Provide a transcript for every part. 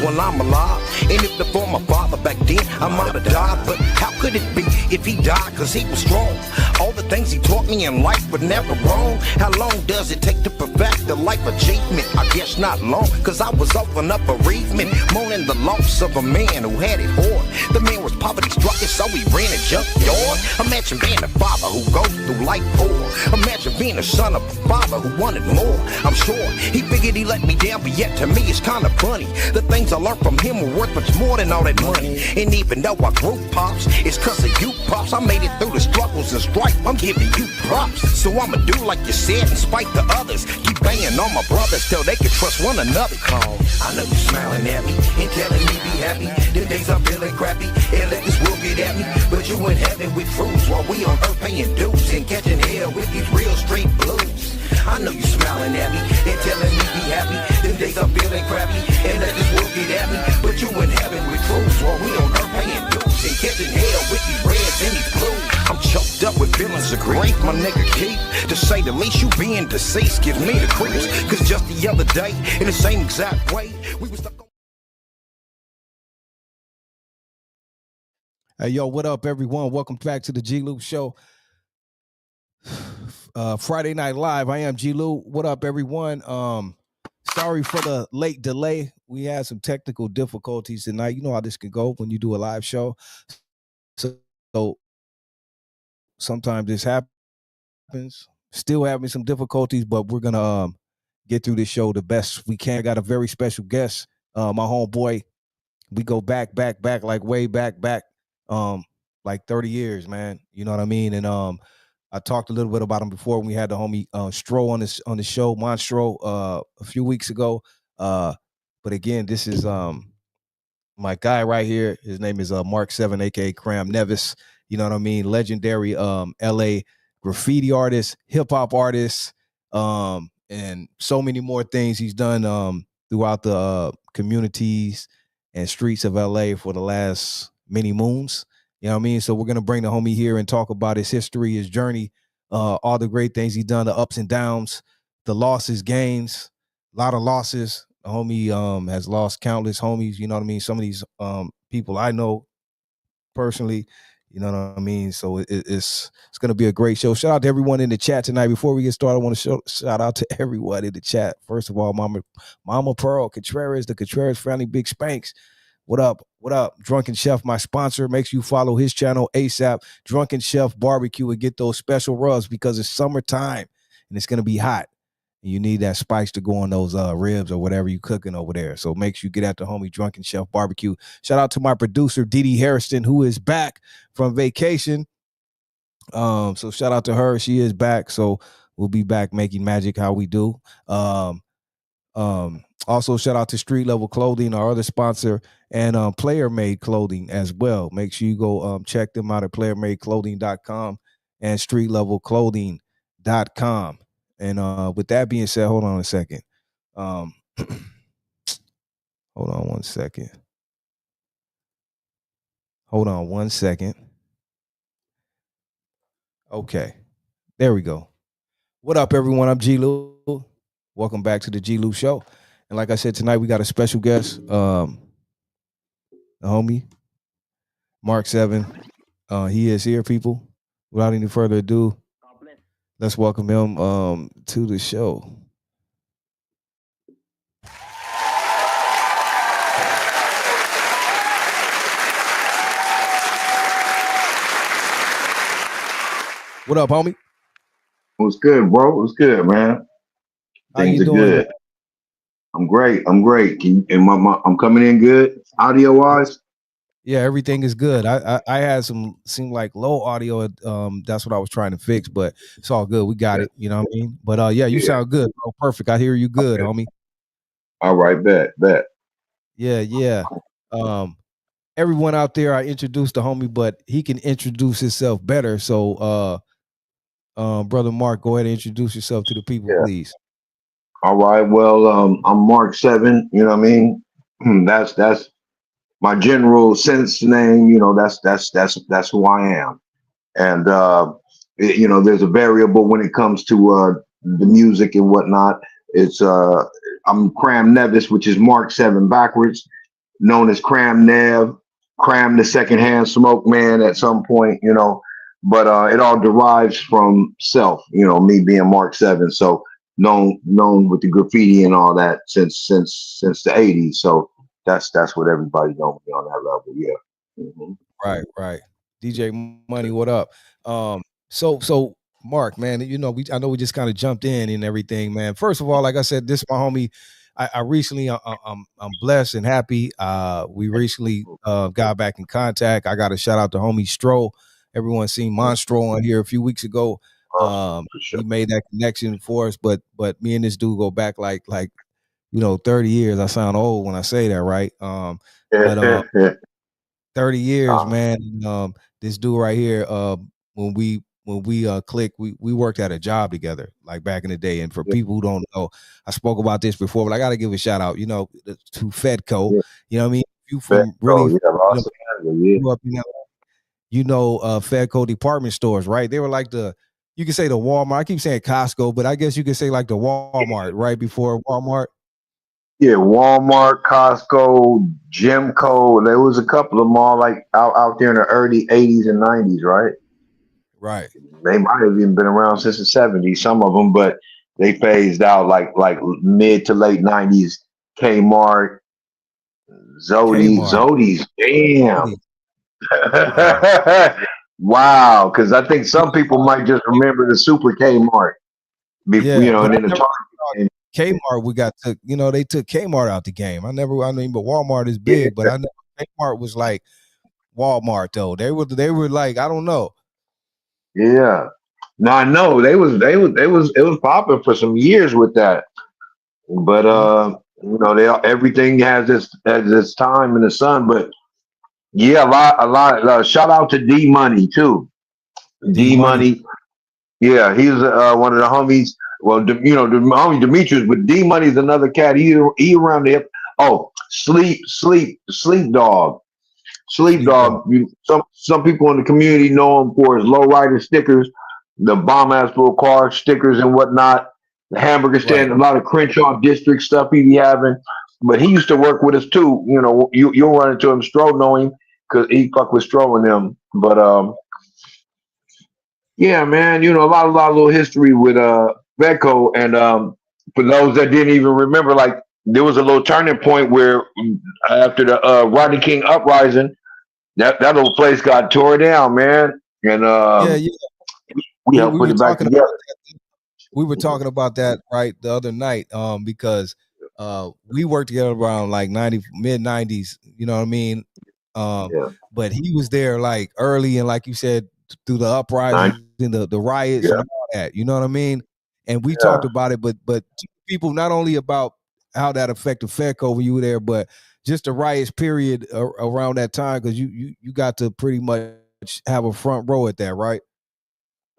while I'm alive. And if the for my father back then, I might have died. But how could it be if he died? Cause he was strong. All the things he taught me in life were never wrong. How long does it take to perfect the life achievement? I guess not long, cause I was open up bereavement, mourning the loss of a man who had it hard. The man was poverty struck, and so he ran a junkyard. Imagine being a father who goes through life poor. Imagine being a son of a father who wanted more. I'm sure he figured he let me down, but yet to me it's kinda funny. The things I learned from him were worth much more than all that money. And even though I grew pops, it's cause of you, pops. I made it through the struggles and strife, I'm giving you props. So I'ma do like you said, in spite the others. Keep banging on my brothers till they can trust one another. I know you smiling at me and telling me be happy. Them days I'm feeling crappy and let this world get at me. But you in heaven with cruise while we on earth paying dues and catching hell with these real street blues. I know you smiling at me and telling me be happy. Them days I'm feeling crappy and let this world get at me. But you in heaven with cruise while we on earth paying dues and catching hell with these reds and these blues. I'm choked up with feelings of grief, my nigga Keith. To say the least, you being deceased gives me the creeps. Cause just the other day, in the same exact way, we was stuck on. Hey, yo, what up, everyone? Welcome back to the G-Lew Show. Friday Night Live. I am G-Lew. What up, everyone? Sorry for the late delay. We had some technical difficulties tonight. You know how this can go when you do a live show. So sometimes this happens. Still having some difficulties, but we're gonna get through this show the best we can. I got a very special guest, my homeboy. We go back, like way back, like 30 years, man. You know what I mean? And I talked a little bit about him before when we had the homie Stro on the show, Monstro, a few weeks ago. But again, this is my guy right here. His name is Mark 7, aka Kram, Neves. You know what I mean? Legendary LA graffiti artist, hip hop artist, and so many more things he's done throughout the communities and streets of LA for the last many moons. You know what I mean? So we're gonna bring the homie here and talk about his history, his journey, all the great things he's done, the ups and downs, the losses, gains, a lot of losses. The homie has lost countless homies. You know what I mean? Some of these people I know personally. You know what I mean? So it's going to be a great show. Shout out to everyone in the chat tonight. Before we get started, I want to shout out to everyone in the chat. First of all, Mama Pearl, Contreras, the Contreras family, Big Spanks. What up? What up? Drunken Chef, my sponsor. Make sure you follow his channel ASAP. Drunken Chef Barbecue, and get those special rubs because it's summertime and it's going to be hot. You need that spice to go on those ribs or whatever you cooking over there. So make sure you get at the homie Drunken Chef Barbecue. Shout out to my producer, DD Hairston, who is back from vacation. So shout out to her. She is back. So we'll be back making magic how we do. Also, shout out to Street Level Clothing, our other sponsor, and Player Made Clothing as well. Make sure you go check them out at playermadeclothing.com and streetlevelclothing.com. And with that being said, hold on a second. Hold on one second. Hold on one second. Okay. There we go. What up, everyone? I'm G-Lew. Welcome back to the G-Lew Show. And like I said, tonight we got a special guest, the homie, Mark 7. He is here, people. Without any further ado, let's welcome him to the show. What up, homie? What's good, bro? What's good, man? Things are good. I'm great. I'm coming in good, audio wise. Yeah, everything is good. I had seemed like low audio. That's what I was trying to fix, but it's all good. We got it. You know what I mean? But yeah, you sound good, bro. Perfect. I hear you good, homie. All right, bet. Yeah. Everyone out there, I introduced the homie, but he can introduce himself better. So, brother Mark, go ahead and introduce yourself to the people, please. All right. Well, I'm Mark 7. You know what I mean? That's my general sense name. You know, that's who I am. And you know, there's a variable when it comes to the music and whatnot. It's I'm Kram Neves, which is Mark 7 backwards. known as Kram Kram the secondhand smoke man at some point, you know. But it all derives from self, you know, me being Mark 7. So known with the graffiti and all that since the 80s. So that's what everybody knows me on that level. Yeah. Right. DJ Money, what up? So Mark, man, you know, I know we just kind of jumped in and everything, man. First of all, like I said, this is my homie. I recently, I'm blessed and happy. We recently got back in contact. I got a shout out to homie Stro. Everyone seen Monstro on here a few weeks ago. For sure. He made that connection for us, but me and this dude go back like 30 years. I sound old when I say that, right? But 30 years, man. This dude right here, when we clicked, we worked at a job together, like back in the day. And for people who don't know, I spoke about this before, but I got to give a shout out, you know, to Fedco. You know what I mean? You from really grew up in LA, you know, Fedco department stores, right? They were like you could say the Walmart. I keep saying Costco, but I guess you could say like the Walmart, right before Walmart. Yeah, Walmart, Costco, Jimco. There was a couple of them all like out there in the early 80s and 90s, right? Right. They might have even been around since the 70s, some of them, but they phased out like mid to late 90s. Kmart, Zodi's, damn. Wow, because I think some people might just remember the Super Kmart. You know, and then the Target. Kmart, we got took, you know, they took Kmart out the game. I mean, but Walmart is big, but I know Kmart was like Walmart though. They were like, I don't know. Yeah. No, I know it was popping for some years with that. But you know, everything has its time in the sun. But yeah, a lot. Shout out to D Money too. D Money. Yeah, he's one of the homies. Well, you know, the homie Demetrius, but D Money's another cat. He around the hip. Oh, sleep dog. Sleep dog. Some people in the community know him for his low rider stickers, the bomb ass little car stickers and whatnot. The hamburger stand, a lot of Crenshaw district stuff he be having. But he used to work with us too. You know, you'll run into him. Stro know him because he fuck with Stro and them. But yeah, man, you know, a lot of little history with Becco. And for those that didn't even remember, like there was a little turning point where after the Rodney King uprising, that little place got tore down, man. And we helped put it back together. We were talking about that right the other night, because we worked together around like mid 90s, you know what I mean? But he was there like early and like you said, through the uprising, the riots and all that, you know what I mean? And we talked about it, but people not only about how that affected Fedco when you were there, but just the riots period around that time, because you got to pretty much have a front row at that, right?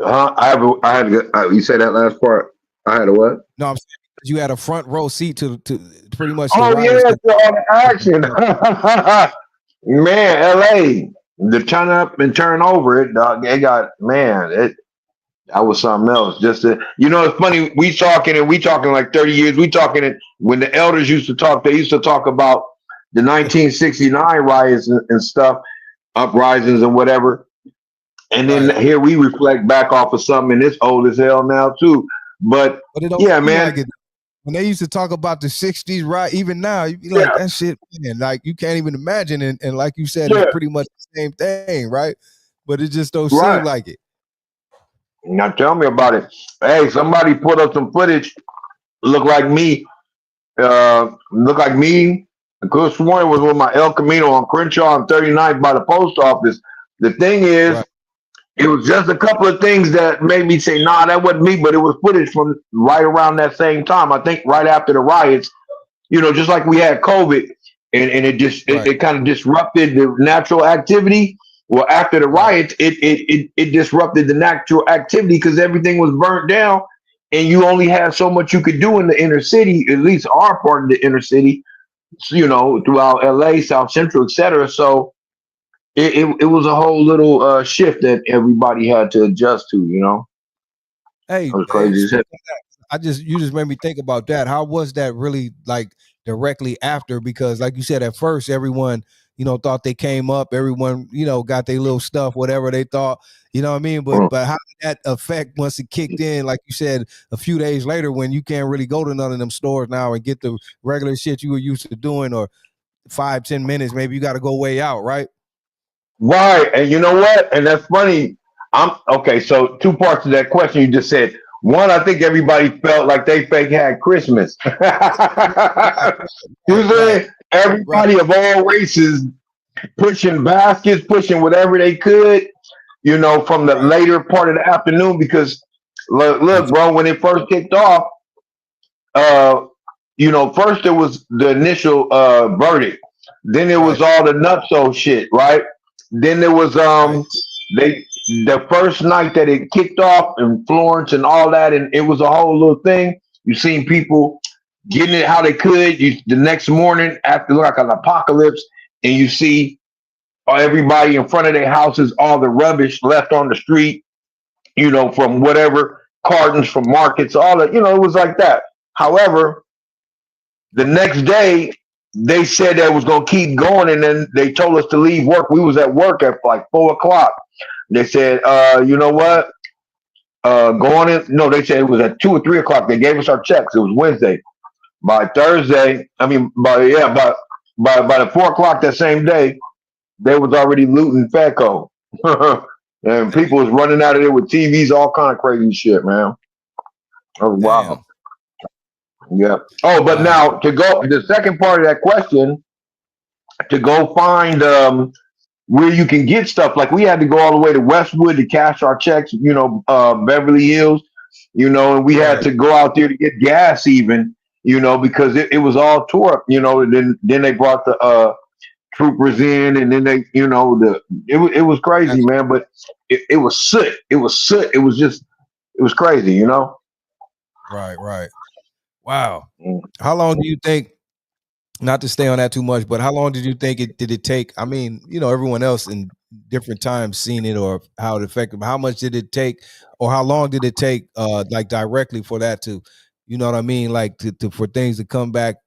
I had you say that last part. I had a what? No, I'm saying you had a front row seat to pretty much. Oh yeah, to all the action. Man, LA, the turn up and turn over it, dog. It got that was something else. Just you know, it's funny. We talking like 30 years. We talking it when the elders used to talk. They used to talk about the 1969 riots and stuff, uprisings and whatever. And then here we reflect back off of something, and it's old as hell now too. But it don't man. Like it. When they used to talk about the 60s, right? Even now, you be like, that shit, man, like you can't even imagine. And like you said, it's pretty much the same thing, right? But it just don't seem like it. Now tell me about it. Hey, somebody put up some footage. Look like me. I could have sworn it was with my El Camino on Crenshaw and 39th by the post office. The thing is, it was just a couple of things that made me say, nah, that wasn't me, but it was footage from right around that same time. I think right after the riots, you know, just like we had COVID and it just it kind of disrupted the natural activity. Well, after the riots, it disrupted the natural activity because everything was burnt down and you only had so much you could do in the inner city, at least our part of the inner city, you know, throughout LA, South Central, etc. So it was a whole little shift that everybody had to adjust to, you know. Hey, it was crazy. You just made me think about that. How was that really like directly after, because like you said, at first everyone, you know, thought they came up, everyone, you know, got their little stuff, whatever they thought, you know what I mean? But how did that affect once it kicked in, like you said, a few days later, when you can't really go to none of them stores now and get the regular shit you were used to doing, or 5-10 minutes, maybe you got to go way out, right? Right. And you know what? And that's funny. I'm okay. So two parts of that question you just said. One, I think everybody felt like they fake had Christmas. You Right, right, saying right. everybody of all races pushing baskets, pushing whatever they could, you know, from the Right. later part of the afternoon. Because look, bro, when it first kicked off, uh, you know, first there was the initial verdict, then it was Right. all the nutso shit, right? Then there was Right. they the first night that it kicked off in Florence and all that, and it was a whole little thing. You seen people getting it how they could. The next morning after like an apocalypse, and you see everybody in front of their houses, all the rubbish left on the street, you know, from whatever cartons from markets, all that, you know, it was like that. However, the next day, they said that it was going to keep going, and then they told us to leave work. We was at work at like 4 o'clock. They said, you know what? Go on in. No, they said it was at 2 or 3 o'clock. They gave us our checks. It was Wednesday. By Thursday, I mean, by the 4 o'clock that same day, they was already looting Feco. And people was running out of there with TVs, all kind of crazy shit, man. That was wild. Damn. Yeah. Oh, but Wow. now to go the second part of that question, to go find where you can get stuff. Like we had to go all the way to Westwood to cash our checks, you know, Beverly Hills, you know, and we had Right. to go out there to get gas even, you know, because it was all tore up, you know, and then they brought the troopers in, and then they, you know, it was crazy, That's man, but it was soot. It was soot. It was just, it was crazy, you know? right, right. Wow. Mm. How long do you think, not to stay on that too much, but how long did you think it did it take? I mean, you know, everyone else in different times seen it or how it affected, but how much did it take, or how long did it take like directly for that to, you know what I mean, like to for things to come back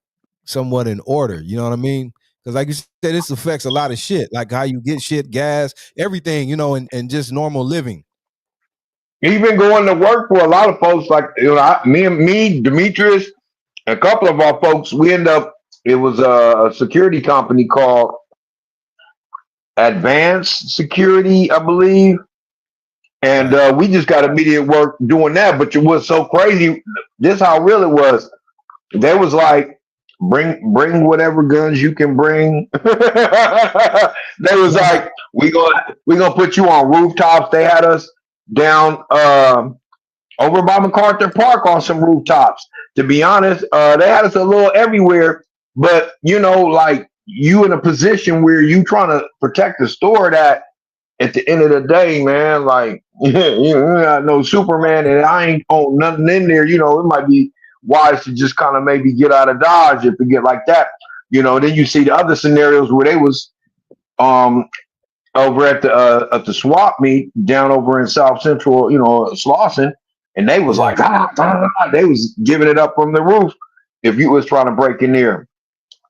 somewhat in order, you know what I mean? Because like you said, this affects a lot of shit, like how you get shit, gas, everything, you know, and just normal living. Even going to work for a lot of folks, like, you know, me, Demetrius, a couple of our folks, we end up, it was a security company called Advanced Security, I believe. And Right. we just got immediate work doing that. But it was so crazy. This how real it was. They was like, bring whatever guns you can bring. They was like, we gonna put you on rooftops. They had us down over by MacArthur Park on some rooftops. To be honest, they had us a little everywhere. But you know, like you in a position where you trying to protect the store that at the end of the day, man, like you're not no Superman, and I ain't own nothing in there. You know, it might be wise to just kind of maybe get out of Dodge if you get like that. You know, then you see the other scenarios where they was um over at the swap meet down over in South Central, you know, Slauson, and they was Yeah. like, they was giving it up from the roof if you was trying to break in there.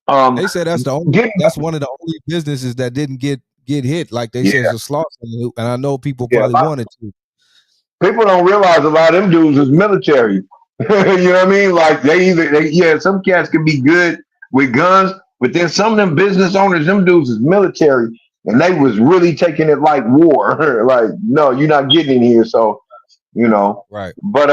Um, They said getting that's one of the only businesses that didn't get hit. Like they said, yeah, it's a slaughter, and I know people yeah. probably wanted to. People don't realize a lot of them dudes is military. You know what I mean? Like yeah, some cats can be good with guns, but then some of them business owners, them dudes is military, and they was really taking it like war. Like, no, you're not getting in here. So, you know, Right. but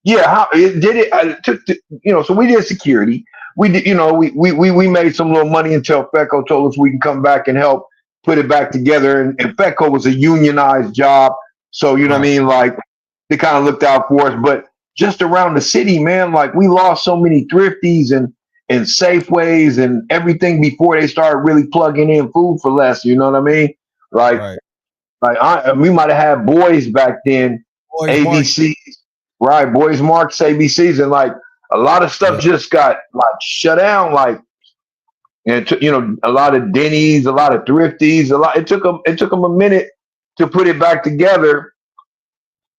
yeah, how it did it? It took you know, so we did security. We did, you know, we made some little money until FECO told us we can come back and help put it back together. And FECO was a unionized job, so you know what I Right. mean. Like they kind of looked out for us, but just around the city, man, like we lost so many thrifties and Safeways and everything before they started really plugging in food for less. You know what I mean? Like Right. we might have had boys back then, Boys Mark. ABC. Right, boys, Marks, ABCs, and like a lot of stuff Yeah. just got like shut down. Like, and you know, a lot of Denny's, a lot of Thrifties, a lot. It took them a minute to put it back together.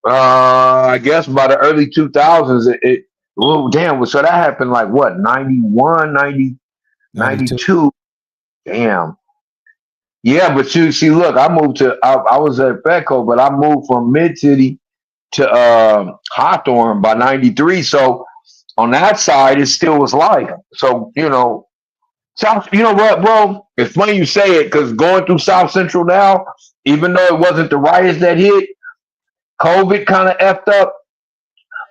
I guess by the early 2000s, Oh, damn. So that happened like what, 91, 90, 92. 92? Damn. Yeah, but you see, look, I was at Petco, but I moved from Mid City to Hawthorne by 93. So on that side, it still was life. So, South, you know what, bro? It's funny you say it because going through South Central now, even though it wasn't the riots that hit, COVID kind of effed up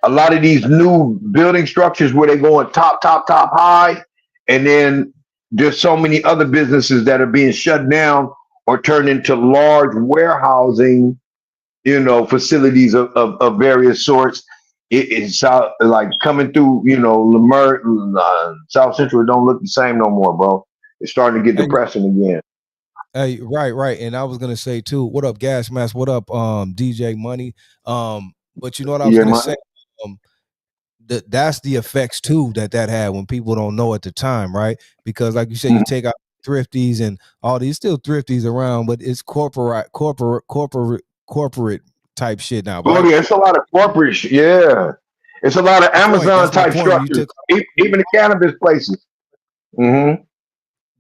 a lot of these new building structures where they're going top high. And then there's so many other businesses that are being shut down or turned into large warehousing, facilities of various sorts. It's like coming through, Lemur, South Central don't look the same no more, bro. It's starting to get Hey, depressing again. hey, right. And I was gonna say too, what up, Gas Mask? What up, DJ Money? But you know what I was Yeah, gonna man. say? Um, that's the effects too that had when people don't know at the time, right? Because like you said, you Mhm. take out thrifties and all these still thrifties around, but it's corporate type shit now, Oh right? yeah, it's a lot of corporate Yeah. It's a lot of My point. Amazon That's my type point. When you structures, took even the cannabis places. Hmm.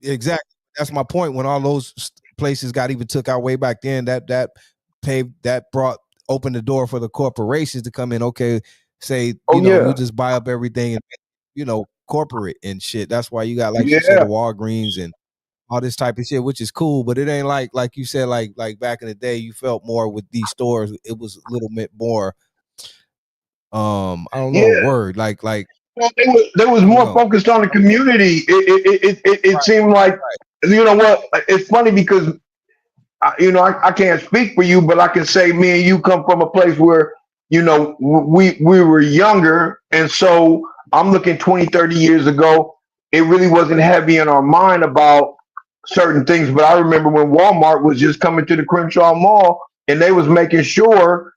exactly, that's my point. When all those places got even took out way back then, that brought opened the door for the corporations to come in. Okay, say Oh we'll yeah, just buy up everything and corporate and shit. That's why you got, like you said, yeah, the Walgreens and all this type of shit, which is cool, but it ain't like you said, like back in the day, you felt more with these stores. It was a little bit more, I don't know the yeah. word, like Well, they was I don't more know. focused on the community. It Right, seemed like, right. you know what? It's funny because I can't speak for you, but I can say me and you come from a place where we were younger, and so I'm looking 20, 30 years ago. It really wasn't heavy in our mind about certain things, but I remember when Walmart was just coming to the Crenshaw Mall, and they was making sure,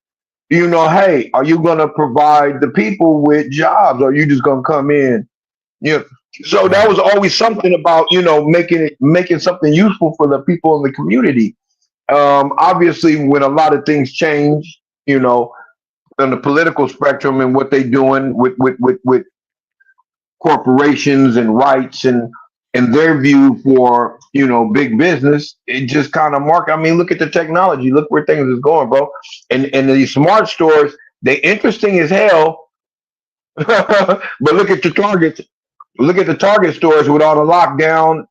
hey, are you going to provide the people with jobs? Or are you just going to come in? You know, so that Right. was always something about making something useful for the people in the community. Obviously, when a lot of things change, on the political spectrum and what they doing with corporations and rights and their view for big business, it just kind of mark. I mean, look at the technology. Look where things is going, bro. And these smart stores, they interesting as hell. But look at the Targets. Look at the Target stores with all the lockdown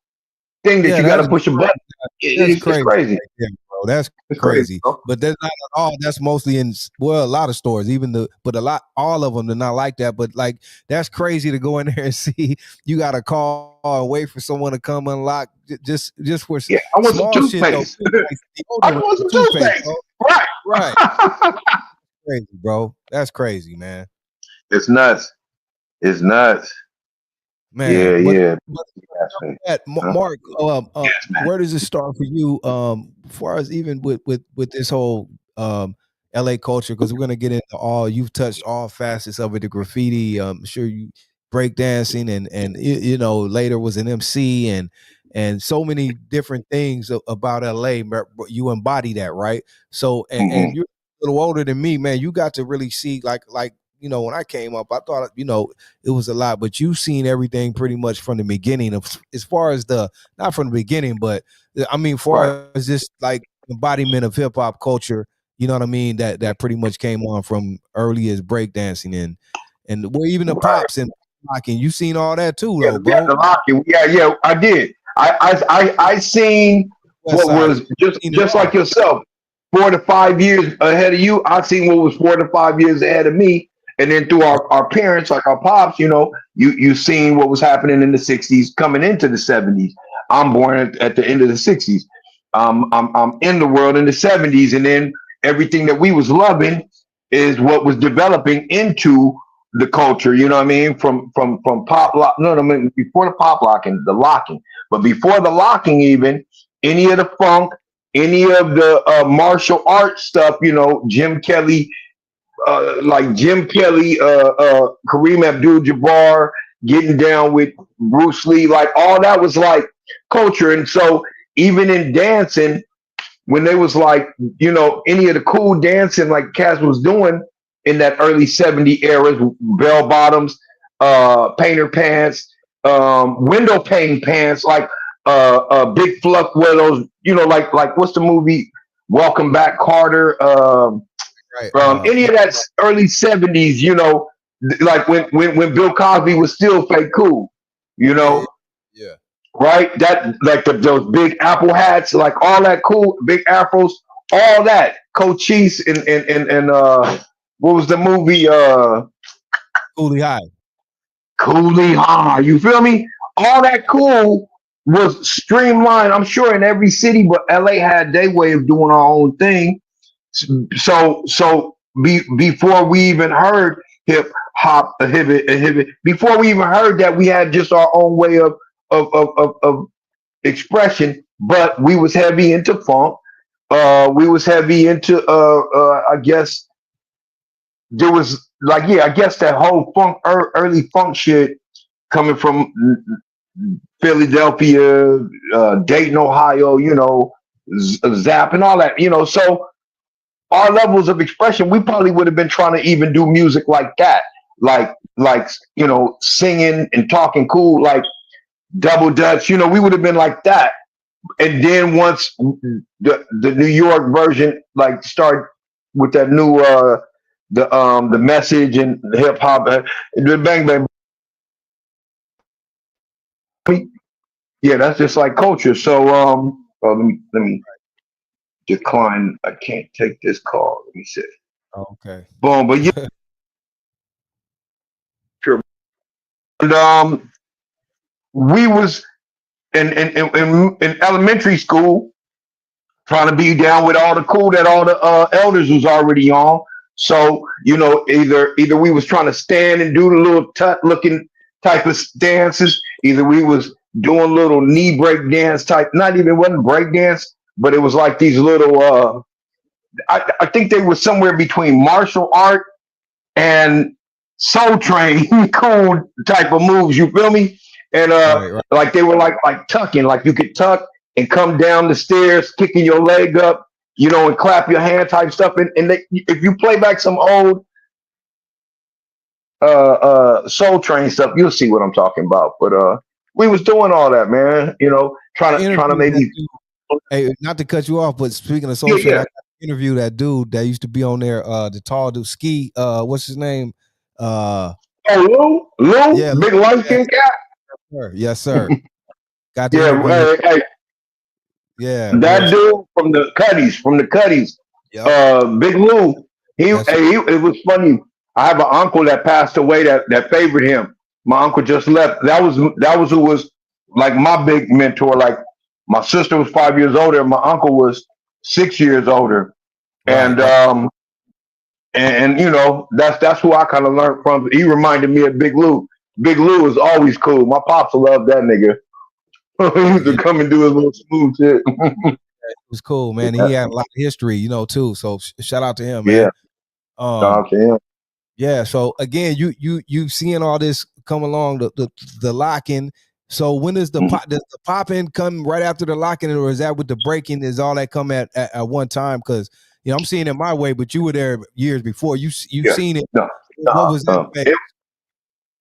thing that Yeah, you got to push a button. that's It's crazy crazy. right there, bro. That's It's crazy, crazy. bro. But that's not at all. That's mostly in, well, a lot of stores, but all of them are not like that. But like, that's crazy to go in there and see you got to call and wait for someone to come unlock, just for Yeah, I want some small shit though. toothpaste. Too, like I just deodorant, want some toothpaste, toothpaste. bro. Right, Right. crazy, bro. That's crazy, man. It's nuts. It's nuts. Yeah, Man, yeah. but That's right. Huh? Mark, Yes, man. where does it start for you? As far as even with this whole LA culture, because we're gonna get into you've touched all facets of it, the graffiti. Sure, you breakdancing and later was an MC and so many different things about LA. You embody that, right? So and Hmm. you're a little older than me, man. You got to really see like when I came up, I thought it was a lot, but you've seen everything pretty much from the beginning of, as far as not from the beginning, but I mean, Right. far as just like embodiment of hip hop culture, you know what I mean? That pretty much came on from early as breakdancing and well, even the Right. pops and locking. You seen all that too, Yeah, though, yeah, bro. the locking. Yeah, yeah, I did. I seen West what side, was you seen it just like all. yourself, 4 to 5 years ahead of you. I seen what was 4 to 5 years ahead of me, and then through our parents, like our pops, you seen what was happening in the '60s, coming into the '70s. I'm born at the end of the '60s. I'm in the world in the '70s, and then everything that we was loving is what was developing into the culture. You know what I mean? From pop lock. No, I mean before the pop locking, the locking. But before the locking, even any of the funk, any of the martial arts stuff. Jim Kelly, Kareem Abdul-Jabbar, getting down with Bruce Lee, like all that was like culture. And so even in dancing, when they was like, any of the cool dancing like Cass was doing in that early '70s eras, bell bottoms. painter pants, window pane pants, like big fluff where those, like what's the movie Welcome Back Carter, Right. any of that early '70s, like when Bill Cosby was still fake cool, you Yeah. know, Yeah. right? That like those big Apple hats, like all that cool big afros, all that Cochise and what was the movie Coolie High. Coolie High, you feel me? All that cool was streamlined, I'm sure, in every city, but LA had their way of doing our own thing. Before we even heard hip hop, a hip, before we even heard that, we had just our own way of expression. But we was heavy into funk. We was heavy into I guess there was like, yeah, I guess that whole funk early funk shit coming from Philadelphia, Dayton, Ohio, Zap and all that, so our levels of expression, we probably would have been trying to even do music like that, like singing and talking cool, like double dutch. We would have been like that. And then once the New York version like start with that new the message and the hip hop, the bang bang, yeah, that's just like culture. So let me decline. I can't take this call. Let me see. Okay. Boom, but yeah, sure. And we was in elementary school trying to be down with all the cool that all the elders was already on. So either we was trying to stand and do the little tut looking type of dances, either we was doing little knee break dance type. Not even wasn't break dance, but it was like these little. I think they were somewhere between martial art and Soul Train cool type of moves. You feel me? And Right. Right. like they were like tucking, like you could tuck and come down the stairs, kicking your leg up, and clap your hand type stuff. And if you play back some old Soul Train stuff, you'll see what I'm talking about. But we was doing all that, man. Trying to Interview that maybe. dude. Hey, not to cut you off, but speaking of Soul Yeah, Train, I yeah. got to interview that dude that used to be on there, the tall dude, Ski, what's his name? Oh, Lou, Yeah, big light yeah, skin cat. sir. Yes, sir. Got to Yeah, interview him. hey, Yeah, real. that dude from the Cuddies, Yep. Big Lou. Yes, sir. It was funny. I have an uncle that passed away that favored him. My uncle just left. That was who was like my big mentor. Like my sister was 5 years older, and my uncle was 6 years older. Right, And right. that's who I kind of learned from. He reminded me of Big Lou. Big Lou is always cool. My pops loved that nigga. He Yeah, used to yeah. come and do his little smooth shit. It was cool, man. He had a lot of history, too. So shout out to him, man. Yeah, shout out to him. Yeah. So again, you seeing all this come along, the locking. So when does Mhm. does the popping come right after the locking, or is that with the breaking? Is all that come at one time? Because I'm seeing it my way, but you were there years before. You've Yeah. seen it. No. What was that phase?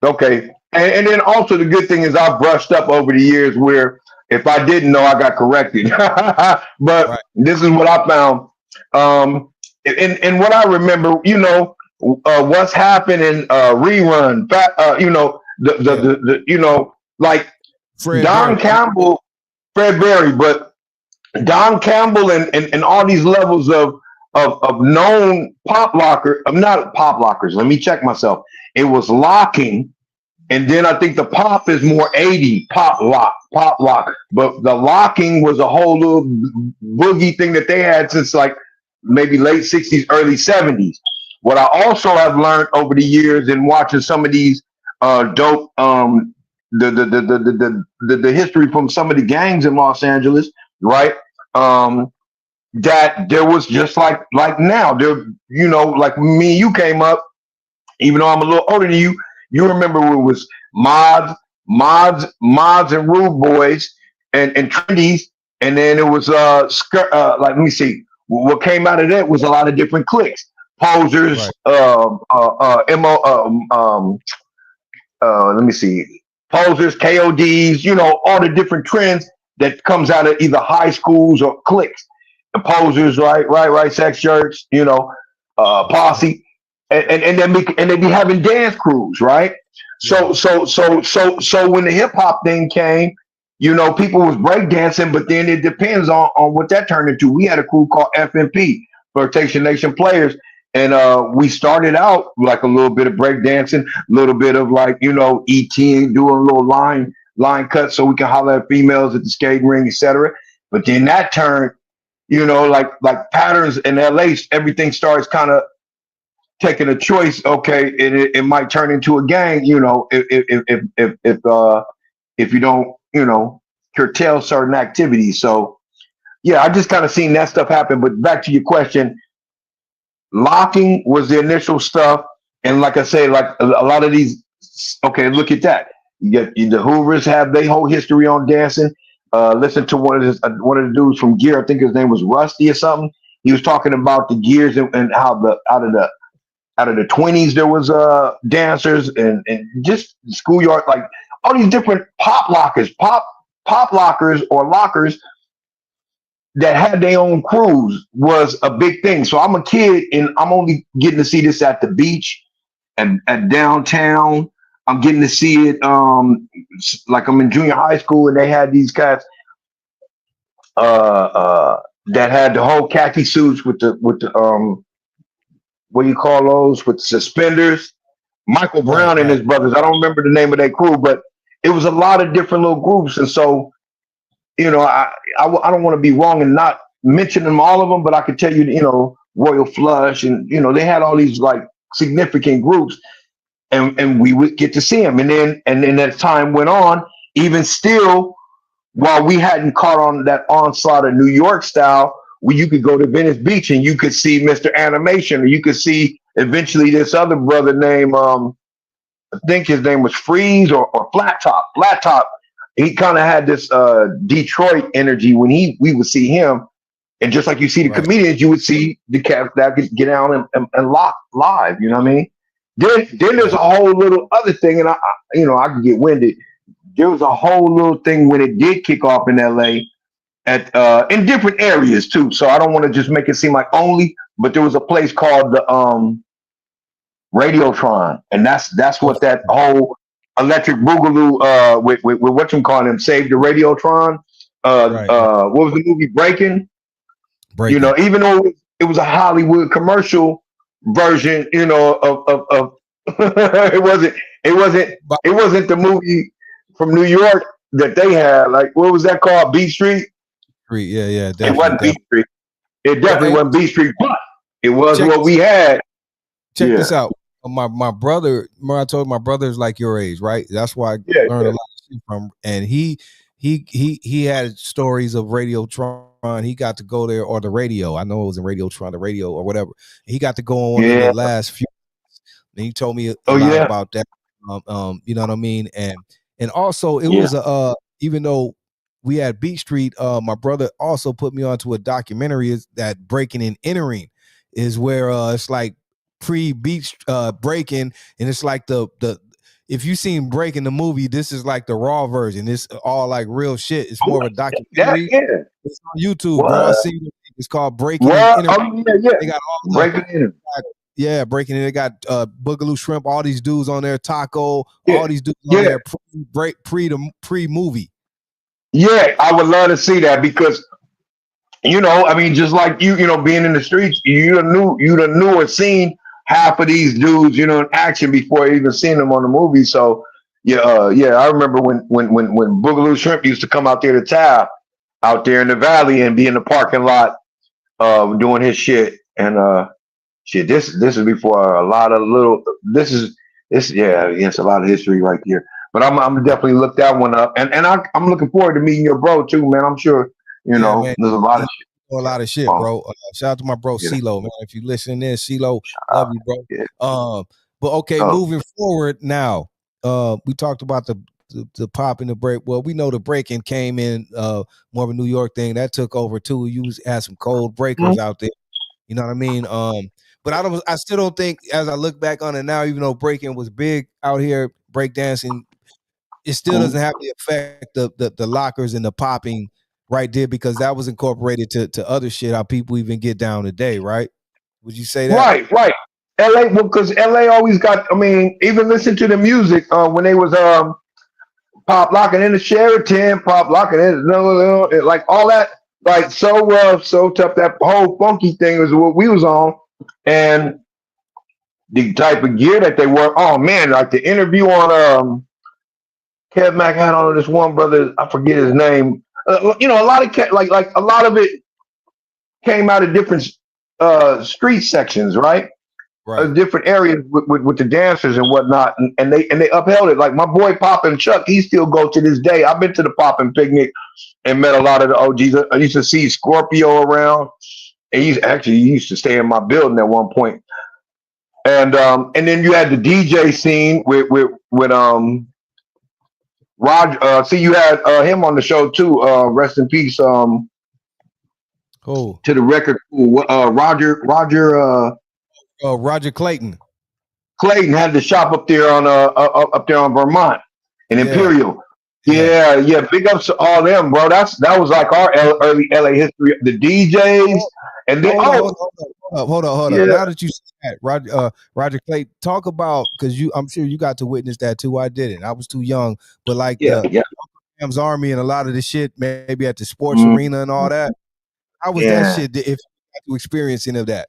Okay. And then also the good thing is I brushed up over the years where if I didn't know, I got corrected. But Right. this is what I found. And what I remember, what's happening, rerun, Yeah. like Fred Don Berry. Campbell, Fred Berry, but Don Campbell and all these levels of known pop locker, of not pop lockers. Let me check myself. It was locking, and then I think the pop is more 80 pop lock. But the locking was a whole little boogie thing that they had since like maybe late 60s, early 70s. What I also have learned over the years in watching some of these dope the history from some of the gangs in Los Angeles, right? Um, that there was just like now there, like me and you came up, even though I'm a little older than you. You remember when it was mods and rude boys and trendies, and then it was like let me see, what came out of that was a lot of different cliques, posers, Right. mo let me see, posers, KODs, all the different trends that comes out of either high schools or cliques. The posers, right, sex shirts, posse, and they be having dance crews, right? Yeah. So when the hip hop thing came, people was breakdancing, but then it depends on what that turned into. We had a crew called FNP, Flirtation Nation Players, and we started out like a little bit of breakdancing, a little bit of like ET, doing a little line cut so we can holler at females at the skating ring, etc. But then that turned, like patterns in LA, everything starts kind of taking a choice. Okay, and it might turn into a gang. If you don't, curtail certain activities. So yeah, I just kind of seen that stuff happen. But back to your question, locking was the initial stuff, and like I say, like a lot of these. Okay, look at that. You get the Hoovers have their whole history on dancing. Listen to one of the dudes from Gear. I think his name was Rusty or something. He was talking about the gears and how the out of the 20s there was dancers and just schoolyard, like all these different pop lockers or lockers that had their own crews was a big thing. So I'm a kid and I'm only getting to see this at the beach and at downtown. I'm getting to see it like I'm in junior high school and they had these guys that had the whole khaki suits with the what do you call those, with suspenders. Michael Brown and Right. his brothers. I don't remember the name of that crew, but it was a lot of different little groups. And so, I don't want to be wrong and not mention them all of them, but I could tell you, Royal Flush and, they had all these like significant groups and we would get to see them. And then as time went on, even still, while we hadn't caught on that onslaught of New York style, where you could go to Venice Beach and you could see Mr. Animation, or you could see eventually this other brother named I think his name was Freeze or Flat Top. Flat Top. He kind of had this Detroit energy when we would see him. And just like you see the Right. comedians, you would see the cats that could get out and lock live. You know what I mean? Then there's a whole little other thing, and I could get winded. There was a whole little thing when it did kick off in LA at in different areas too. So I don't want to just make it seem like only, but there was a place called the Radiotron, and that's what that whole electric boogaloo with what you call him, Save the Radiotron. Right. What was the movie Breaking? Breaking. Even though it was a Hollywood commercial version, of But it wasn't the movie from New York that they had. Like what was that called? Beat Street? yeah, It wasn't definitely. Beat Street. It definitely Hey, wasn't Beat Street, but it was check what we had. check Yeah, this out. My brother, remember I told you my brother's like your age, right? That's why I yeah, learned a yeah, lot of shit from. And he had stories of Radiotron. He got to go there, or the radio. I know it was in Radiotron, the radio, or whatever. He got to go on one of the yeah. last few. And he told me a Oh lot yeah, about that. You know what I mean? And also it yeah. was even though we had Beat Street, my brother also put me onto a documentary is that Breaking and Entering is where it's like pre-beat breaking, and it's like the if you seen Breaking the movie, this is like the raw version. It's all like real shit. It's Oh, more of a that documentary. yeah. It's on YouTube, bro. I What? seen it. It's called Breaking and What? Entering. Oh yeah, yeah. They got all the Breaking in. yeah, breaking it. They got Boogaloo Shrimp, all these dudes on there, Taco, Yeah, all these dudes on yeah, there pre movie. yeah. I would love to see that because I mean, just like being in the streets, you done knew or seen half of these dudes, in action before even seeing them on the movie. So yeah, yeah. I remember when Boogaloo Shrimp used to come out there to Tab, out there in the valley, and be in the parking lot, doing his shit. And shit, this is before a lot of little. This yeah, it's a lot of history right here. But I'm definitely look that one up, and I'm looking forward to meeting your bro too, man. I'm sure Yeah, man. there's a lot of He shit. doing a lot of shit, Um, bro. Shout out to my bro yeah, CeeLo, man. If you listening in, CeeLo, love you, bro. yeah. But okay, Oh, moving forward now. We talked about the pop and the break. Well, we know the breaking came in more of a New York thing that took over too. You had some cold breakers out there. You know what I mean? But I still don't think, as I look back on it now, even though breaking was big out here, breakdancing, it still doesn't have the effect of the lockers and the popping right there, because that was incorporated to other shit, how people even get down today, right? Would you say that? Right. LA, well, because LA always got, I mean, even listen to the music when they was pop locking in the Sheraton, pop locking in, like all that, like so rough, so tough. That whole funky thing was what we was on, and the type of gear that they wore. Oh man, like the interview on Kev Mack had on this one brother, I forget his name. You know, a lot of like a lot of it came out of different street sections, right? Right. Different areas with the dancers and whatnot, and they upheld it. Like my boy Poppin' Chuck, he still go to this day. I've been to the Poppin' Picnic and met a lot of the OGs. I used to see Scorpio around, and he used to stay in my building at one point. And then you had the DJ scene with Roger. See, you had him on the show too. Rest in peace. Oh, To the record, Roger Clayton. Clayton had the shop up there on Vermont in Imperial. Yeah. Big ups to all them, bro. That was like our early LA history. The DJs and then hold up. Yeah. Now that you said that, Roger Clayton, talk about, because I'm sure you got to witness that too. I didn't. I was too young, but like the Kram's Army and a lot of the shit, maybe at the sports arena and all that. How was that shit? If you got to experience any of that?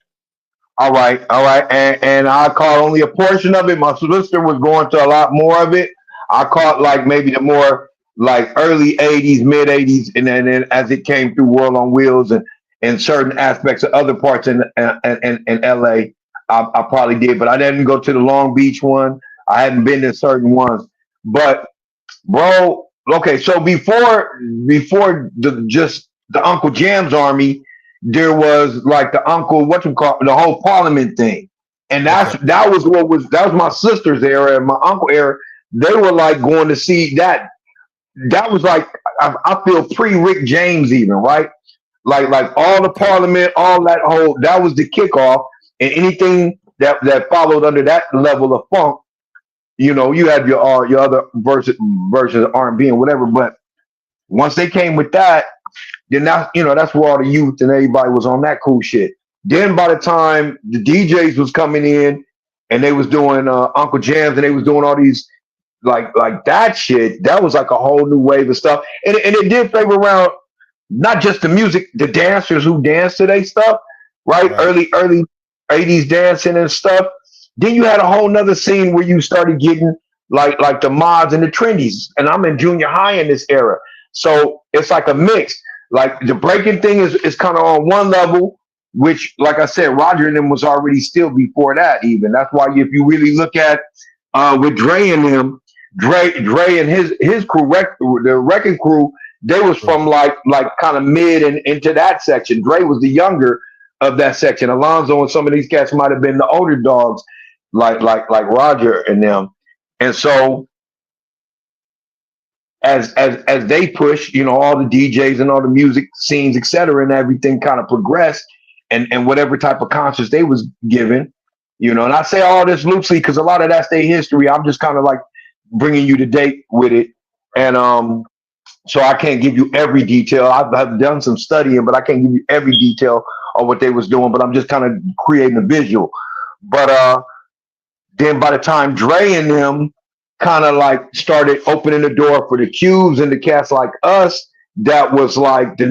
All right, and I caught only a portion of it. My sister was going to a lot more of it. I caught like maybe the more like early '80s, mid '80s, and then as it came through World on Wheels and certain aspects of other parts in LA, I probably did, but I didn't go to the Long Beach one. I hadn't been to certain ones, but bro, okay. So before the Uncle Jam's Army, there was like the Uncle the whole Parliament thing, and that was my sister's era and my uncle era. They were like going to see that. That was like I feel pre Rick James even, right? Like all the Parliament, all that was the kickoff, and anything that followed under that level of funk, you know, you had your other versions of R&B and whatever. But once they came with that, then that's where all the youth and everybody was on that cool shit. Then by the time the DJs was coming in and they was doing Uncle Jams and they was doing all these like that shit, that was like a whole new wave of stuff. And it did favor around not just the music, the dancers who danced to their stuff, right? Early 80s dancing and stuff. Then you had a whole nother scene where you started getting like the mods and the trendies. And I'm in junior high in this era. So it's like a mix. Like the breaking thing is kind of on one level, which, like I said, Roger and them was already still before that. Even that's why if you really look at with Dre and them, Dre and his crew, the wrecking crew, they was from like kind of mid and into that section. Dre was the younger of that section. Alonzo and some of these cats might have been the older dogs, like Roger and them. And so as they push, you know, all the DJs and all the music scenes, etc., and everything kind of progressed, and whatever type of concerts they was given, you know. And I say all this loosely because a lot of that's their history. I'm just kind of like bringing you to date with it, and so I can't give you every detail. I've done some studying, but I can't give you every detail of what they was doing. But I'm just kind of creating a visual. But then by the time Dre and them kind of like started opening the door for the Cubes and the cats like us, that was like the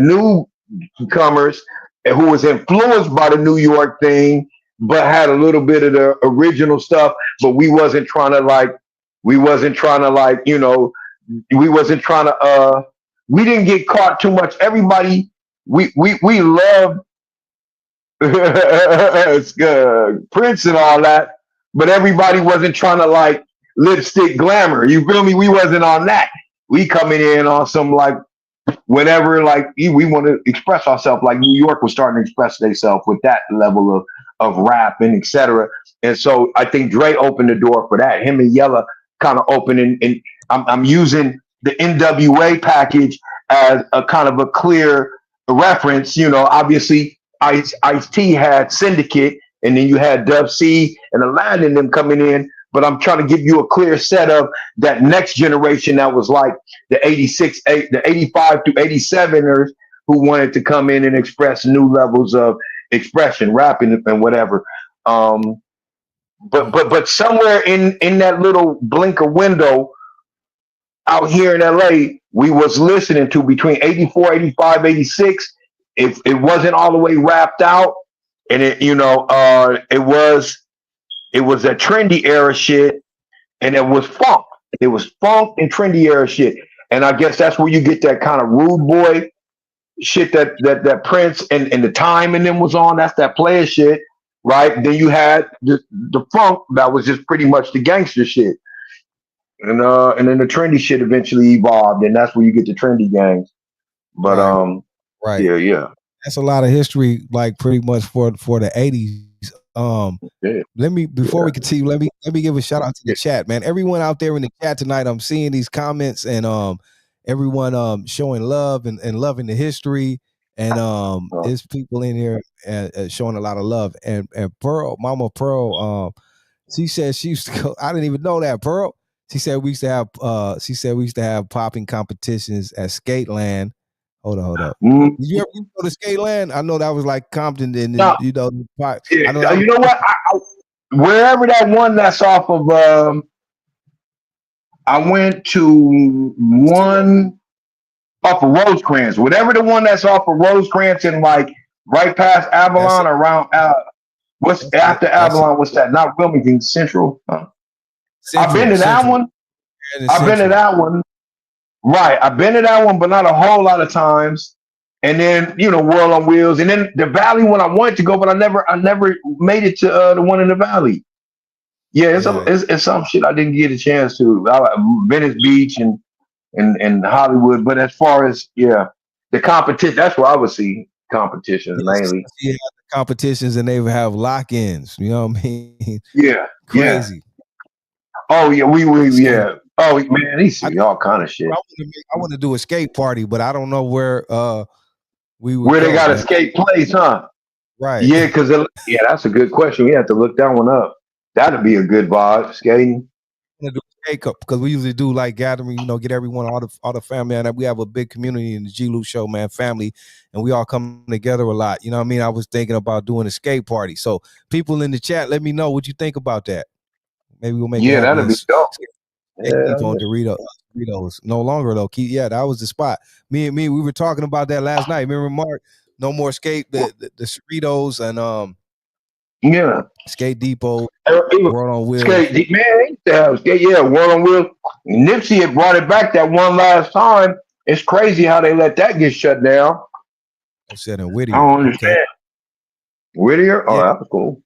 newcomers who was influenced by the New York thing, but had a little bit of the original stuff. But we wasn't trying to you know, we didn't get caught too much. Everybody, we loved Prince and all that, but everybody wasn't trying to like lipstick glamour. You feel me? We wasn't on that. We coming in on some like whenever like we want to express ourselves, like New York was starting to express themselves with that level of rap and etc. And so I think Dre opened the door for that. Him and Yella kind of opening, and I'm using the NWA package as a kind of a clear reference. You know, obviously Ice-T had Syndicate, and then you had Dub C and Aladdin them coming in. but I'm trying to give you a clear set of that next generation that was like the 85 to 87ers who wanted to come in and express new levels of expression, rapping and whatever. Um, but somewhere in that little blinker window out here in LA, we was listening to between 84, 85, 86. If it wasn't all the way wrapped out, and it was that trendy era shit, and it was funk. It was funk and trendy era shit. And I guess that's where you get that kind of rude boy shit that Prince and the time and them was on. That's that player shit, right? Then you had the funk that was just pretty much the gangster shit. And then the trendy shit eventually evolved, and that's where you get the trendy gangs. But right. yeah. That's a lot of history, like pretty much for the 80s. Let me before we continue, let me give a shout out to the chat, man. Everyone out there in the chat tonight, I'm seeing these comments and everyone showing love and loving the history. And there's people in here showing a lot of love. And Pearl, Mama Pearl, she said she used to go. I didn't even know that, Pearl. She said we used to have popping competitions at Skateland. Hold up. Did you ever go to Skateland? I know that was like Compton, and no. you know what? Wherever that one that's off of, I went to one off of Rosecrans. Whatever the one that's off of Rosecrans and like right past Avalon, around what's after Avalon? What's that? Not Wilmington Central. I've been to that one. I've been to that one. Right, I've been to that one, but not a whole lot of times. And then World on Wheels, and then the Valley when I wanted to go, but I never made it to the one in the Valley. Yeah, it's some shit I didn't get a chance to. Venice Beach and Hollywood, but as far as the competition, that's where I would see competitions mainly. Yeah, the competitions, and they would have lock-ins. You know what I mean? Yeah, crazy. Oh yeah, yeah. Oh man, he see all kind of shit. I want to do a skate party, but I don't know where we would where they got a skate place, huh? Right. Yeah, because that's a good question. We have to look that one up. That'd be a good vibe, skating. Do skate cup because we usually do like gathering, get everyone, all the family, and we have a big community in the G-Lew show, man, family, and we all come together a lot. You know what I mean? I was thinking about doing a skate party. So people in the chat, let me know what you think about that. Maybe we'll make it happen. That'd be dope. On Doritos. No longer though. That was the spot. Me, we were talking about that last night. Remember, Mark? No more skate. The Cerritos and Skate Depot. World on Wheels. Skate, man. World on Wheels. Nipsey had brought it back that one last time. It's crazy how they let that get shut down. I said in Whittier. I don't understand. Okay. Whittier? Oh, that was cool.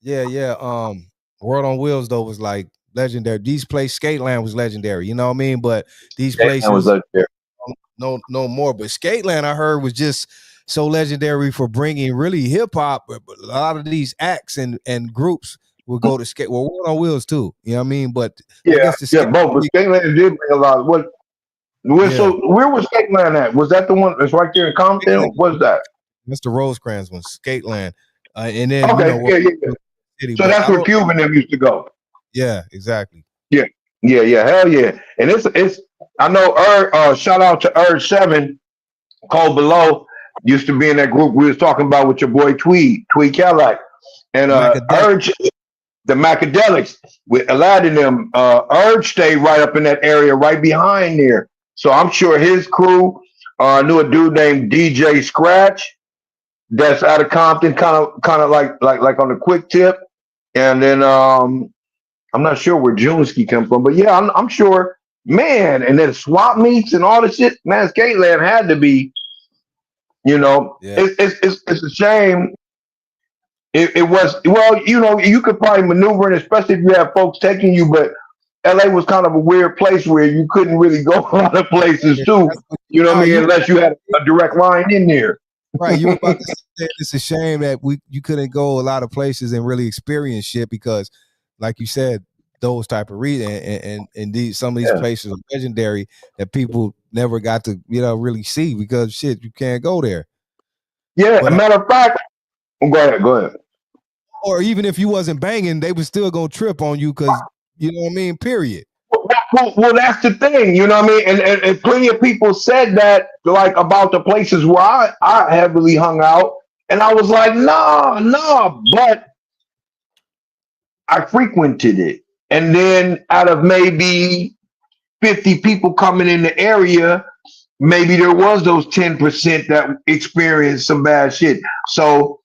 Yeah. World on Wheels though was like legendary. These places, Skateland was legendary. You know what I mean? But these places was legendary. No more. But Skateland, I heard, was just so legendary for bringing really hip hop. A lot of these acts and groups will go to skate. Well, World on Wheels too. You know what I mean? But both. But Skateland did bring a lot. So where was Skateland at? Was that the one that's right there in Compton? What's that? That's the Rosecrans one, Skateland. And then City, so that's where Cube and them used to go. Yeah, exactly. Yeah, hell yeah. And it's I know shout out to Urge 7, Cole Below, used to be in that group we was talking about with your boy Tweed Cadillac. And Urge, the Macadelics with Aladdin them, Urge stayed right up in that area, right behind there. So I'm sure his crew knew a dude named DJ Scratch that's out of Compton, kind of like on the quick tip. And then I'm not sure where Juneski come from, but yeah, I'm sure, man. And then swap meets and all the shit, man. Skateland had to be, it's a shame. It was, well, you could probably maneuver it, especially if you have folks taking you, but LA was kind of a weird place where you couldn't really go a lot of places too. You know what I mean? Unless you had a direct line in there. Right, you were about to say it's a shame that you couldn't go a lot of places and really experience shit because, like you said, those type of reasons and some of these places are legendary that people never got to really see because shit, you can't go there. Yeah, but, a matter of fact, go ahead. or even if you wasn't banging, they was still gonna trip on you because you know what I mean. Period. Well, that's the thing, you know what I mean? And plenty of people said that, like, about the places where I heavily hung out. And I was like, no, but I frequented it. And then out of maybe 50 people coming in the area, maybe there was those 10% that experienced some bad shit. So,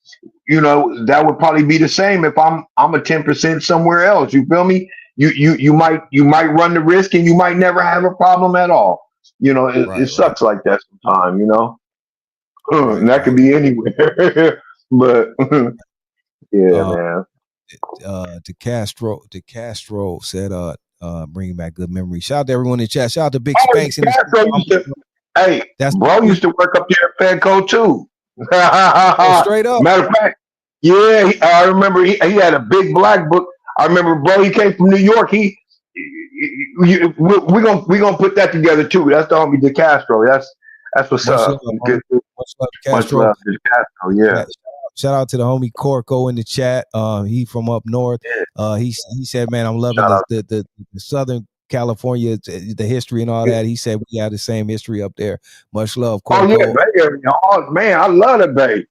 you know, that would probably be the same if I'm a 10% somewhere else. You feel me? You might run the risk and you might never have a problem at all. You know, it Right, right, sucks like that sometimes, you know. right, And that could right. be anywhere. But yeah, Uh, man. De Castro said, bringing back good memories. Shout out to everyone in the chat. Shout out to Big Oh, Spanks in the Castro used to, hey, that's bro used to work up there at Fedco too. straight up. Matter of fact, yeah, I remember he had a big black book. I remember, bro, he came from New York. We're gonna put that together too. That's the homie DeCastro. That's what's Much love, up. homie. Much love, Much Castro. love to DeCastro. Yeah. Shout out to the homie Corco in the chat. He from up north. He said, man, I'm loving Shout out. the Southern California, the history and all that. He said we have the same history up there. Much love, Oh yeah, Corco. Bay Area. Oh man, I love the Bay.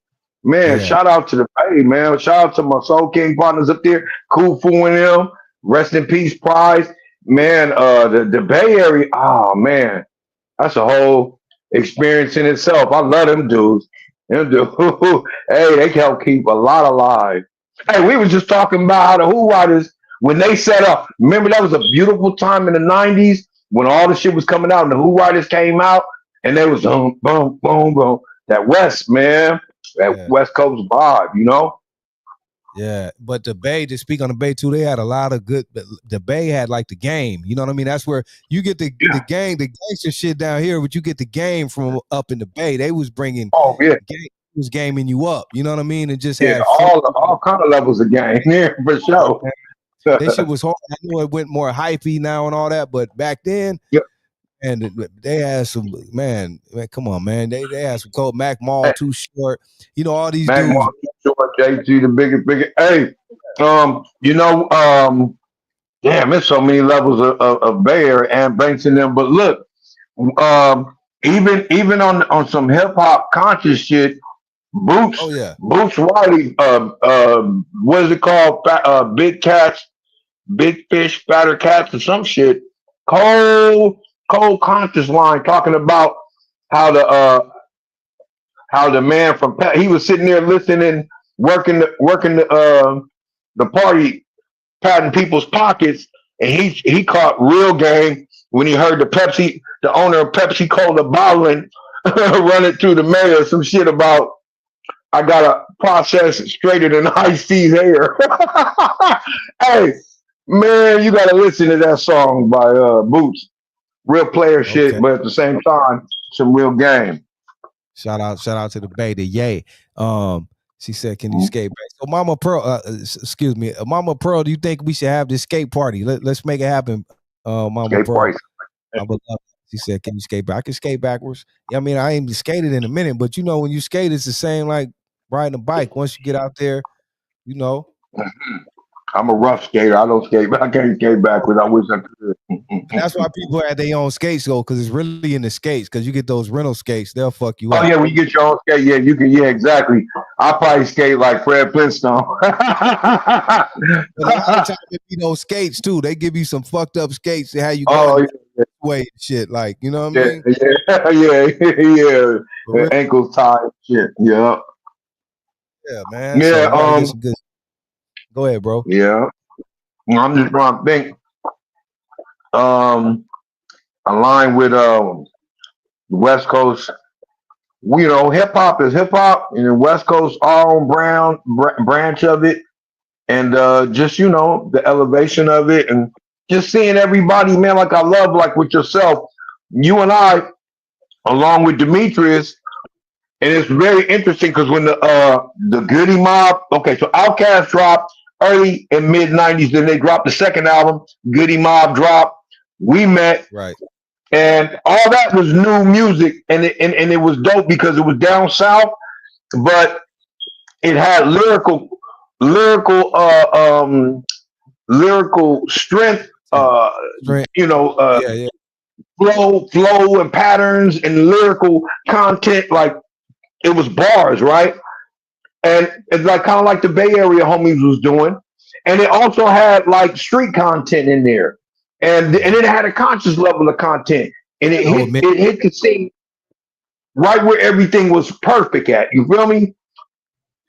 Man, Yeah. shout out to the Bay, man. Shout out to my Soul King partners up there, Cool Fu and them. Rest in peace, Prize. Man, the Bay Area. Oh man, that's a whole experience in itself. I love them dudes. Them dudes. Hey, they help keep a lot alive. Hey, we was just talking about how the Who Riders, when they set up. Remember that was a beautiful time in the '90s when all the shit was coming out and the Who Riders came out and they was boom, boom, boom, boom. That West, man, that Yeah. West Coast vibe, you know. Yeah, but the Bay, to speak on the Bay too, they had a lot of good. The Bay had like the game, you know what I mean? That's where you get the game, the gangster shit down here, but you get the game from up in the Bay. They was bringing, Oh yeah, was gaming you up, you know what I mean? And just yeah, had fun. all kind of levels of game here for sure. That shit was hard. I know it went more hypey now and all that, but back then, yeah. and they had some man, come on, man. They had some cold Mac Mall, Too Short, you know, all these Mac dudes. Mark, Short, JT, the biggest. Hey, you know, damn, there's so many levels of Bay Area and Banks in them. But look, even on some hip hop conscious shit, Boots, Oh yeah, Boots Riley, what is it called? Big Cats, Big Fish, Fatter Cats, or some shit. Cold conscious line talking about how the man from he was sitting there listening, working the party, patting people's pockets, and he caught real game when he heard the owner of Pepsi Cola bottling, running through the mayor some shit about I got a process straighter than Ice-T's hair. Hey, man, you gotta listen to that song by Boots. Real player shit, okay. but at the same time, some real game. Shout out to the Bay, the Yay. She said, "Can you skate back?" So, Mama Pearl, excuse me, Mama Pearl, do you think we should have this skate party? Let's make it happen, Mama Skate Pearl. party. I would love it. She said, "Can you skate back?" I can skate backwards. Yeah, I mean, I ain't skated in a minute, but you know, when you skate, it's the same like riding a bike. Once you get out there, you know. I'm a rough skater. I don't skate. I can't skate backwards. I wish I could. And that's why people had their own skates though, because it's really in the skates. Because you get those rental skates, they'll fuck you Oh up. yeah, when you get your own skate, yeah, you can. Yeah, exactly. I probably skate like Fred Flintstone. But a lot of times they be those skates too. They give you some fucked up skates to have you Oh going yeah, way and shit. Like, you know what I yeah, mean? yeah. For real. Ankles tied, shit. Yeah, Yeah, man. So yeah. we gotta get some good. Go ahead, bro. Yeah. I'm just trying to think. Align with the West Coast. You know, hip hop is hip hop, and the West Coast our own branch of it, and just you know the elevation of it, and just seeing everybody, man. Like I love, like with yourself, you and I, along with Demetrius, and it's very interesting because when the Goody Mob, okay, so Outkast dropped early in mid '90s, then they dropped the second album, Goody Mob dropped. We met, Right. and all that was new music, and it was dope because it was down south, but it had lyrical lyrical strength, Strength. you know, Yeah. flow and patterns and lyrical content. Like it was bars, right? And it's like kind of like the Bay Area homies was doing. And it also had like street content in there. And it had a conscious level of content. And I will admit, it hit the scene right where everything was perfect at. You feel me?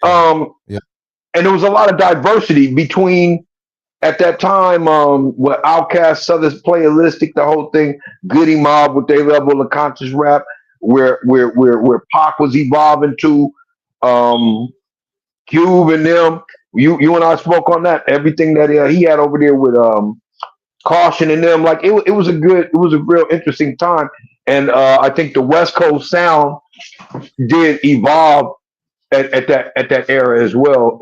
yeah, Um, yeah. and there was a lot of diversity between at that time, what Outkast, Southern Playalistic, the whole thing, Goody Mob with their level of conscious rap, where Pac was evolving to, um, Cube and them. You and I spoke on that. Everything that he had over there with Caution and them, like it was a real interesting time. And I think the West Coast sound did evolve at that era as well.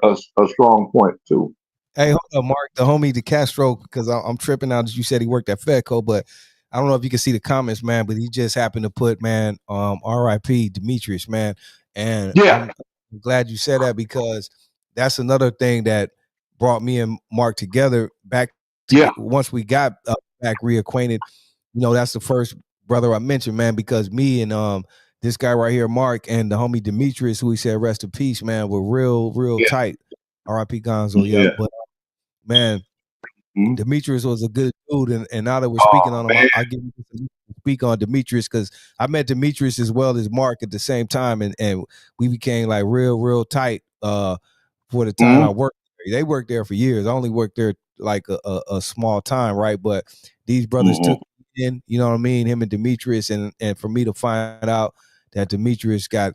A strong point too. Hey, hold up, Mark, the homie DeCastro, because I'm tripping out that you said he worked at Fedco, but I don't know if you can see the comments, man, but he just happened to put, man, R.I.P. Demetrius, man. And Yeah, I'm glad you said that because that's another thing that brought me and Mark together back to yeah. once we got back reacquainted. You know, that's the first brother I mentioned, man, because me and this guy right here, Mark, and the homie Demetrius, who he said rest in peace, man, were real Yeah. tight. R.I.P. Gonzo, yeah. Yeah. But man, Mhm. Demetrius was a good dude, and now that we're speaking Oh on him, man. I'll give you some to speak on Demetrius because I met Demetrius as well as Mark at the same time, and we became like real tight for the time I Mhm. worked there. They worked there for years. I only worked there like a small time, right? But these brothers Mhm. took me in, you know what I mean? Him and Demetrius, and for me to find out that Demetrius got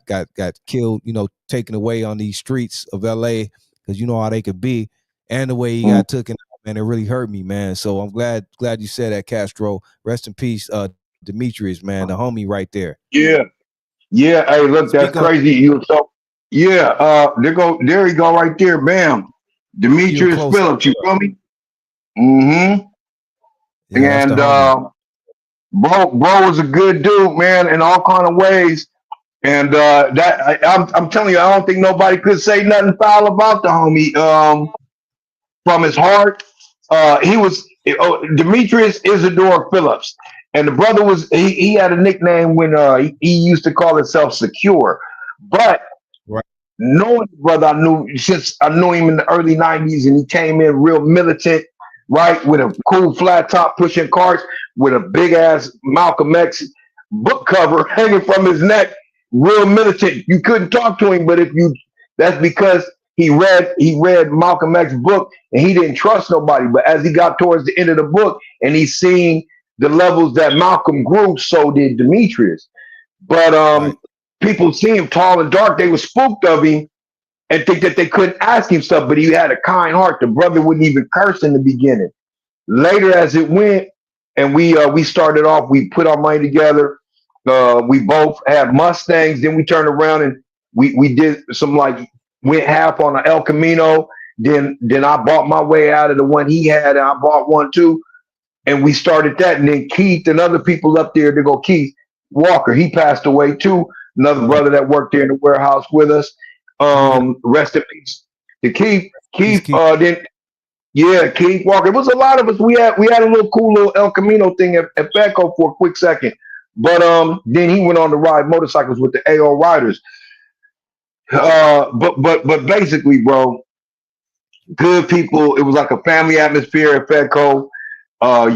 killed, you know, taken away on these streets of LA because you know how they could be, and the way he Mhm. got taken, man, it really hurt me, man. So I'm glad you said that, Castro. Rest in peace, Demetrius, man, the homie right there. Yeah. Yeah. Hey, look, that's Speak on crazy. You so yeah. There you go, right there. Bam. you Demetrius close. Phillips. You feel me? Mm-hmm. Yeah, that's the And homie. bro was a good dude, man, in all kind of ways. And I'm telling you, I don't think nobody could say nothing foul about the homie. From his heart. He was Demetrius Isidore Phillips, and the brother was he had a nickname when he used to call himself Secure, but Right. knowing the brother, I knew since I knew him in the early '90s, and he came in real militant, right, with a cool flat top pushing carts, with a big ass Malcolm X book cover hanging from his neck, real militant. You couldn't talk to him, but if you, that's because he read Malcolm X book and he didn't trust nobody. But as he got towards the end of the book and he seen the levels that Malcolm grew, so did Demetrius. But Right. people see him tall and dark, they were spooked of him and think that they couldn't ask him stuff, but he had a kind heart. The brother wouldn't even curse in the beginning. Later, as it went, and we started off, we put our money together. We both had Mustangs. Then we turned around and we did some like went half on an El Camino. Then I bought my way out of the one he had, and I bought one too. And we started that. And then Keith and other people up there, they go Keith Walker. He passed away too. Another Oh, brother that worked there in the warehouse with us. yeah. Rest in peace to Keith. Please Keith. keep. Then yeah, Keith Walker. It was a lot of us. We had a little cool little El Camino thing at Becco for a quick second. But then he went on to ride motorcycles with the AO Riders. But basically, bro, good people. It was like a family atmosphere at Fedco.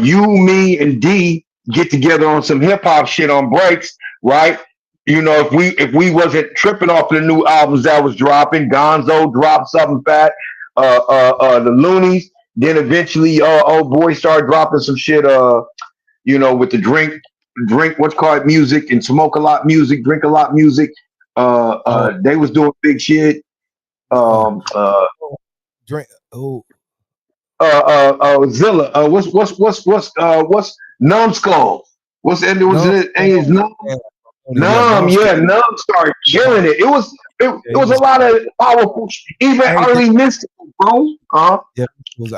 You, me, and D get together on some hip hop shit on breaks, right? You know, if we wasn't tripping off the new albums that was dropping, Gonzo dropped something fat, the Loonies. Then eventually, old boy started dropping some shit. With the drink what's called music and smoke a lot music, drink a lot music. Oh, They was doing big shit. uh, Um, uh, drink. Oh, Zilla. What's Numbskull? What's and was no, it? no, And his Numb, yeah, yeah, Yeah, Numb started killing it. It he was a was. lot of powerful, even I hate that. early mystical, bro. Yeah,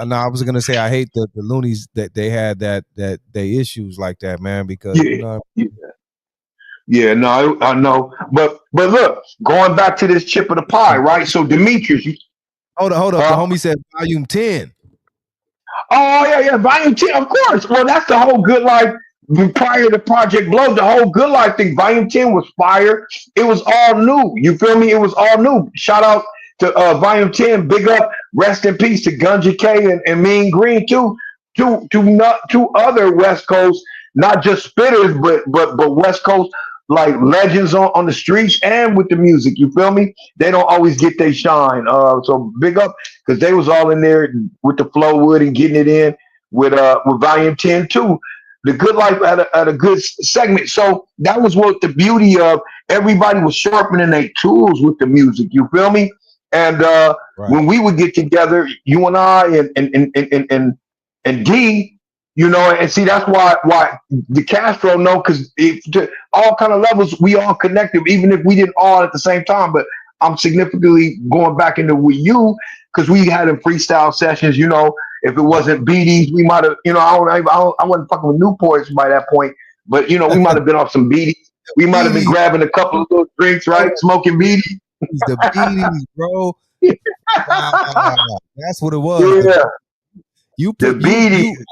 no, I was gonna say I hate the loonies that they had that they issues like that, man, because you Yeah, know. yeah, yeah. No, I know, but look, going back to this chip of the pie, right? So Demetrius, Hold up. The Huh? homie said volume 10. Oh yeah, Volume 10, of course. Well, that's the whole Good Life prior to Project Blow. The whole Good Life thing. Volume 10 was fire. It was all new. You feel me? It was all new. Shout out to Volume 10. Big up. Rest in peace to Gunja K and Mean Green too. Two other West Coast, not just spitters, but West Coast like legends on the streets and with the music. You feel me? They don't always get their shine. So big up because they was all in there with the Flowwood and getting it in with Volume 10 too. The Good Life had a good segment. So that was what the beauty of everybody was sharpening their tools with the music. You feel me? And Right. when we would get together, you and I and D, you know, and see that's why the Castro know because all kind of levels we all connected, even if we didn't all at the same time. But I'm significantly going back into with you because we had in freestyle sessions. You know, if it wasn't BDs, we might have. You know, I wasn't fucking with Newports by that point, but you know, we might have been off some BDs. We might have been Beaties, grabbing a couple of little drinks, right? Smoking BDs. the beaties, bro. Wow, that's what it was. Yeah, You the put BDs. you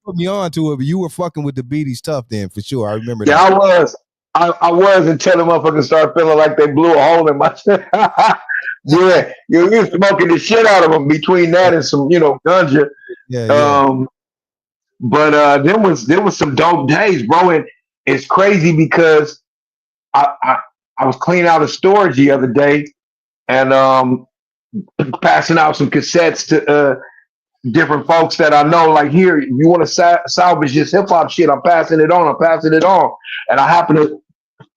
put me on to it, but you were fucking with the beaties tough then for sure. I remember Yeah, that. I was. I was until the motherfuckers started feeling like they blew a hole in my shit. Yeah, you were smoking the shit out of them between that and some, you know, ganja. Yeah. Um, but there was some dope days, bro, and it's crazy because I I, I was cleaning out a storage the other day and passing out some cassettes to different folks that I know. Like here, you want to salvage this hip hop shit? I'm passing it on. I'm passing it on, and I happen to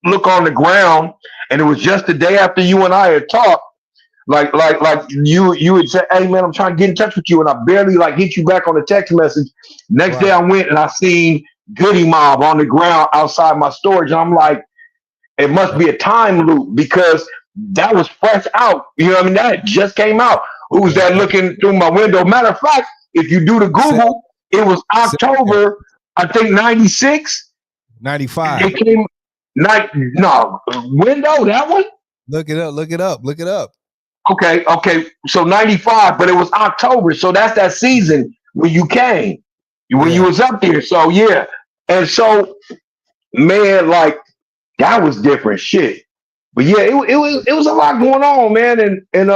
look on the ground, and it was just the day after you and I had talked. Like you would say, "Hey man, I'm trying to get in touch with you," and I barely like hit you back on the text message. Next day, Right. I went and I seen Goody Mob on the ground outside my storage, and I'm like, it must be a time loop because that was fresh out. You know what I mean? That just came out. Who's Yeah. that looking through my window? Matter of fact, if you do the Same, Google, it was same. October, I think 96. 95. It came night no window, that one? Look it up. Look it up. Look it up. Okay. So 95, but it was October. So that's that season when you came, when you Yeah. was up there. So yeah. And so man, like that was different shit. But yeah, it was a lot going on, man. And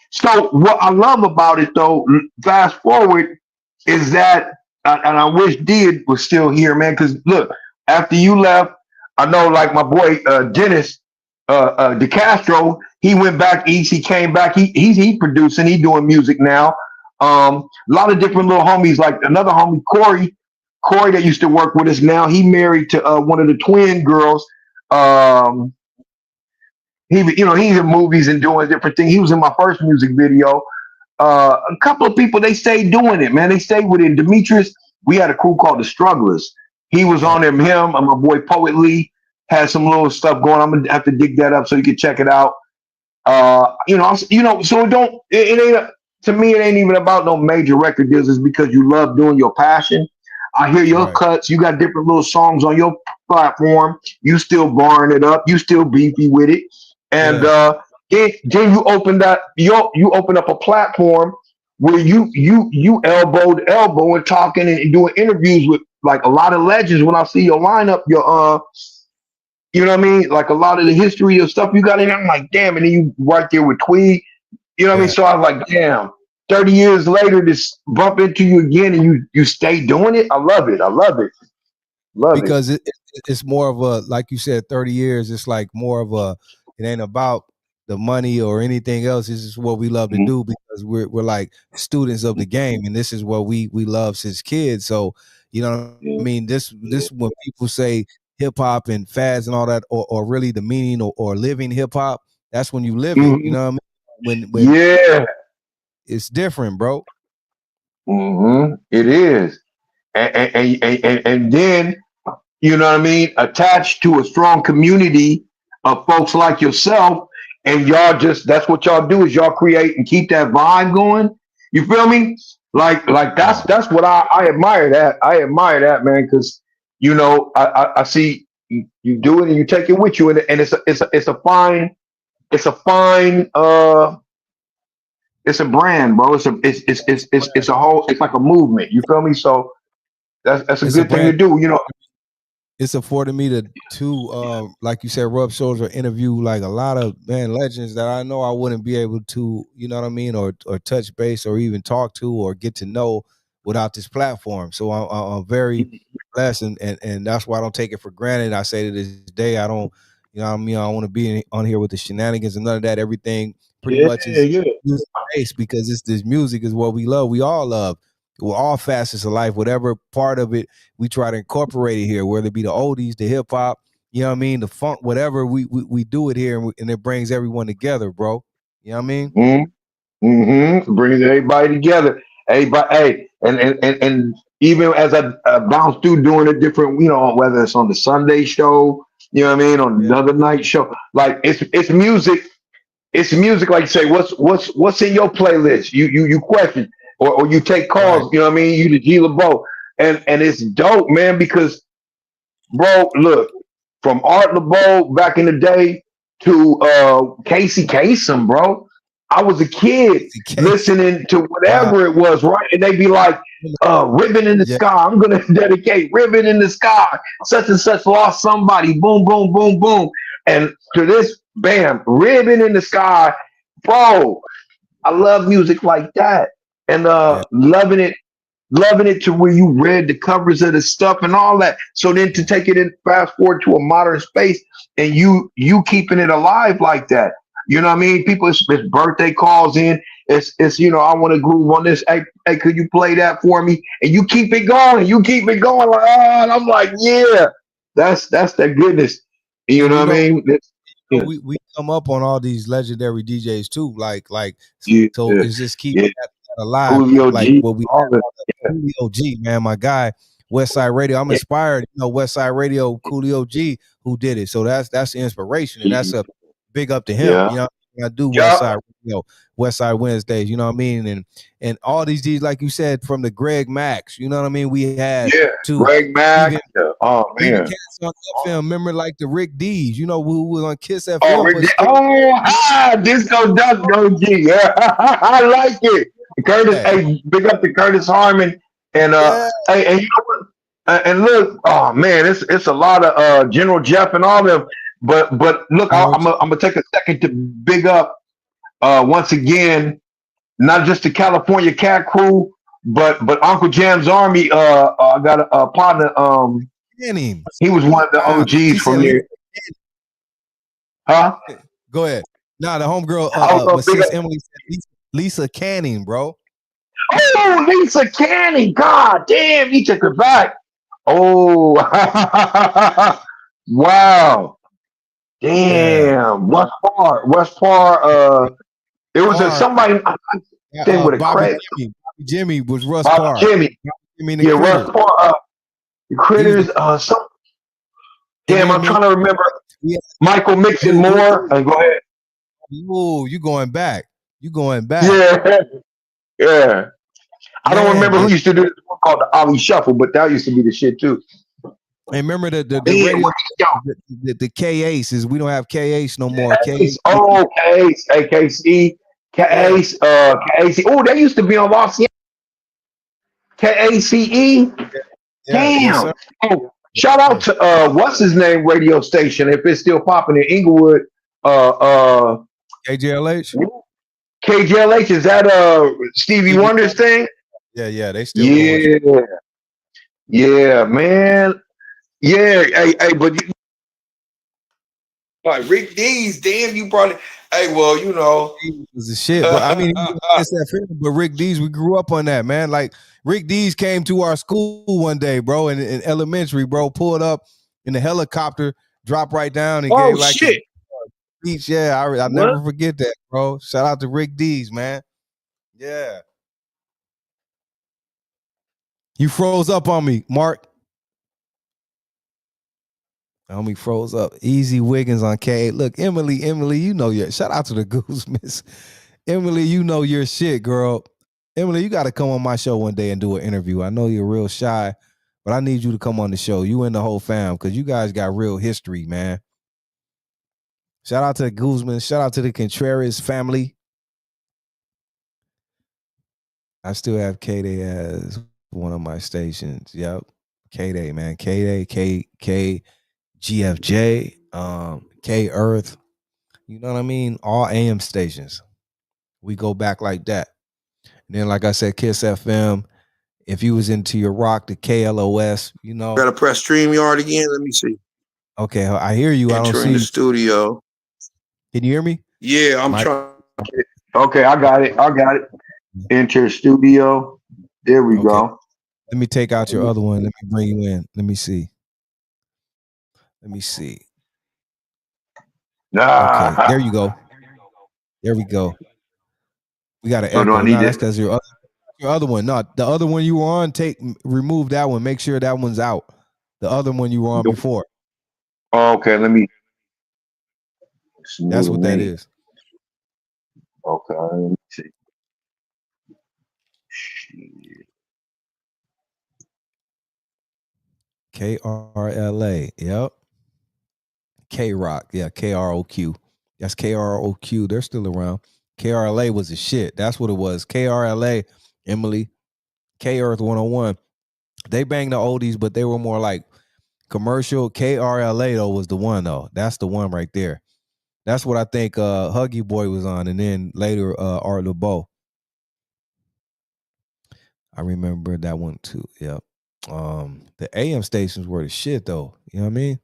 so what I love about it though, fast forward, is that and I wish Did was still here, man. Because look, after you left, I know like my boy Dennis DeCastro, he went back east. He came back. He producing. He doing music now. A lot of different little homies. Like another homie Corey that used to work with us. Now he married to one of the twin girls. Um, he's in movies and doing different things. He was in my first music video. A couple of people they stayed doing it, man. They stayed with it. Demetrius, we had a crew called the Strugglers. He was Oh, on him. Him and my boy Poet Lee had some little stuff going. I'm gonna have to dig that up so you can check it out. So it ain't to me. It ain't even about no major record deals. It's because you love doing your passion. I hear your right. cuts. You got different little songs on your platform. You still barring it up. You still beefy with it, and Yeah. then you open up a platform where you elbow to elbow and talking and doing interviews with like a lot of legends. When I see your lineup, you know what I mean? Like a lot of the history of stuff you got in there, I'm like, damn, and then you right there with Tweed. You know what I mean? Yeah. So I was like, damn, 30 years later, this bump into you again and you stay doing it. I love it. I love it. Love it. Because it's more of a, like you said, 30 years. It's like more of a, it ain't about the money or anything else. This is what we love to Mhm. do because we're like students of the game, and this is what we love since kids. So you know what I Yeah. mean. This when people say hip hop and fads and all that, or really the meaning or living hip hop, that's when you live it. You Mhm. know what I mean? When Yeah. it's different, bro. It is. And then, you know what I mean, attached to a strong community of folks like yourself, and y'all just that's what y'all do is y'all create and keep that vibe going. You feel me? Like Yeah. that's what I admire that. I admire that, man, because I see you do it and you take it with you, and it's a fine it's a brand, bro. It's a whole. It's like a movement. You feel me? So that's a It's a good thing brand. to do. You know. It's afforded me to like you said, rub shoulders or interview like a lot of legends that I know I wouldn't be able to, you know what I mean, or touch base or even talk to or get to know without this platform. So I'm very blessed, and that's why I don't take it for granted. I say to this day, I don't, you know what I mean, I don't want to be on here with the shenanigans and none of that. Everything pretty Yeah, much is yeah. music based because this music is what we love. We all love. We're all facets of life, whatever part of it we try to incorporate it here, whether it be the oldies, the hip hop, you know what I mean, the funk, whatever. We do it here, and it brings everyone together, bro. You know what I mean? Brings everybody together. Everybody, hey, and even as I bounce through doing a different, you know, whether it's on the Sunday show, you know what I mean, on Yeah. another night show, like it's music. It's music, like you say, what's in your playlist? You question or you take Right. calls, you know what I mean? You the G LeBeau. And it's dope, man, because bro, look, from Art LeBeau back in the day to Casey Kasem, bro. I was a kid Okay. listening to Wow. whatever it was, right? And they'd be like, Ribbon in the Yeah. Sky. I'm gonna dedicate Ribbon in the Sky. Such and such lost somebody. Boom, boom, boom, boom. And to this, bam, Ribbon in the Sky, bro. I love music like that. And Yeah. loving it to where you read the covers of the stuff and all that. So then to take it in fast forward to a modern space and you keeping it alive like that. You know what I mean? People, it's birthday calls in. It's you know, I want to groove on this. Hey, could you play that for me? And you keep it going. You keep it going. Like, and I'm like, yeah, that's that goodness. You And know what I mean? Yeah, we come up on all these legendary DJs too. Like yeah, so it's just keeping yeah. that alive. Julio Like G, what we all that. Yeah, Coolio G, man, my guy, West Side Radio. I'm yeah, inspired, West Side Radio, Coolio G, who did it. So that's the inspiration, and that's a big up to him. yeah, I do West yeah. Side Radio, West Side Wednesdays. You know what I mean, and all these D's, like you said, from the Greg Max. You know what I mean. We had Yeah, to Greg Mack. even Yeah. Oh even man. cats on FM. Remember, like the Rick D's, who was on Kiss Oh, FM, but still, Disco Duck OG. Yeah, I like it. Curtis, yeah, hey, big up to Curtis Harmon and yeah. hey, and you know what? And look, oh man, it's a lot of General Jeff and all them. But look, I'm gonna take a second to big up once again, not just the California Cat Crew, but Uncle Jam's Army. I got a partner. Canning. He was one of the Wow, she OGs said, from there, huh? Go ahead. Nah, the homegirl, I was gonna but big up. sis Emily said Lisa Canning, bro. Oh, Lisa Canning. God damn, he took it back. Oh, wow. Yeah. Damn. West Par. It was Par, somebody thing with a Bobby credit. Jimmy. Bobby Jimmy was Russ Bobby Parr. Jimmy. Bobby Jimmy and the Yeah, West Critters. Par. The He was the, critters. Some. and Damn, then I'm remember trying to remember. we had, Michael Mixon Moore. Go ahead. ooh, you going back. You going back. Yeah, yeah. I don't Man, remember who used to do this one called the Ollie Shuffle, but that used to be the shit too. and remember the Damn, radio, yo, the K Aces. We don't have K Ace no more. K Ace. Oh, Ace, AKC, Yeah. Ace, KAC. Oh, they used to be on Los Angeles. KACE. Yeah, yes, Damn. sir. Oh, shout out to what's his name radio station if it's still popping in Inglewood. Uh, KJLH. KJLH. Is that Stevie Stevie Wonder's Wonder. thing? Yeah, they still going. Yeah, yeah, man. Yeah, hey, but you, like Rick D's, damn, you probably. Hey, well, you know. He was the shit, but I mean, he was on SFM, but Rick D's, we grew up on that, man. Like Rick D's came to our school one day, bro, in elementary, bro, pulled up in the helicopter, dropped right down, and Oh gave like his shit! speech. Yeah, I'll What? never forget that, bro. Shout out to Rick D's, man. Yeah, you froze up on me, Mark. Homie froze up. Easy Wiggins on K. Look, Emily, you know your shout out to the Goose Miss. Emily, you know your shit, girl. Emily, you got to come on my show one day and do an interview. I know you're real shy, but I need you to come on the show. You and the whole fam, because you guys got real history, man. Shout out to the Guzman. Shout out to the Contreras family. I still have K-Day as one of my stations. Yep. K-Day, man. K-Day, GFJ, K Earth. You know what I mean? All AM stations. We go back like that. And then, like I said, Kiss FM. If you was into your rock, the KLOS, you know. Gotta press StreamYard again. Let me see. Okay, I hear you. I don't Entering see the you. studio. Can you hear me? Yeah, I'm trying. Okay, I got it. Enter studio. There we Okay. go. Let me take out your other one. Let me bring you in. Let me see. Okay, there you go. There we go. We got an So do echo. I need No, that's it? because your other one. No, the other one you were on, remove that one. Make sure that one's out. The other one you were on before. Okay, let me. It's new That's to what that me. is. Okay, let me see. Shit. KRLA. Yep. K Rock. Yeah, KROQ. That's KROQ. They're still around. KRLA was the shit. That's what it was. KRLA, Emily, K Earth 101. They banged the oldies, but they were more like commercial. KRLA though was the one though. That's the one right there. That's what I think Huggy Boy was on, and then later Art LeBeau. I remember that one too. Yep. The AM stations were the shit though. You know what I mean?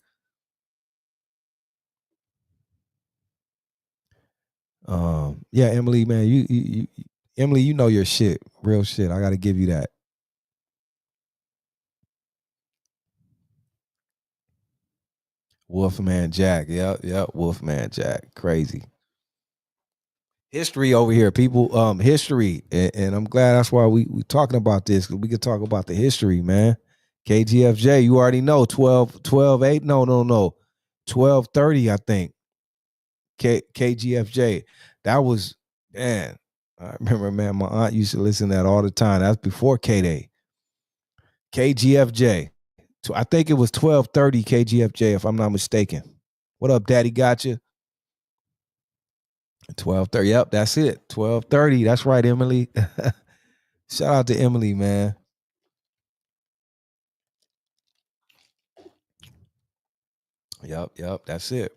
Yeah, Emily, man, you Emily, you know your shit, real shit. I got to give you that. Wolfman Jack, yep, Wolfman Jack, crazy history over here, people. History, and I'm glad that's why we talking about this, because we could talk about the history, man. KGFJ, you already know 12:8. No, 12:30. I think KGFJ. That was, man. I remember, man. My aunt used to listen to that all the time. That's before K-Day. KGFJ. So I think it was 12:30 KGFJ, if I'm not mistaken. What up, Daddy? Gotcha. 12:30. Yep, that's it. 12:30. That's right, Emily. Shout out to Emily, man. Yep. That's it.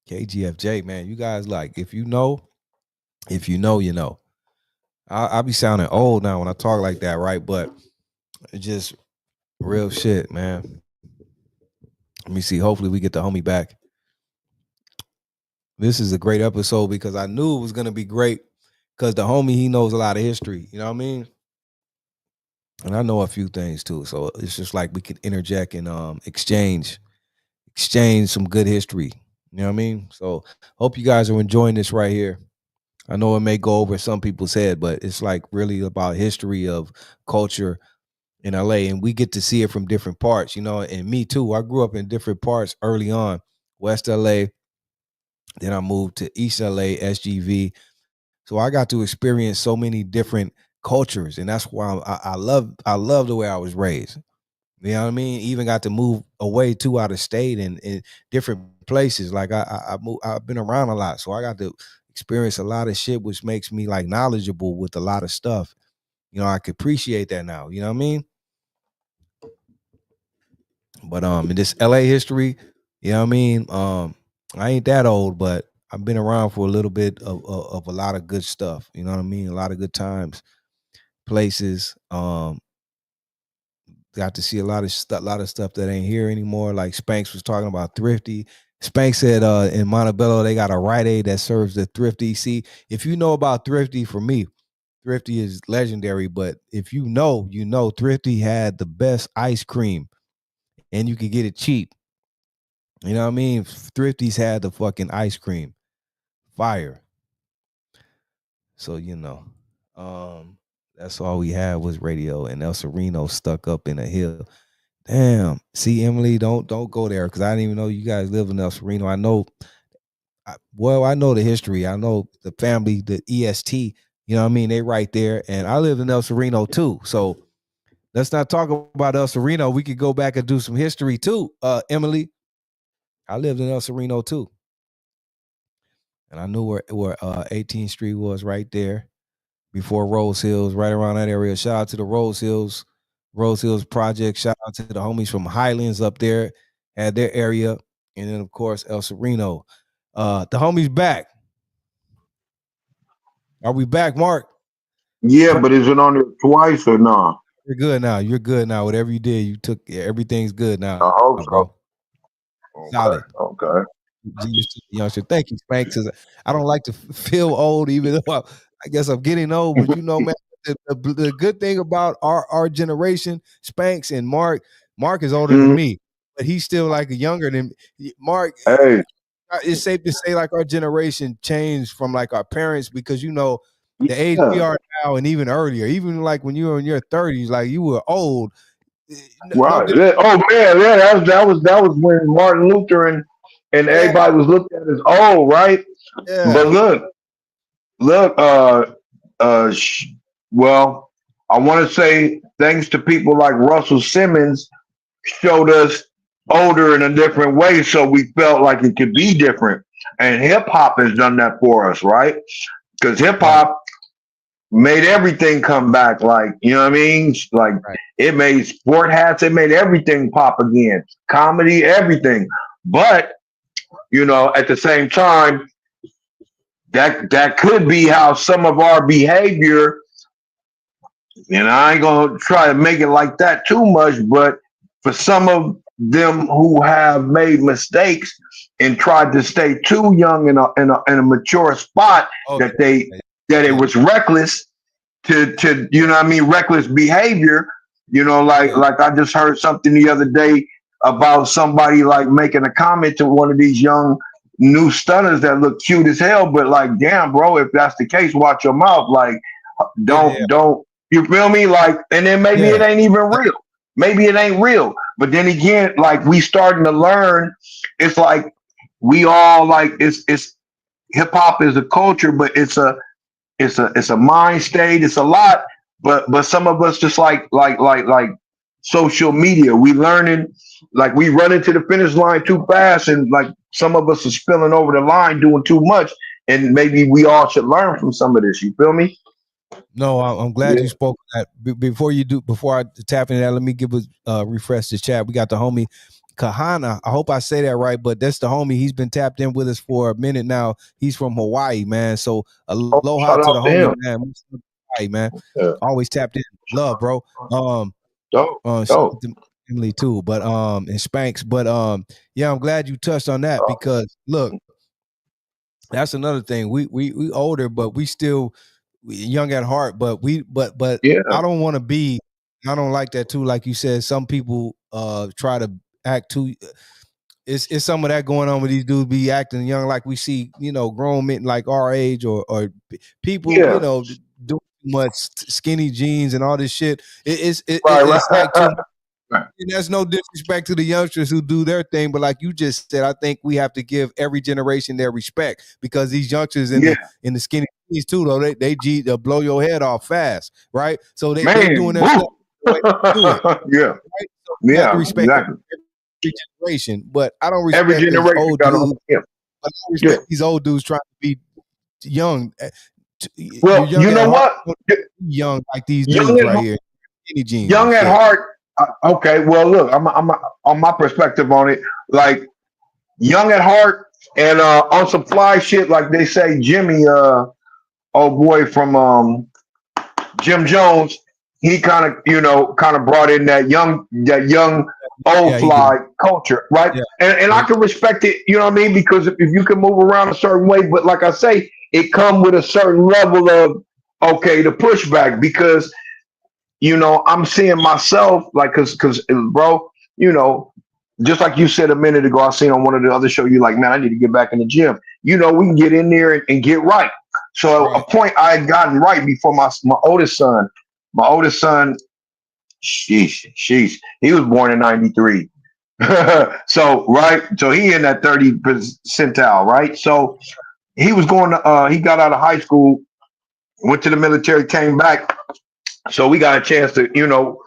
KGFJ, man. You guys, like, if you know, you know. I'll be sounding old now when I talk like that, right? But it's just real shit, man. Let me see. Hopefully we get the homie back. This is a great episode because I knew it was gonna be great, because the homie, he knows a lot of history. You know what I mean? And I know a few things too. So it's just like we could interject and exchange some good history. You know what I mean? So hope you guys are enjoying this right here. I know it may go over some people's head, but it's like really about history of culture in LA, and we get to see it from different parts, you know. And me too. I grew up in different parts early on. West LA, then I moved to East LA, SGV. So I got to experience so many different cultures, and that's why I love the way I was raised. You know what I mean? Even got to move away too, out of state and in different places. Like I've been around a lot, so I got to experience a lot of shit, which makes me like knowledgeable with a lot of stuff. You know, I could appreciate that now. You know what I mean? But in this LA history, you know what I mean? I ain't that old, but I've been around for a little bit of a lot of good stuff. You know what I mean? A lot of good times, places. Got to see a lot of stuff that ain't here anymore. Like Spanks was talking about Thrifty. Spanks said in Montebello they got a Rite Aid that serves the Thrifty. See, if you know about Thrifty, for me, Thrifty is legendary. But if you know, Thrifty had the best ice cream, and you could get it cheap. You know what I mean? Thrifty's had the fucking ice cream, fire. So that's all we had was radio, and El Sereno stuck up in a hill. Damn. See, Emily, don't go there, because I didn't even know you guys live in El Sereno. I know, I know the history. I know the family, the EST. You know what I mean? They right there, and I live in El Sereno too. So let's not talk about El Sereno. We could go back and do some history too, Emily. I lived in El Sereno too, and I knew where 18th Street was right there. before Rose Hills, right around that area. Shout out to the Rose Hills Project. Shout out to the homies from Highlands up there at their area. And then, of course, El Sereno. The homies back. Are we back, Mark? Yeah, but is it on there twice or not? You're good now. You're good now. Whatever you did, you took everything's good now, I hope bro. so. Solid. Okay. Youngster. Thank you, Spanks. I don't like to feel old, even though I guess I'm getting old. But you know, man, the good thing about our generation, Spanks and Mark is older than me, but he's still like younger than Mark. Hey. It's safe to say like our generation changed from like our parents because you know the age we are now and even earlier, even like when you were in your 30s, like you were old. Right. Oh man, yeah, that was when Martin Luther and everybody was looked at as old, right? Yeah. But look, well, I want to say thanks to people like Russell Simmons showed us older in a different way, so we felt like it could be different. And hip hop has done that for us, right? Because hip hop made everything come back. Like, you know what I mean? Like it made sport hats, it made everything pop again. Comedy, everything. But, you know, at the same time, that could be how some of our behavior, and I ain't gonna try to make it like that too much, but for some of them who have made mistakes and tried to stay too young in a mature spot, that it was reckless to you know what I mean, reckless behavior. You know, like I just heard something the other day about somebody like making a comment to one of these young new stunners that look cute as hell, but like, damn, bro, if that's the case, watch your mouth. Like, don't you feel me? Like, and then maybe it ain't even real. Maybe it ain't real. But then again, like we starting to learn, it's like we all like it's hip hop is a culture, but it's a mind state. It's a lot, but some of us just like social media. We learning, like we run into the finish line too fast, and like some of us are spilling over the line doing too much. And maybe we all should learn from some of this. You feel me? No, I'm glad you spoke that. Before I tap into that, let me give a refresh the chat. We got the homie Kahana. I hope I say that right, but that's the homie. He's been tapped in with us for a minute now. He's from Hawaii, man. So aloha to the homie, man. Hawaii, man. Always tapped in. Love, bro. Emily too, but and Spanks. But yeah, I'm glad you touched on that because look, that's another thing. We older, but we still young at heart, but I don't want to be. I don't like that too. Like you said, some people try to act too. It's some of that going on with these dudes be acting young, like we see, you know, grown men like our age or people, you know, doing too much skinny jeans and all this shit. It's like too much. And there's no disrespect to the youngsters who do their thing, but like you just said, I think we have to give every generation their respect because these youngsters in the skinny jeans too, though they'll blow your head off fast, right? So they doing their stuff the way they do it, right? So we have to respect every generation, but I don't respect every generation old dudes. I don't respect these old dudes trying to be young. Well, you know what? Young like these dudes right here, skinny jeans. Young at heart. Okay, well, look, I'm on my perspective on it. Like young at heart and on some fly shit, like they say, Jimmy, old boy from Jim Jones, he kind of brought in that young old fly culture, right? And I can respect it, you know what I mean, because if you can move around a certain way, but like I say, it come with a certain level of the pushback because. You know, I'm seeing myself like, cause, bro, you know, just like you said a minute ago, I seen on one of the other show, you like, man, I need to get back in the gym. You know, we can get in there and get right. So a point I had gotten right before my oldest son, sheesh, he was born in 93. So he in that 30 percentile, right? So he was going to, he got out of high school, went to the military, came back. So we got a chance to, you know,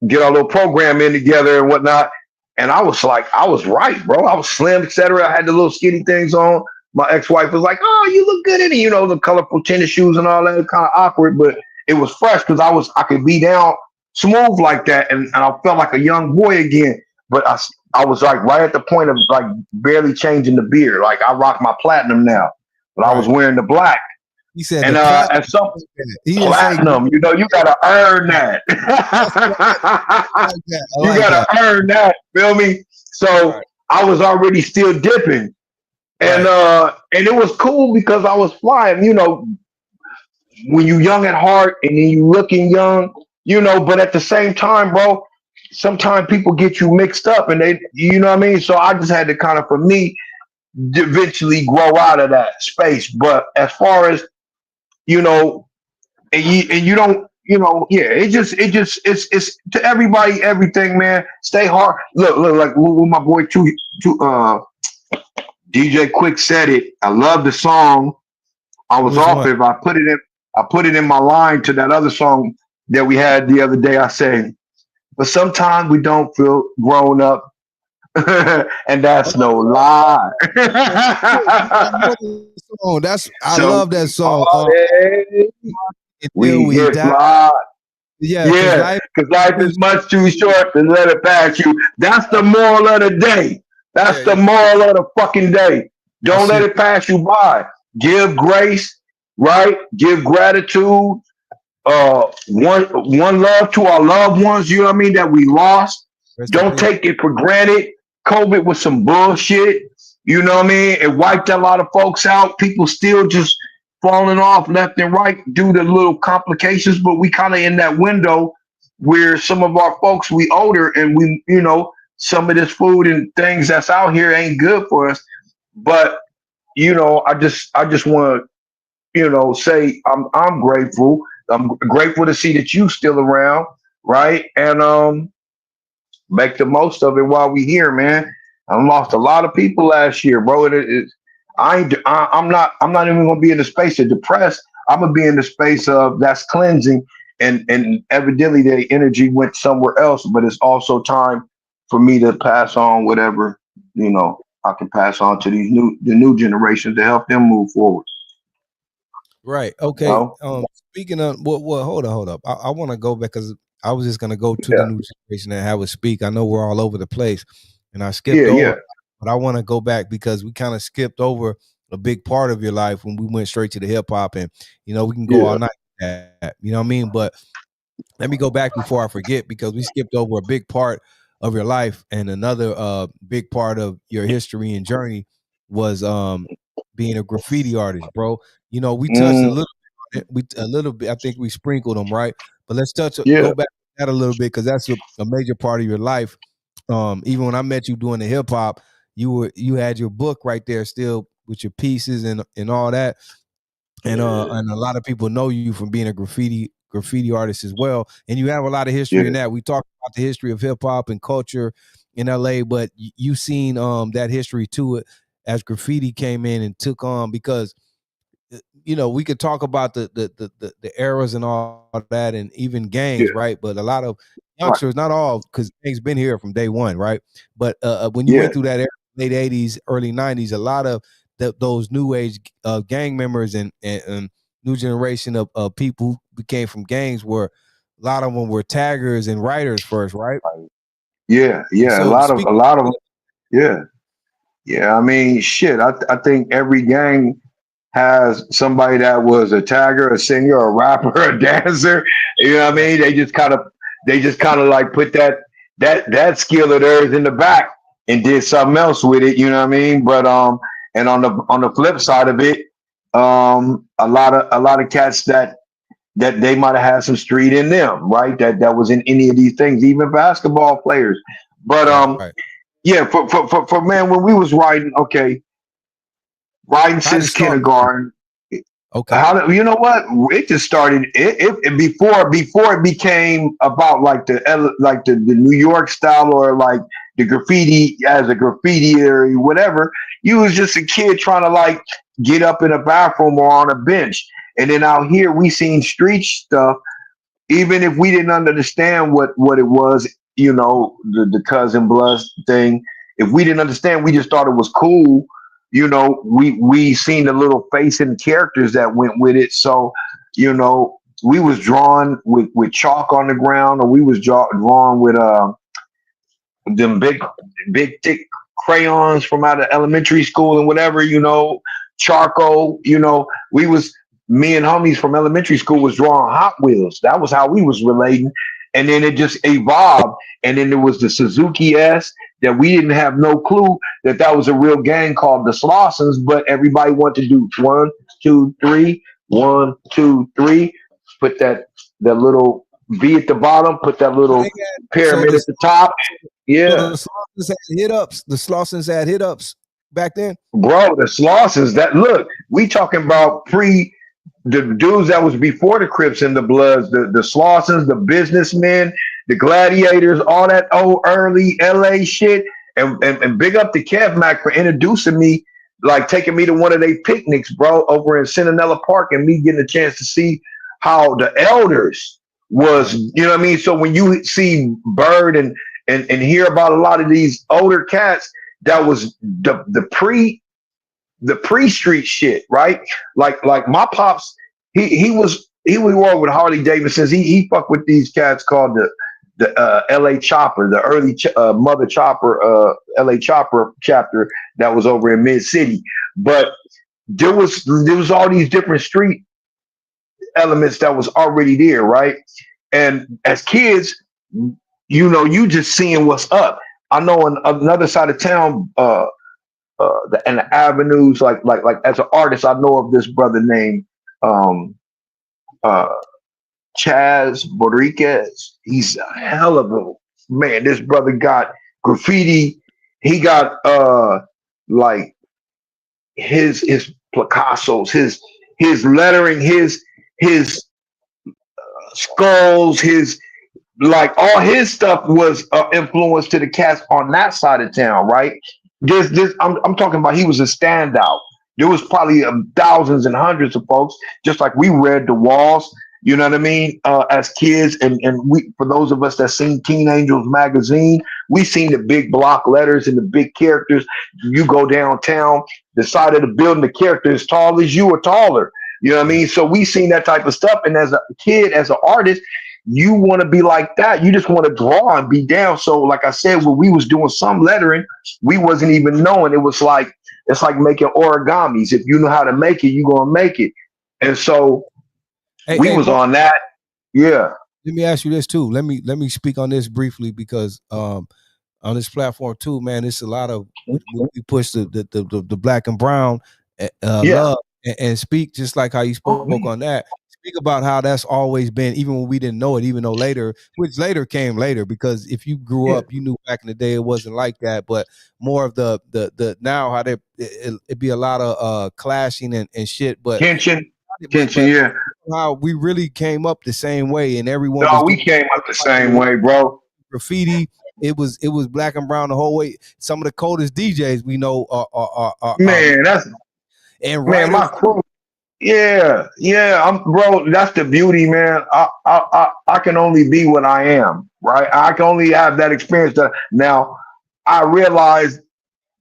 get our little program in together and whatnot. And I was like, I was right, bro. I was slim, etc. I had the little skinny things on. my ex-wife was like, "Oh, you look good in it." You know, the colorful tennis shoes and all that. Kind of awkward, but it was fresh because I could be down smooth like that, and I felt like a young boy again. But I was like right at the point of like barely changing the beard. Like I rock my platinum now, but I was Right. wearing the black. He said And the platinum. at some He didn't say platinum, you know, you gotta earn that. that's right. I like that. I You like gotta that. earn that. Feel me? So Right. I was already still dipping, Right. and it was cool because I was flying. You know, when you young at heart and then you looking young, you know, but at the same time, bro, sometimes people get you mixed up and they, you know what I mean? So I just had to kind of, for me, eventually grow out of that space. But as far as, you know, and you don't, you know, yeah, it's to everybody, everything, man. Stay hard. Look, like my boy, DJ Quick said it. I love the song. I was Which off one? if I put it in my line to that other song that we had the other day. I say, but sometimes we don't feel grown up, and that's no Oh, lie. I know the song. I So love that song. party, Until we we get die. fly. Yeah, because Yeah, life because life too is much short. too short to let it pass you. That's the moral of the day. That's Yeah, the yeah. moral of the fucking day. That Don't let shit. it pass you by. Give grace, right? Give gratitude. One love to our loved ones, you know what I mean, that we lost. Rest in Don't peace. take it for granted. COVID was some bullshit, you know what I mean? It wiped a lot of folks out. People still just falling off left and right due to little complications, but we kind of in that window where some of our folks we older and we, you know, some of this food and things that's out here ain't good for us. But you know, I just want to, you know, say I'm grateful. I'm grateful to see that you still around, right? And make the most of it while we here, man. I lost a lot of people last year, bro. I'm not even gonna be in the space of depressed. I'm gonna be in the space of that's cleansing, and evidently the energy went somewhere else. But it's also time for me to pass on whatever, you know, I can pass on to the new generation to help them move forward. Right. You Okay. know? Speaking of well, hold up. I want to go back because I was just gonna go to the Yeah, new generation and have it speak. I know we're all over the place, and I skipped yeah, over, yeah, but I want to go back because we kind of skipped over a big part of your life when we went straight to the hip hop, and we can go all yeah, night. With that, you know what I mean? But let me go back before I forget because we skipped over a big part of your life, and another big part of your history and journey was being a graffiti artist, bro. We touched a mm, little bit, a little bit. I think we sprinkled them, right? But let's yeah, go back to that a little bit because that's a major part of your life. Even when I met you doing the hip hop, you had your book right there still with your pieces and all that, and a lot of people know you from being a graffiti artist as well, and you have a lot of history yeah, in that. We talked about the history of hip hop and culture in LA, but you seen that history to it as graffiti came in and took on because we could talk about the eras and all that and even yeah. gangs, right? But a lot of Right. youngsters, not all, because gangs been here from day one, right? But when you Yeah, went through that era, late 80s, early 90s, a lot of those new age gang members and new generation of people who came from gangs were a lot of them were taggers and writers first, right? yeah, And yeah. so speak A lot of, yeah, yeah. I mean, shit. I think every gang has somebody that was a tagger, a singer, a rapper, a dancer. You know what I right, mean? They just kind of like put that skill of theirs in the back and did something else with it. You know what I mean? But and on the flip side of it, a lot of cats that they might have had some street in them, right? That was in any of these things, even basketball players. But right. yeah, for man, when we was writing, okay, writing How did it since start? kindergarten. Okay. How you know what? It just started. It before it became about like the New York style or like the graffiti as a graffiti whatever. You was just a kid trying to like get up in a bathroom or on a bench. And then out here we seen street stuff. Even if we didn't understand what it was, the cousin blood thing. If we didn't understand, we just thought it was cool. you know, we seen the little face and characters that went with it. So, you know, we was drawn with chalk on the ground, or we was drawn with them big thick crayons from out of elementary school and whatever, you know, charcoal, you know, we was me and homies from elementary school was drawing Hot Wheels. That was how we was relating. And then it just evolved. And then there was the Suzuki S that we didn't have no clue that that was a real gang called the Slossons, but everybody wanted to do 1, 2, 3, 1, 2, 3. Put that little V at the bottom, put that little pyramid at the top. So Yeah. the Slossons had hit ups. The Slossons had hit ups back then. Bro, the Slossons, that look, we talking about the dudes that was before the Crips and the Bloods, the Slossons, the businessmen, the gladiators, all that old early LA shit. And big up to Kev Mac for introducing me, like taking me to one of their picnics, bro, over in Centinela Park, and me getting a chance to see how the elders was, you know what I mean? So when you see Bird and hear about a lot of these older cats, that was the pre-street shit, right? Like my pops, he was war with Harley Davidsons. He fucked with these cats called the LA Chopper, the early Mother Chopper, LA Chopper chapter that was over in Mid City. But there was all these different street elements that was already there, right? And as kids, you know, you just seeing what's up. I know on another side of town, and the avenues, like as an artist, I know of this brother named um, uh, Chaz Rodriguez. He's a hell of a man. This brother got graffiti. He got like his Picassos, his lettering, his skulls, his like all his stuff was influence to the cats on that side of town, right? This I'm talking about. He was a standout. There was probably thousands and hundreds of folks, just like we read the walls. You know what I mean? As kids, and we, for those of us that seen Teen Angels magazine, we seen the big block letters and the big characters. You go downtown, the side of the building, the character is tall as you or taller. You know what I mean? So we seen that type of stuff. And as a kid, as an artist, you want to be like that. You just want to draw and be down. So, like I said, when we was doing some lettering, we wasn't even knowing. It was like it's like making origamis. If you know how to make it, you gonna make it. And so we was on that. Yeah. Let me ask you this too. Let me speak on this briefly because on this platform too, man, it's a lot of we push the black and brown love and speak just like how you spoke on that. Speak about how that's always been, even when we didn't know it, even though later, which later came later, because if you grew up, you knew back in the day it wasn't like that, but more of the now how it be a lot of clashing and shit, but tension, yeah. How we really came up the same way, and everyone. No, we came up the same way, bro. Graffiti. It was black and brown the whole way. Some of the coldest DJs we know are man. That's and man, my crew. Yeah, bro. That's the beauty, man. I can only be what I am, right? I can only have that experience. Now, I realize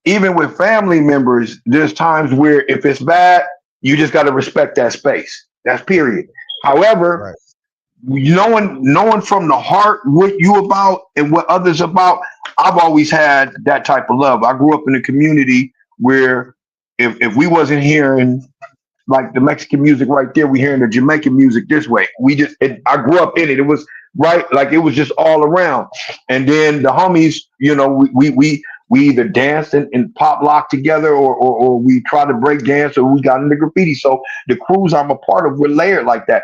even with family members, there's times where if it's bad, you just got to respect that space. That's period. However, knowing from the heart what you about and what others about, I've always had that type of love. I grew up in a community where if we wasn't hearing like the Mexican music right there, we hearing the Jamaican music this way. I grew up in it. It was right, like it was just all around. And then the homies, you know, we either danced and pop locked together, or we tried to break dance, or we got into graffiti. So the crews I'm a part of were layered like that.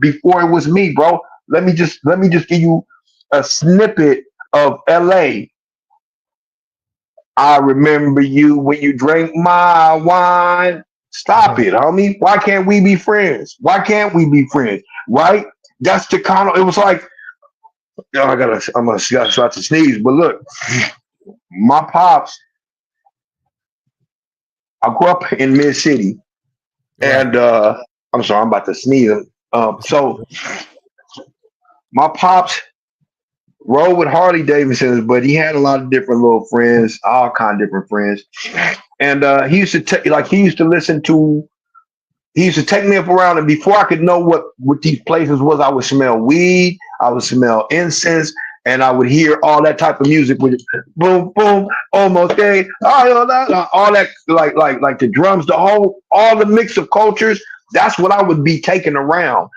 Before it was me, bro. Let me just give you a snippet of LA. I remember you when you drank my wine. Stop it, homie. Why can't we be friends? Why can't we be friends? Right? That's the kind of, it was like, I'm gonna start to sneeze, but look, my pops, I grew up in Mid City, and I'm sorry, I'm about to sneeze. So my pops rode with Harley Davidsons, but he had a lot of different little friends, all kind of different friends. And he used to he used to take me up around, and before I could know what these places was, I would smell weed, I would smell incense, and I would hear all that type of music with it. Boom, boom, almost day, all that, like the drums, all the mix of cultures. That's what I would be taking around,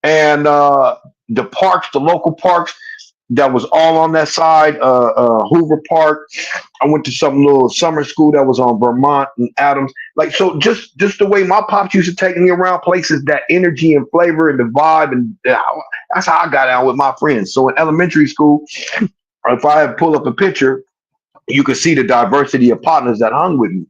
and the parks, the local parks that was all on that side, Hoover Park. I went to some little summer school that was on Vermont and Adams. Like, so just the way my pops used to take me around places, that energy and flavor and the vibe, and that's how I got out with my friends. So in elementary school, if I had pull up a picture, you could see the diversity of partners that hung with me.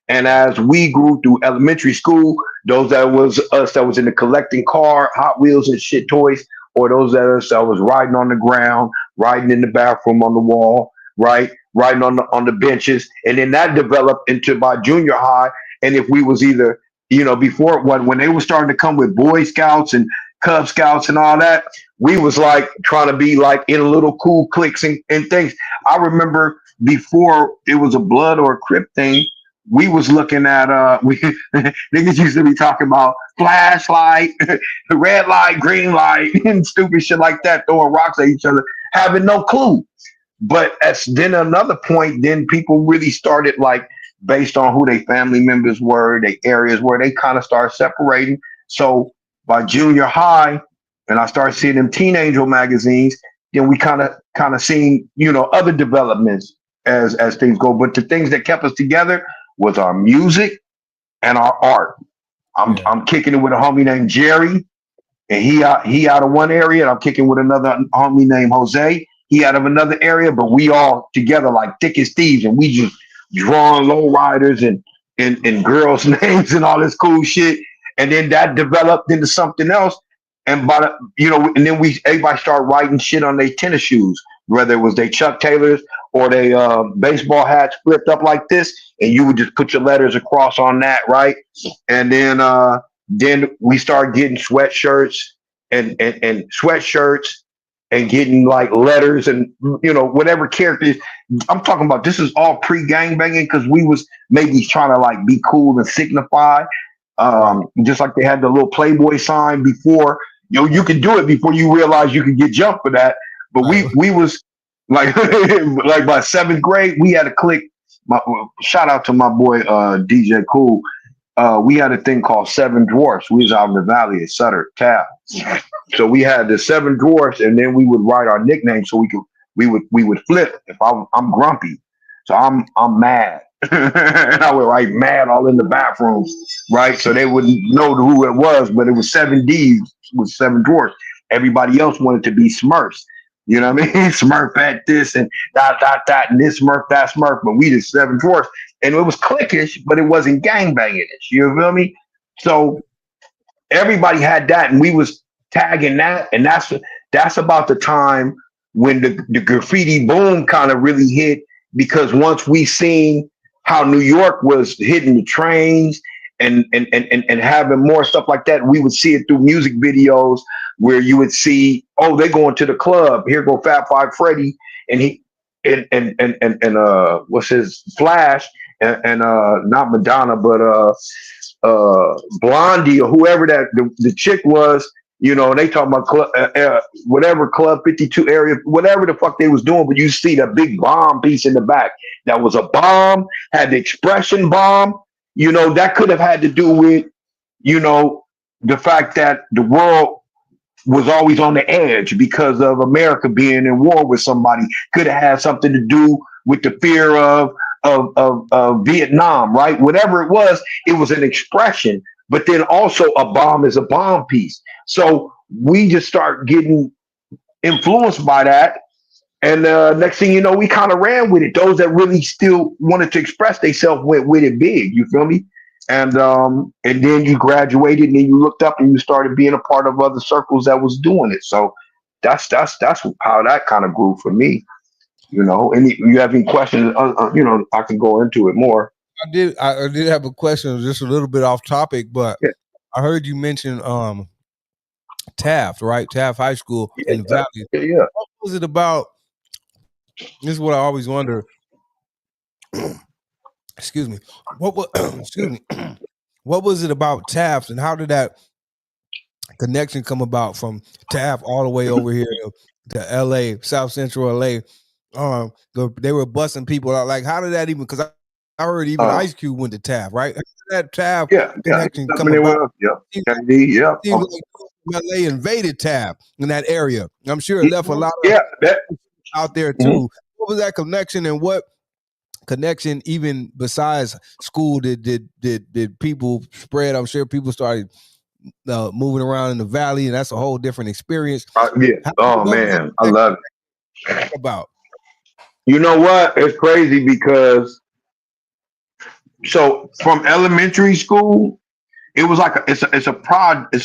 And as we grew through elementary school, those that was us that was in the collecting car, Hot Wheels and shit toys, or those that us that was riding on the ground, riding in the bathroom on the wall, right, riding on the benches, and then that developed into by junior high. And if we was either, before when they were starting to come with Boy Scouts and Cub Scouts and all that, we was like trying to be like in little cool cliques and things. I remember before it was a blood or a Crip thing, we was looking at we niggas used to be talking about flashlight, red light, green light, and stupid shit like that, throwing rocks at each other, having no clue. But at then another point, then people really started like based on who their family members were, their areas where they kind of started separating. So by junior high, and I started seeing them Teen Angel magazines, then we kind of seen other developments as things go. But the things that kept us together was our music and our art. I'm kicking it with a homie named Jerry, and he out of one area, and I'm kicking with another homie named Jose. He out of another area, but we all together like thick as thieves, and we just drawing low riders and girls' names and all this cool shit. And then that developed into something else. And and then everybody started writing shit on their tennis shoes, whether it was they Chuck Taylors or they baseball hats flipped up like this, and you would just put your letters across on that, right? And then we started getting sweatshirts and sweatshirts and getting like letters and whatever characters. I'm talking about this is all pre-gang banging because we was maybe trying to like be cool and signify. Just like they had the little Playboy sign before, you could do it before you realize you could get jumped for that. But we was like like by seventh grade, we had a click. Shout out to my boy DJ Cool. We had a thing called Seven Dwarfs. We was out in the valley at Sutter Tap. So we had the Seven Dwarfs, and then we would write our nicknames so we would flip. If I'm grumpy, so I'm mad. And I would write mad all in the bathrooms, right? So they wouldn't know who it was, but it was 7Ds with Seven Dwarfs. Everybody else wanted to be Smurfs. You know what I mean? Smurf at this and dot, and this Smurf, that Smurf, but we just Seven Dwarfs. And it was cliquish, but it wasn't gangbanging-ish. You feel me? So everybody had that, and we was tagging that, and that's about the time when the graffiti boom kind of really hit, because once we seen how New York was hitting the trains and having more stuff like that, we would see it through music videos where you would see, oh, they're going to the club. Here go Fat Five Freddy and he and what's his Flash and not Madonna, but Blondie or whoever that the chick was. They talking about whatever Club 52 area, whatever the fuck they was doing, but you see that big bomb piece in the back. That was a bomb, had the expression bomb. That could have had to do with, the fact that the world was always on the edge because of America being in war with somebody. Could have had something to do with the fear of Vietnam, right? Whatever it was an expression. But then also a bomb is a bomb piece. So we just start getting influenced by that. And next thing you know, we kind of ran with it. Those that really still wanted to express themselves went with it big. You feel me? And then you graduated, and then you looked up and you started being a part of other circles that was doing it. So that's how that kind of grew for me. You have any questions? I can go into it more. I did have a question, just a little bit off topic, but Yeah. I heard you mention Taft, right? Taft High School in the Valley. Yeah. What was it about? This is what I always wonder. excuse me. What was excuse me? What was it about Taft, and how did that connection come about from Taft all the way over here to L.A., South Central L.A.? They were busting people out. Like, how did that even? Because I heard even Ice Cube went to Taft, right? How did that Taft connection come about? Yeah. Seems like LA invaded Taft in that area. I'm sure it left a lot of out there too. What was that connection, and what connection, even besides school, did people spread? I'm sure people started moving around in the valley, and that's a whole different experience. Oh man, I love it. About You know what? It's crazy because so from elementary school, it was like it's a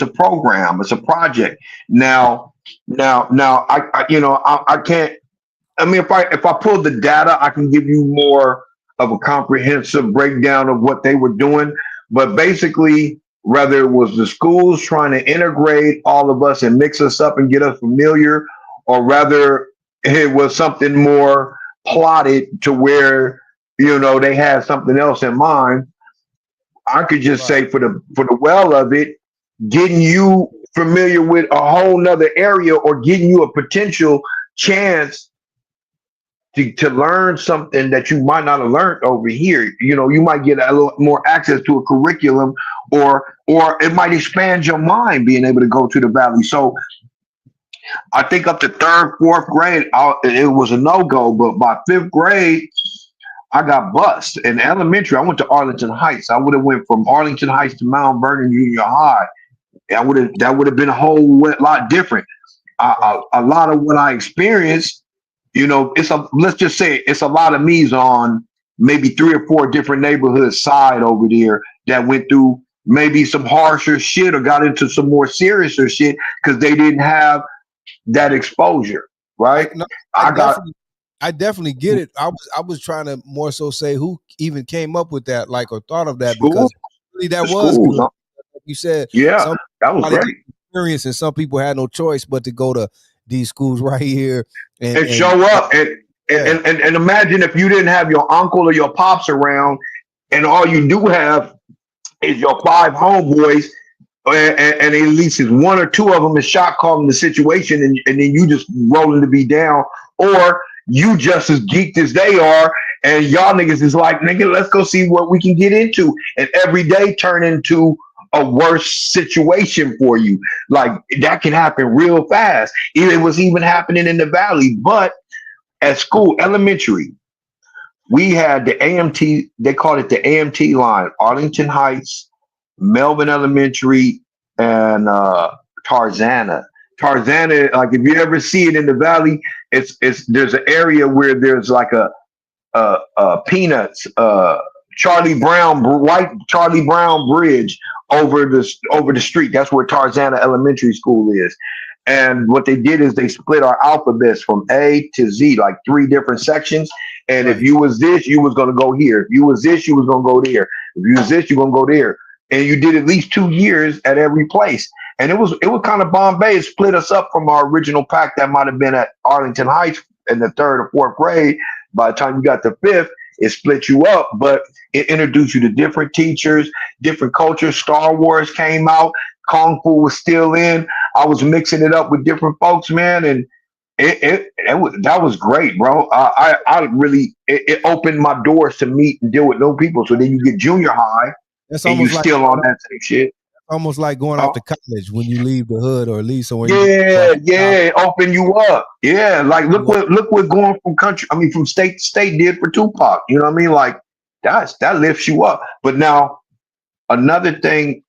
program, it's a project. Now I can't. I mean, if I pull the data, I can give you more of a comprehensive breakdown of what they were doing. But basically, whether it was the schools trying to integrate all of us and mix us up and get us familiar, or rather it was something more plotted to where they had something else in mind. I could just say for the well of it, getting you familiar with a whole nother area or getting you a potential chance to learn something that you might not have learned over here. You might get a little more access to a curriculum, or it might expand your mind being able to go to the valley. So I think up to third, fourth grade, it was a no-go, but by fifth grade, I got bused. In elementary, I went to Arlington Heights. I would have went from Arlington Heights to Mount Vernon Junior High. That would have been a whole lot different. A lot of what I experienced, let's just say it's a lot of me's on maybe 3 or 4 different neighborhoods side over there that went through maybe some harsher shit or got into some more seriouser shit because they didn't have that exposure, right? I definitely get it. I was trying to more so say who even came up with that, like, or thought of that, because really that was good. Like you said, that was great experience, and some people had no choice but to go to these schools right here and show up and imagine if you didn't have your uncle or your pops around, and all you do have is your 5 homeboys, and at least is 1 or 2 of them is shot calling the situation, and then you just rolling to be down, or you just as geeked as they are, and y'all niggas is like, nigga, let's go see what we can get into, and every day turn into a worse situation for you. Like, that can happen real fast. It was even happening in the valley. But at school, elementary, we had the AMT, they called it the AMT line, Arlington Heights, Melvin Elementary, and Tarzana. Tarzana, like, if you ever see it in the valley, it's there's an area where there's like a Peanuts, white Charlie Brown bridge over the street. That's where Tarzana Elementary School is. And what they did is they split our alphabets from A to Z, like 3 different sections. And if you was this, you was gonna go here. If you was this, you was gonna go there. If you was this, you gonna go there. And you did at least 2 years at every place. And it was kind of Bombay. It split us up from our original pack that might have been at Arlington Heights in the 3rd or 4th grade. By the time you got to 5th, it split you up, but it introduced you to different teachers, different cultures. Star Wars came out. Kung Fu was still in. I was mixing it up with different folks, man, and that was great, bro. I really it opened my doors to meet and deal with new people. So then you get junior high, that's and you still on that same shit. Almost like going off to college when you leave the hood, or at least somewhere. Open you up. Yeah, like look what going from state to state did for Tupac. You know what I mean? Like that lifts you up. But now another thing,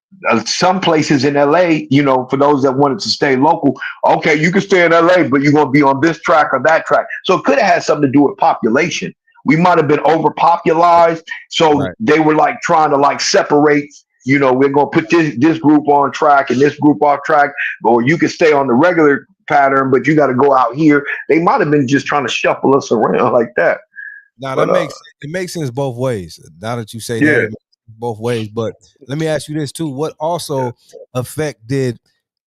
some places in LA, for those that wanted to stay local, okay, you can stay in LA, but you're gonna be on this track or that track. So it could have had something to do with population. We might have been overpopularized, so they were like trying to like separate. We're gonna put this group on track and this group off track, or you can stay on the regular pattern, but you got to go out here. They might have been just trying to shuffle us around like that. Now it makes sense both ways. Now that you say that, it makes both ways. But let me ask you this too: what also affected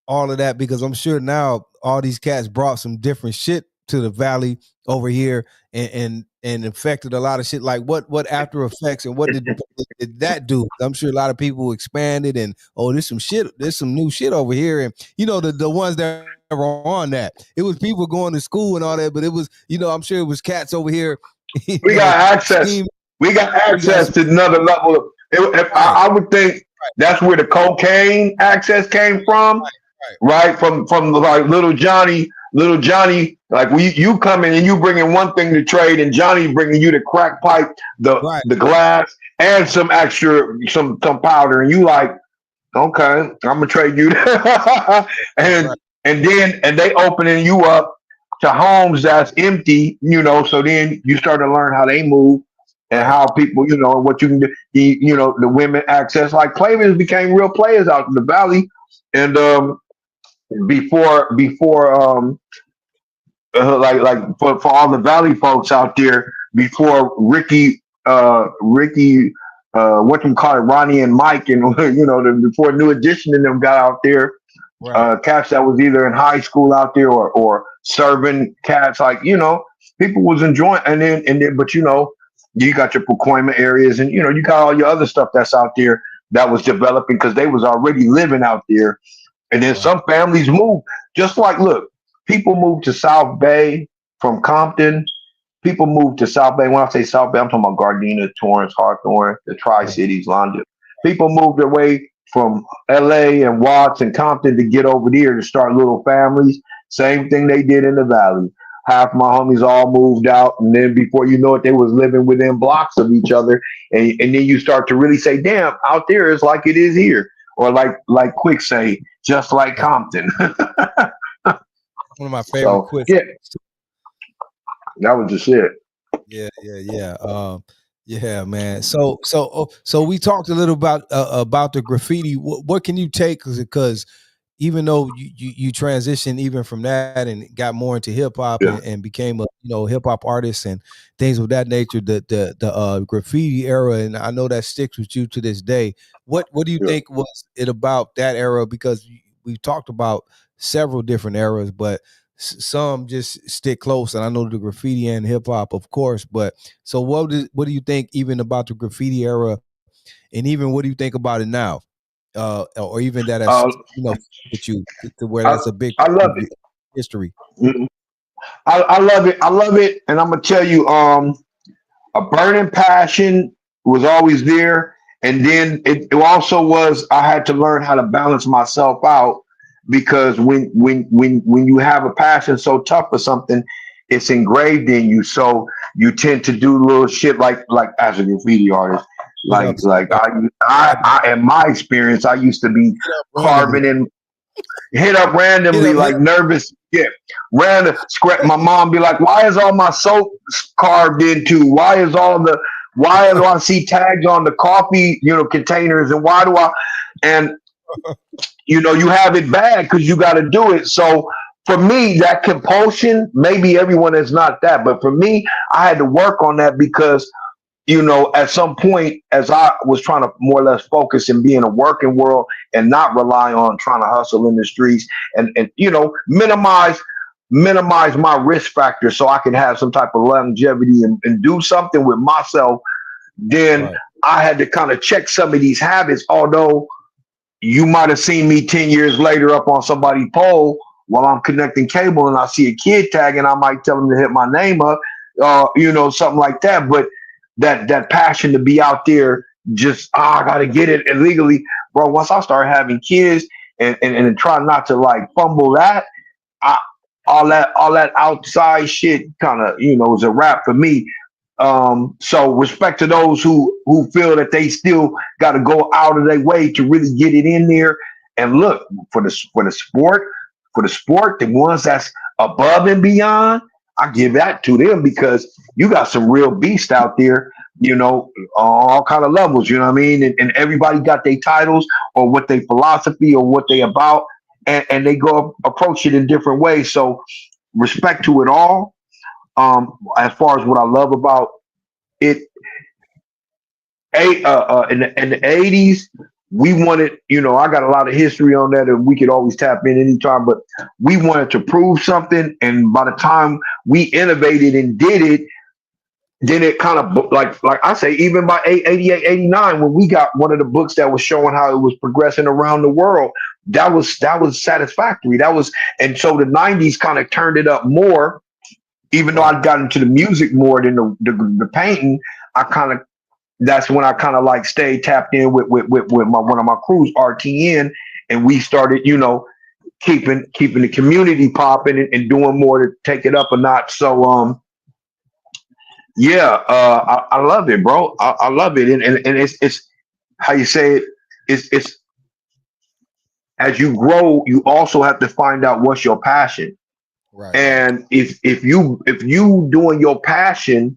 all of that? Because I'm sure now all these cats brought some different shit to the valley over here, and and affected a lot of shit. Like what After Effects and what did that do? I'm sure a lot of people expanded and there's some new shit over here, and the ones that were on that, it was people going to school and all that, but it was I'm sure it was cats over here. We got access. Scheme. We got access to another level of. I would think that's where the cocaine access came from, right? From like little Johnny, like you come in and you bring in one thing to trade, and Johnny bringing you the crack pipe, the glass, and some extra some powder, and you like, okay, I'm gonna trade you, and they opening you up to homes that's empty, so then you start to learn how they move and how people, what you can do, the women access, like players became real players out in the valley. And before like for all the valley folks out there, before Ricky what you call it, Ronnie and Mike, and before New Edition and them got out there, cats that was either in high school out there or serving cats, like people was enjoying, and then but you got your Pacoima areas, and you got all your other stuff that's out there that was developing because they was already living out there. And then some families moved, just like, look, people moved to South Bay from Compton. People moved to South Bay. When I say South Bay, I'm talking about Gardena, Torrance, Hawthorne, the Tri-Cities, London. People moved away from LA and Watts and Compton to get over there to start little families. Same thing they did in the Valley. Half my homies all moved out, and then before you know it, they was living within blocks of each other. And then you start to really say, damn, out there is like it is here. Or like Quick say, just like Compton. One of my favorite quits. Yeah, that was just it. Yeah, man. So we talked a little about the graffiti. What can you take? Because even though you transitioned even from that and got more into hip hop and became a hip hop artist and things of that nature, the graffiti era, and I know that sticks with you to this day. What do you think was it about that era? Because we've talked about several different eras, but some just stick close, and I know the graffiti and hip hop, of course. But so what do you think even about the graffiti era, and even what do you think about it now, or even that has with you to where that's a big I love it. History. I love it, and I'm gonna tell you, a burning passion was always there, and then it also was I had to learn how to balance myself out. Because when you have a passion so tough for something, it's engraved in you. So you tend to do little shit like as a graffiti artist, like I in my experience, I used to be carving and hit up randomly, like nervous. Yeah, random. My mom be like, "Why is all my soap carved into? Why do I see tags on the coffee containers, and why do I?" And you have it bad because you got to do it. So for me, that compulsion, maybe everyone is not that, but for me, I had to work on that because, at some point, as I was trying to more or less focus and be in a working world and not rely on trying to hustle in the streets and minimize my risk factor so I can have some type of longevity and do something with myself, then I had to kind of check some of these habits, although you might have seen me 10 years later up on somebody's pole while I'm connecting cable and I see a kid tag and I might tell him to hit my name up, something like that. But that passion to be out there, just, I got to get it illegally. Bro, once I start having kids and try not to like fumble that, all that outside shit kind of, is a wrap for me. So respect to those who feel that they still got to go out of their way to really get it in there. And look, for the sport, the ones that's above and beyond, I give that to them because you got some real beasts out there, all kind of levels, you know what I mean? And everybody got their titles or what they philosophy or what they about, and they go approach it in different ways. So respect to it all. As far as what I love about it, in the 80s, we wanted, I got a lot of history on that and we could always tap in anytime, but we wanted to prove something. And by the time we innovated and did it, then it kind of like I say, even by 88, 89, when we got one of the books that was showing how it was progressing around the world, that was satisfactory. That was, and so the 90s kind of turned it up more. Even though Right. I got into the music more than the painting, I kind of, that's when I kind of like stayed tapped in with my one of my crews, RTN, and we started, keeping the community popping and doing more to take it up a notch. So yeah, I love it, bro. I love it, and it's how you say it. It's as you grow, you also have to find out what's your passion. Right. And if you doing your passion,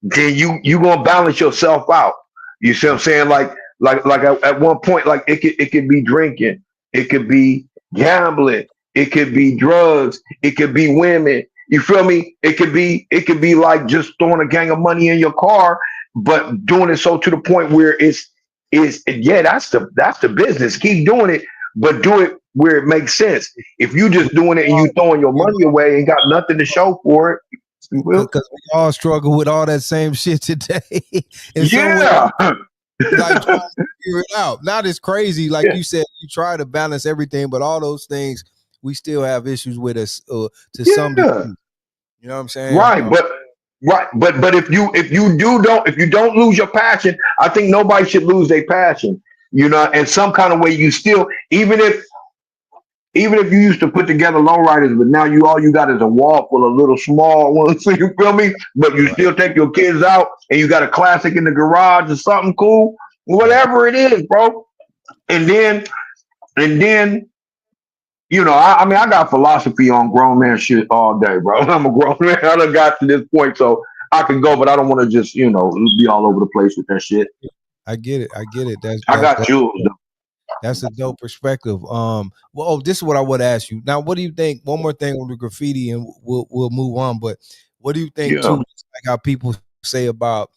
then you gonna balance yourself out. You see what I'm Right. saying? Like at one point, like it could be drinking, it could be gambling, it could be drugs, it could be women. You feel me? It could be like just throwing a gang of money in your car, but doing it so to the point where it's yeah, that's the business. Keep doing it, but do it where it makes sense. If you just doing it and you throwing your money away and got nothing to show for it, you will. Because we all struggle with all that same shit today. In some way, Yeah. like trying to figure it out. Not as crazy, like Yeah. you said, you try to balance everything, but all those things we still have issues with us to some Yeah. degree. You know what I'm saying? Right, but if you don't lose your passion, I think nobody should lose their passion. In some kind of way, you still, even if you used to put together lowriders, but now all you got is a wall full of little small ones. So you feel me? But you Right, still take your kids out and you got a classic in the garage or something cool, right. whatever it is, bro. And then I mean, I got philosophy on grown man shit all day, bro. I'm a grown man. I done got to this point, so I can go, but I don't want to just, be all over the place with that shit. I get it. I get it. That's I that got that jewels, though. that's a dope perspective. Well, this is what I would ask you. Now, what do you think? One more thing on the graffiti, and we'll move on. But what do you think Yeah. too? Like how people say about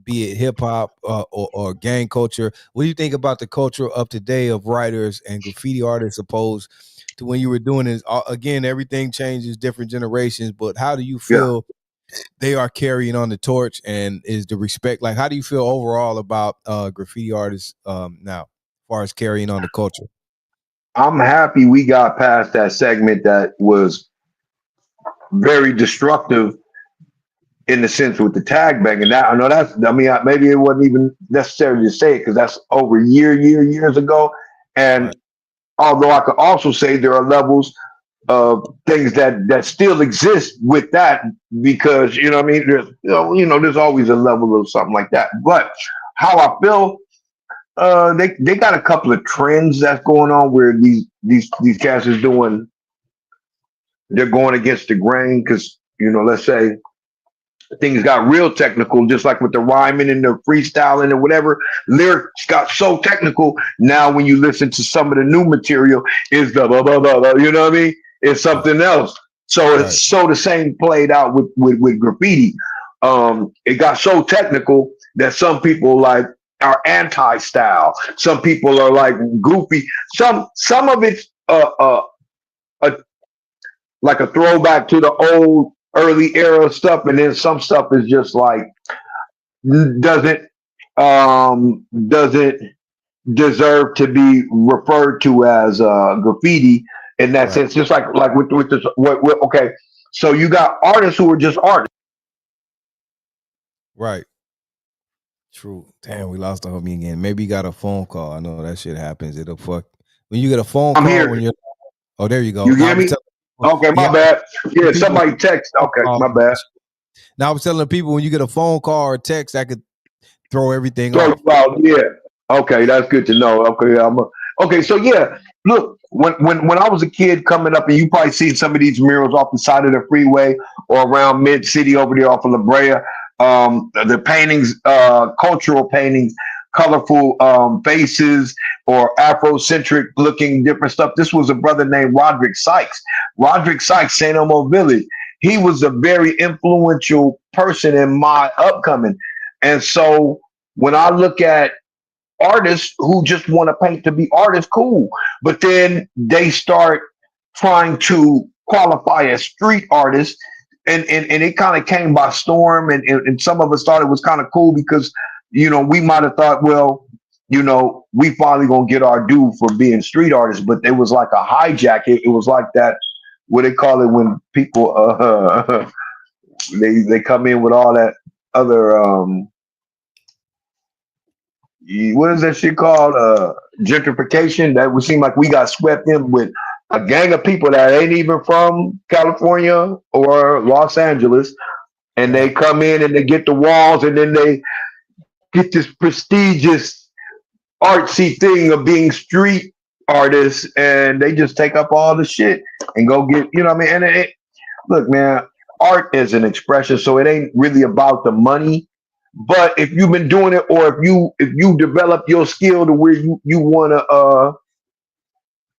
be it hip hop or gang culture. What do you think about the culture of today of writers and graffiti artists opposed to when you were doing this? Again, everything changes, different generations. But how do you Yeah. feel they are carrying on the torch, and is the respect like? How do you feel overall about graffiti artists now, as far as carrying on the culture? I'm happy we got past that segment that was very destructive in the sense with the tag banging. That I know maybe it wasn't even necessary to say it because that's over years ago. Right, And although I could also say there are levels of things that still exist with that because what I mean there's always a level of something like that. But how I feel, they got a couple of trends that's going on where these cats is doing, they're going against the grain because let's say things got real technical, just like with the rhyming and the freestyling and whatever. Lyrics got so technical. Now, when you listen to some of the new material, is the blah, blah, blah, blah, you know what I mean? It's right, something else. So right, it's so the same played out with graffiti. It got so technical that some people like are anti-style. Some people are like goofy. Some of it's a like a throwback to the old early era stuff, and then some stuff is just like doesn't doesn't deserve to be referred to as graffiti in that right, sense. Just like with this, okay. So you got artists who are just artists. right. True. Damn, we lost the homie again. Maybe he got a phone call. I know that shit happens. It'll fuck when you get a phone I'm call when here. you're. Oh, there you go. You Now I hear was me? telling people, Okay, yeah, my I was bad. telling Yeah, people somebody text. phone Okay, call. my bad. Now I was telling people when you get a phone call or text, that could throw everything Throw off. you out. Yeah. Okay, that's good to know. Okay, okay. So yeah, look, when I was a kid coming up, and you probably seen some of these murals off the side of the freeway or around Mid City over there off of La Brea. The paintings, cultural paintings, colorful faces or Afrocentric looking different stuff. This was a brother named Roderick Sykes. Roderick Sykes, St. Elmo Village. He was a very influential person in my upcoming, and so when I look at artists who just want to paint to be artists, cool. But then they start trying to qualify as street artists. and it kind of came by storm, and some of us thought it was kind of cool because we might have thought, well, we finally gonna get our due for being street artists, but it was like a hijack. It was like that, what they call it when people they come in with all that other what is that shit called? Gentrification. That would seem like we got swept in with a gang of people that ain't even from California or Los Angeles, and they Right. come in and they get the walls, and then they get this prestigious artsy thing of being street artists, and they just take up all the shit and go get, what I mean? And look, man, art is an expression, so it ain't really about the money. But if you've been doing it, or if you develop your skill to where you want to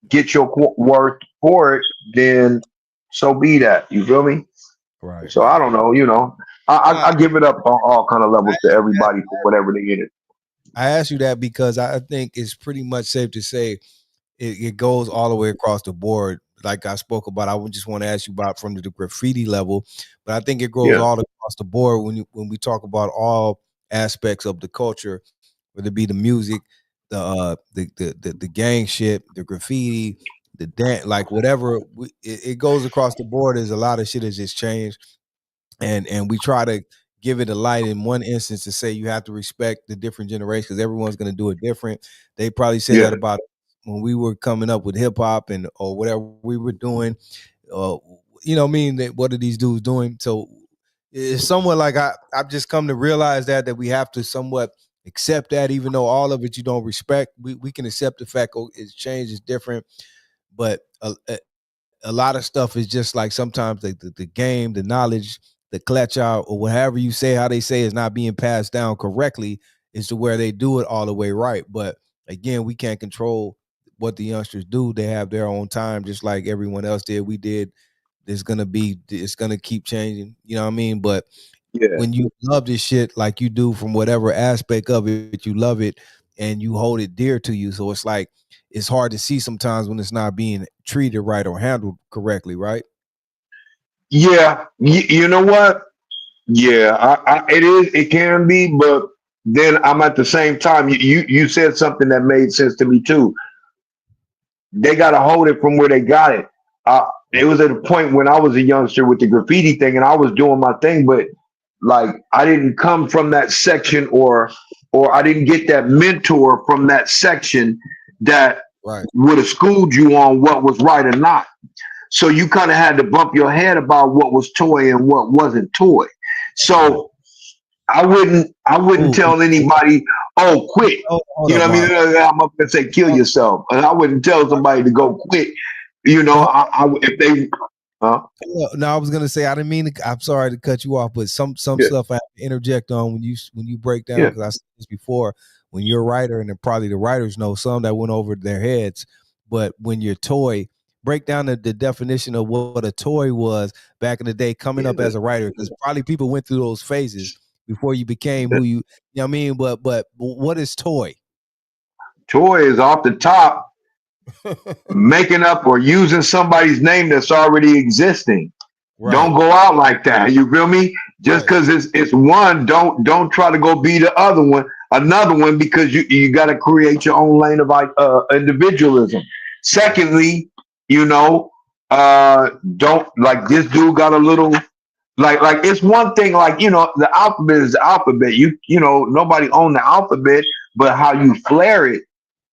get your worth for it, then so be that. You feel me? Right. So I don't know. I I, give it up on all kind of I levels to asked you that everybody for whatever they get it. I asked you that because I think it's pretty much safe to say it goes all the way across the board. Like I spoke about, I would just want to ask you about from the graffiti level, but I think it goes Yeah, all across the board when we talk about all aspects of the culture, whether it be the music, the gang shit, the graffiti, the dance, like whatever. It goes across the board. There's a lot of shit has just changed, and we try to give it a light in one instance to say you have to respect the different generations because everyone's going to do it different. They probably say yeah, that about when we were coming up with hip hop and or whatever we were doing. Uh, what I mean? That what are these dudes doing? So it's somewhat like I've just come to realize that we have to somewhat accept that, even though all of it you don't respect, we can accept the fact it's changed, it's different, but a lot of stuff is just like sometimes the game, the knowledge, the clutch out, or whatever you say, how they say is not being passed down correctly is to where they do it all the way right. But again, we can't control what the youngsters do. They have their own time, just like everyone else did. We did. It's gonna keep changing. You know what I mean? But yeah. when you love this shit like you do from whatever aspect of it, you love it and you hold it dear to you. So it's like it's hard to see sometimes when it's not being treated right or handled correctly, right? Yeah, you know what? Yeah, it is. It can be, but then I'm at the same time. You said something that made sense to me too. They got to hold it from where they got it. It was at a point when I was a youngster with the graffiti thing, and I was doing my thing, but like I didn't come from that section, or I didn't get that mentor from that section that Right. would have schooled you on what was right or not. So you kind of had to bump your head about what was toy and what wasn't toy. Right. So I wouldn't Ooh, tell anybody, oh, quit. hold You up, know what I Mark. mean? I'm up and say kill yourself, and I wouldn't tell somebody to go quit. No, If they, huh? no, I was gonna say I didn't mean to. I'm sorry to cut you off, but some Yeah, stuff I have to interject on when you break down yeah, because I said this before. When you're a writer, and then probably the writers know some that went over their heads, but when you're toy, break down the definition of what a toy was back in the day, coming up yeah. as a writer, because probably people went through those phases before you became who you know what I mean. But what is toy? Toy is off the top, making up or using somebody's name that's already existing. Right, Don't go out like that. You feel me? Just right, because it's one, don't try to go be the other one, another one, because you got to create your own lane of individualism. Secondly, you know, don't like this dude got a little like it's one thing like the alphabet is the alphabet. Nobody own the alphabet, but how you flare it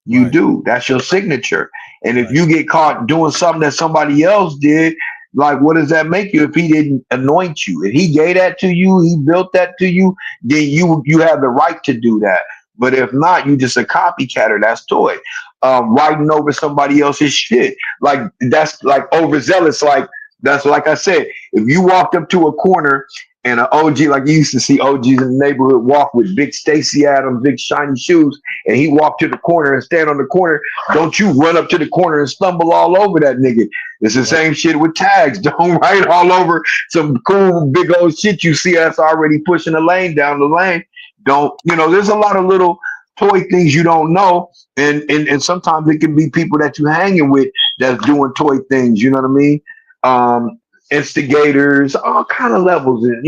you right, do. That's your signature. And if right, you get caught doing something that somebody else did, like what does that make you if he didn't anoint you? If he gave that to you, he built that to you, then you have the right to do that. But if not, you just a copycatter. That's toy. Writing over somebody else's shit. Like that's like overzealous. Like that's like I said, if you walked up to a corner and an OG, like you used to see OGs in the neighborhood walk with big Stacy Adams, big shiny shoes, and he walked to the corner and stand on the corner, don't you run up to the corner and stumble all over that nigga. It's the right. same shit with tags. Don't write all over some cool big old shit you see us already pushing the lane down the lane. Don't, there's a lot of little toy things you don't know. And sometimes it can be people that you hanging with that's doing toy things, you know what I mean? instigators, all kind of levels. And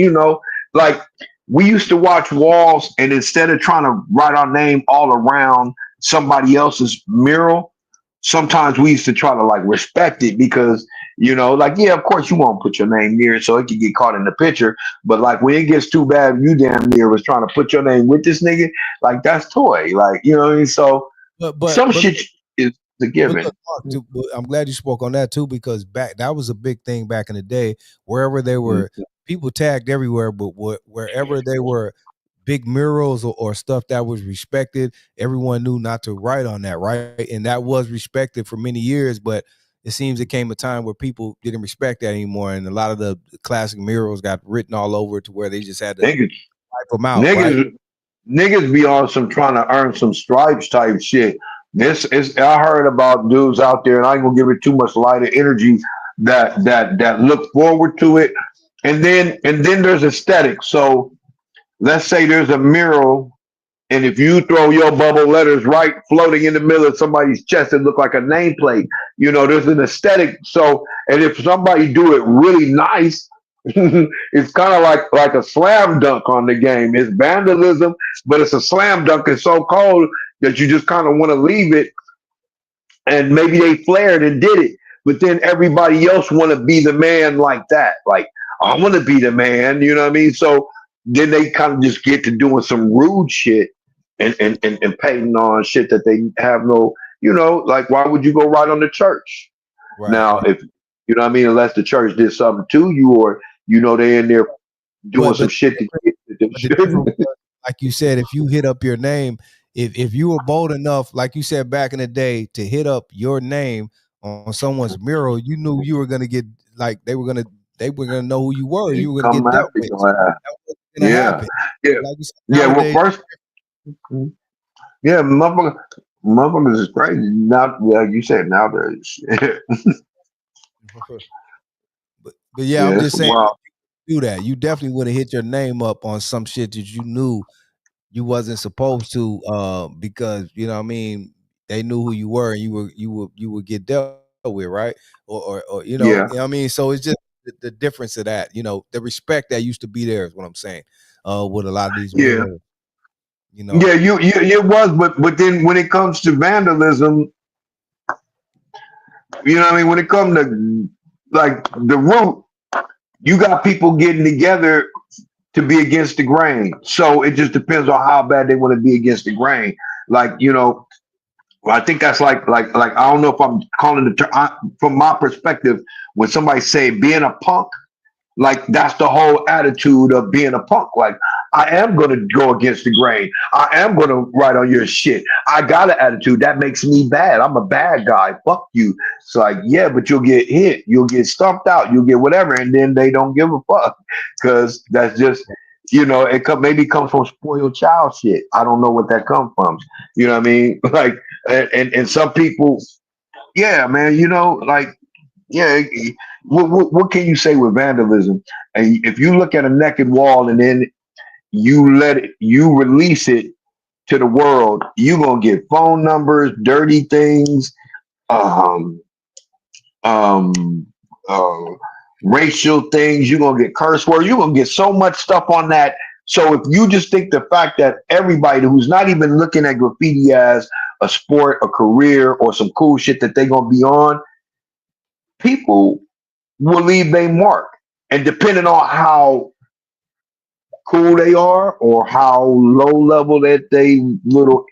like we used to watch walls, and instead of trying to write our name all around somebody else's mural, sometimes we used to try to like respect it because like, yeah, of course you won't put your name near it so it can get caught in the picture. But like when it gets too bad, you damn near was trying to put your name with this nigga, like that's toy, like what I mean. So but some shit is the But given. look, Mark, I'm glad you spoke on that too, because that was a big thing back in the day. Wherever they were, people tagged everywhere, but wherever they were, big murals or stuff that was respected, everyone knew not to write on that, right? And that was respected for many years, but it seems it came a time where people didn't respect that anymore, and a lot of the classic murals got written all over to where they just had to Niggas, wipe them out, right? niggas, niggas be on some trying to earn some stripes type shit. This is I heard about dudes out there, and I ain't gonna give it too much lighter energy that look forward to it, and then there's aesthetic. So let's say there's a mural, and if you throw your bubble letters right floating in the middle of somebody's chest, it look like a nameplate. There's an aesthetic. So, and if somebody do it really nice, it's kind of like a slam dunk on the game. It's vandalism, but it's a slam dunk. It's so cold that you just kind of want to leave it, and maybe they flared and did it, but then everybody else want to be the man like that. Like I want to be the man, you know what I mean? So then they kind of just get to doing some rude shit and painting on shit that they have no, like why would you go right on the church? Right, Now, right. if you know what I mean, unless the church did something to you, or they in there doing But some but shit to get that they But the difference shouldn't. was, like you said, if you hit up your name, if you were bold enough, like you said back in the day, to hit up your name on someone's mural, you knew you were gonna get, like they were gonna know who you were. They You were gonna come get dealt after with. your ass. That was gonna Yeah, happen. yeah, Like you said, yeah. Well, nowadays, first. Yeah, motherfuckers is crazy. Now, like you said, nowadays. but yeah, I'm Yeah, it's just saying, wild. do that. You definitely would have hit your name up on some shit that you knew you wasn't supposed to, because you know what I mean, they knew who you were, and you would get dealt with, right? Or Yeah, I mean, so it's just the difference of that, the respect that used to be there is what I'm saying, with a lot of these yeah, mirrors, you know. yeah. You it was, but then when it comes to vandalism, what I mean. When it comes to like the root, you got people getting together to be against the grain. So it just depends on how bad they want to be against the grain. Like well, I think that's like I don't know if I'm calling it from my perspective. When somebody say being a punk, like that's the whole attitude of being a punk. Like I am gonna go against the grain. I am gonna write on your shit. I got an attitude that makes me bad. I'm a bad guy. Fuck you. It's like yeah, but you'll get hit. You'll get stumped out. You'll get whatever, and then they don't give a fuck because that's just maybe comes from spoiled child shit. I don't know what that comes from. You know what I mean? Like and some people, yeah, man. Like yeah, what can you say with vandalism? And if you look at a naked wall and then you release it to the world, you gonna get phone numbers, dirty things, um, um, uh, racial things. You're gonna get curse words. You're gonna get so much stuff on that. So if you just think the fact that everybody who's not even looking at graffiti as a sport, a career, or some cool shit that they're gonna be on, people will leave their mark. And depending on how cool they are or how low level that they little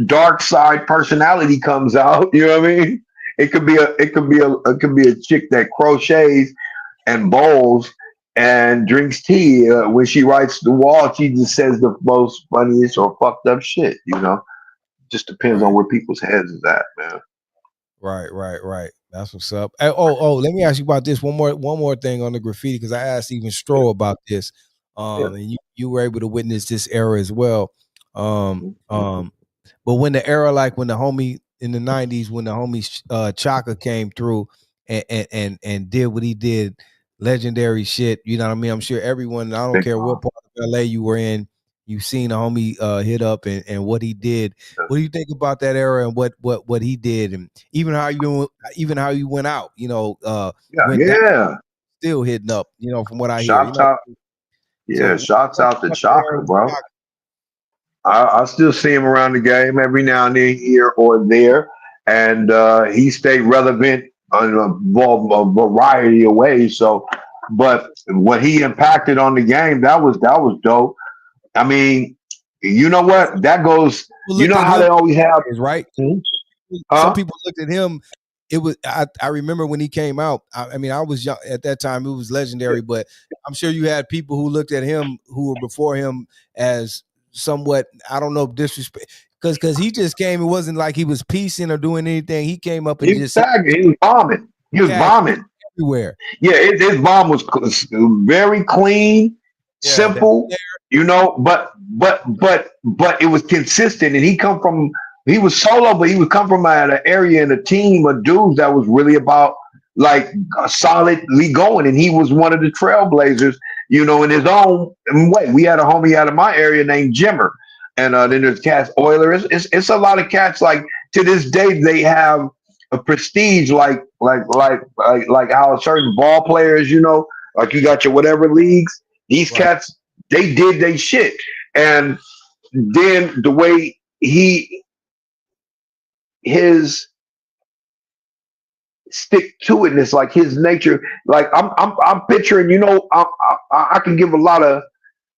dark side personality comes out, you know what I mean? It could be a chick that crochets and bowls and drinks tea. When she writes the wall, she just says the most funniest or fucked up shit. Just depends on Right, where people's heads is at, man. right. That's what's up. Let me ask you about this one more thing on the graffiti, because I asked even Yeah, Stro about this, yeah. and you were able to witness this era as well. But when the era, like when the homie in the '90s, when the homie Chaka came through and did what he did, legendary shit. You know what I mean? I'm sure everyone. I don't Big care what time. part of LA you were in, you've seen a homie hit up and what he did. What do you think about that era and what he did, and even how you went out? Yeah, Went down yeah. still hitting up. You know, from what I hear. Shouts out, yeah, So shouts out to Chaka, bro. Chaka. I still see him around the game every now and then, here or there, and he stayed relevant in a variety of ways. So, but what he impacted on the game, that was dope. I mean, you know what? That goes. You know how they always have, right? huh? Some people looked at him. It was I remember when he came out. I mean, I was young at that time. It was legendary, but I'm sure you had people who looked at him who were before him as somewhat, I don't know, disrespect, because he just came. It wasn't like he was piecing or doing anything. He came up and He was bombing. He was bombing everywhere. Yeah, his bomb was very clean, simple. You know, but it was consistent, and he was solo, but he would come from an area and a team of dudes that was really about like solidly going, and he was one of the trailblazers, you know, in his own way. We had a homie out of my area named Jimmer, and then there's cats Euler. It's a lot of cats. Like to this day, they have a prestige, like how certain ball players, you know, like you got your whatever leagues. These cats, they did they shit, and then the way his stick to it, and it's like his nature. Like I'm picturing, you know, I can give a lot of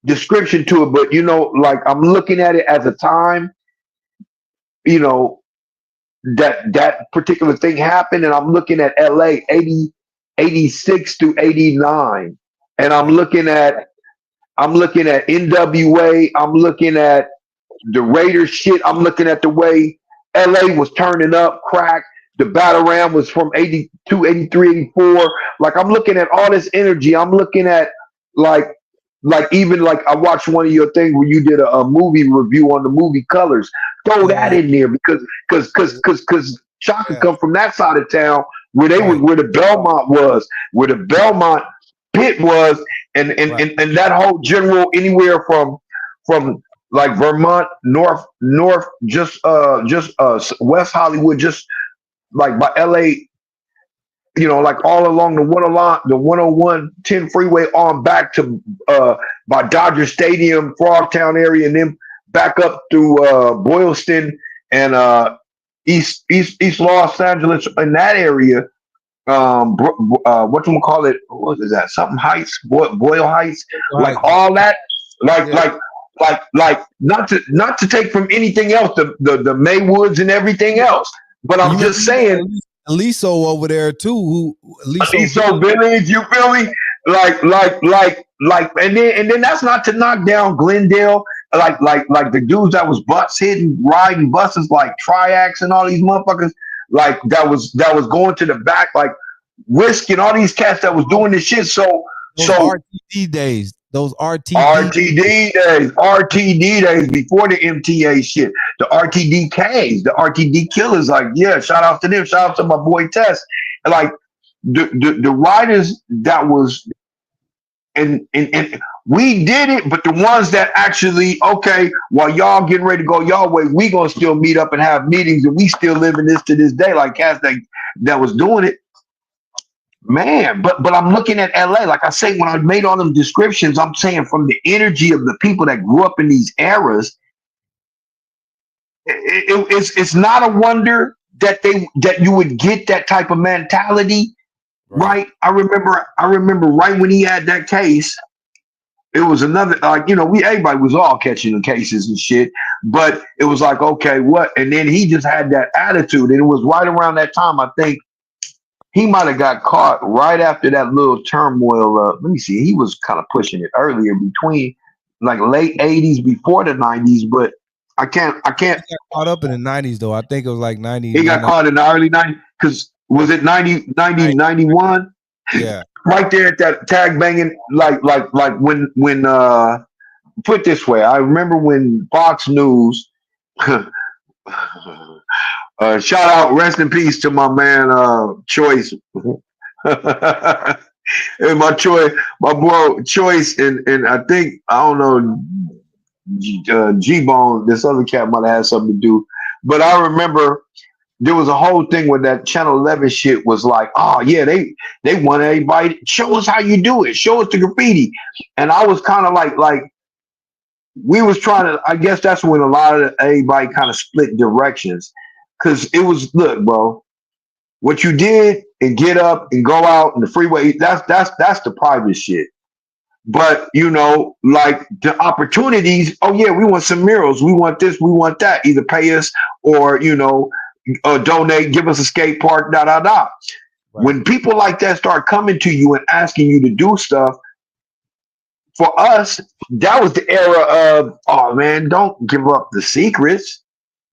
description to it, but you know, like I'm looking at it as a time, you know, that particular thing happened, and I'm looking at LA 86 to 89, and I'm looking at NWA, I'm looking at the Raiders shit, I'm looking at the way LA was turning up, crack. The battle ram was from 82, 83, 84. Like I'm looking at all this energy. I'm looking at like even like I watched one of your things where you did a movie review on the movie Colors. Throw that in there because Chaka come from that side of town where they was where the Belmont was, where the Belmont pit was, and that whole general anywhere from like Vermont, north, just West Hollywood, just like by LA, you know, like all along the 101 10 freeway on back to by Dodger Stadium, Frogtown area, and then back up through Boylston and East Los Angeles in that area. What you call it? What is that? Something Heights, Boyle Heights, like all that, like not to take from anything else, the Maywoods and everything else. But I'm just saying, Aliso over there too. Aliso Village, you feel me? Like, and then that's not to knock down Glendale, like the dudes that was butts hitting, riding buses like Triax and all these motherfuckers, like that was going to the back, like risking all these cats that was doing this shit. So RTD days. Those RTD days before the MTA shit, the RTDKs, the RTD killers, like, yeah, shout out to them, shout out to my boy Tess. And like the riders that was and we did it, but the ones that actually, okay, while y'all getting ready to go y'all way, we gonna still meet up and have meetings, and we still living this to this day, like cats that was doing it. Man, but I'm looking at LA. Like I say, when I made all them descriptions, I'm saying from the energy of the people that grew up in these eras, it's not a wonder that you would get that type of mentality, right? I remember right when he had that case, it was another, like, you know, everybody was all catching the cases and shit, but it was like, okay, what? And then he just had that attitude, and it was right around that time, I think. He might have got caught right after that little turmoil. Let me see. He was kind of pushing it earlier, between like late 80s, before the 90s, but I can't. He got caught up in the 90s though. I think it was like 90. He got caught in the early 90s because was it 90, 91? Yeah. Right there at that tag banging, like when put this way, I remember when Fox News. Shout out, rest in peace to my man Choice. And my boy Choice, and I think, I don't know, G-Bone, this other cat might have had something to do. But I remember there was a whole thing where that Channel 11 shit was like, oh yeah, they want everybody, show us how you do it, show us the graffiti. And I was kind of like we was trying to, I guess that's when a lot of everybody kind of split directions. Cause it was, look, bro, what you did and get up and go out in the freeway, that's the private shit. But you know, like the opportunities, oh yeah, we want some murals, we want this, we want that. Either pay us or donate, give us a skate park, da da da. Right. When people like that start coming to you and asking you to do stuff, for us, that was the era of, oh man, don't give up the secrets.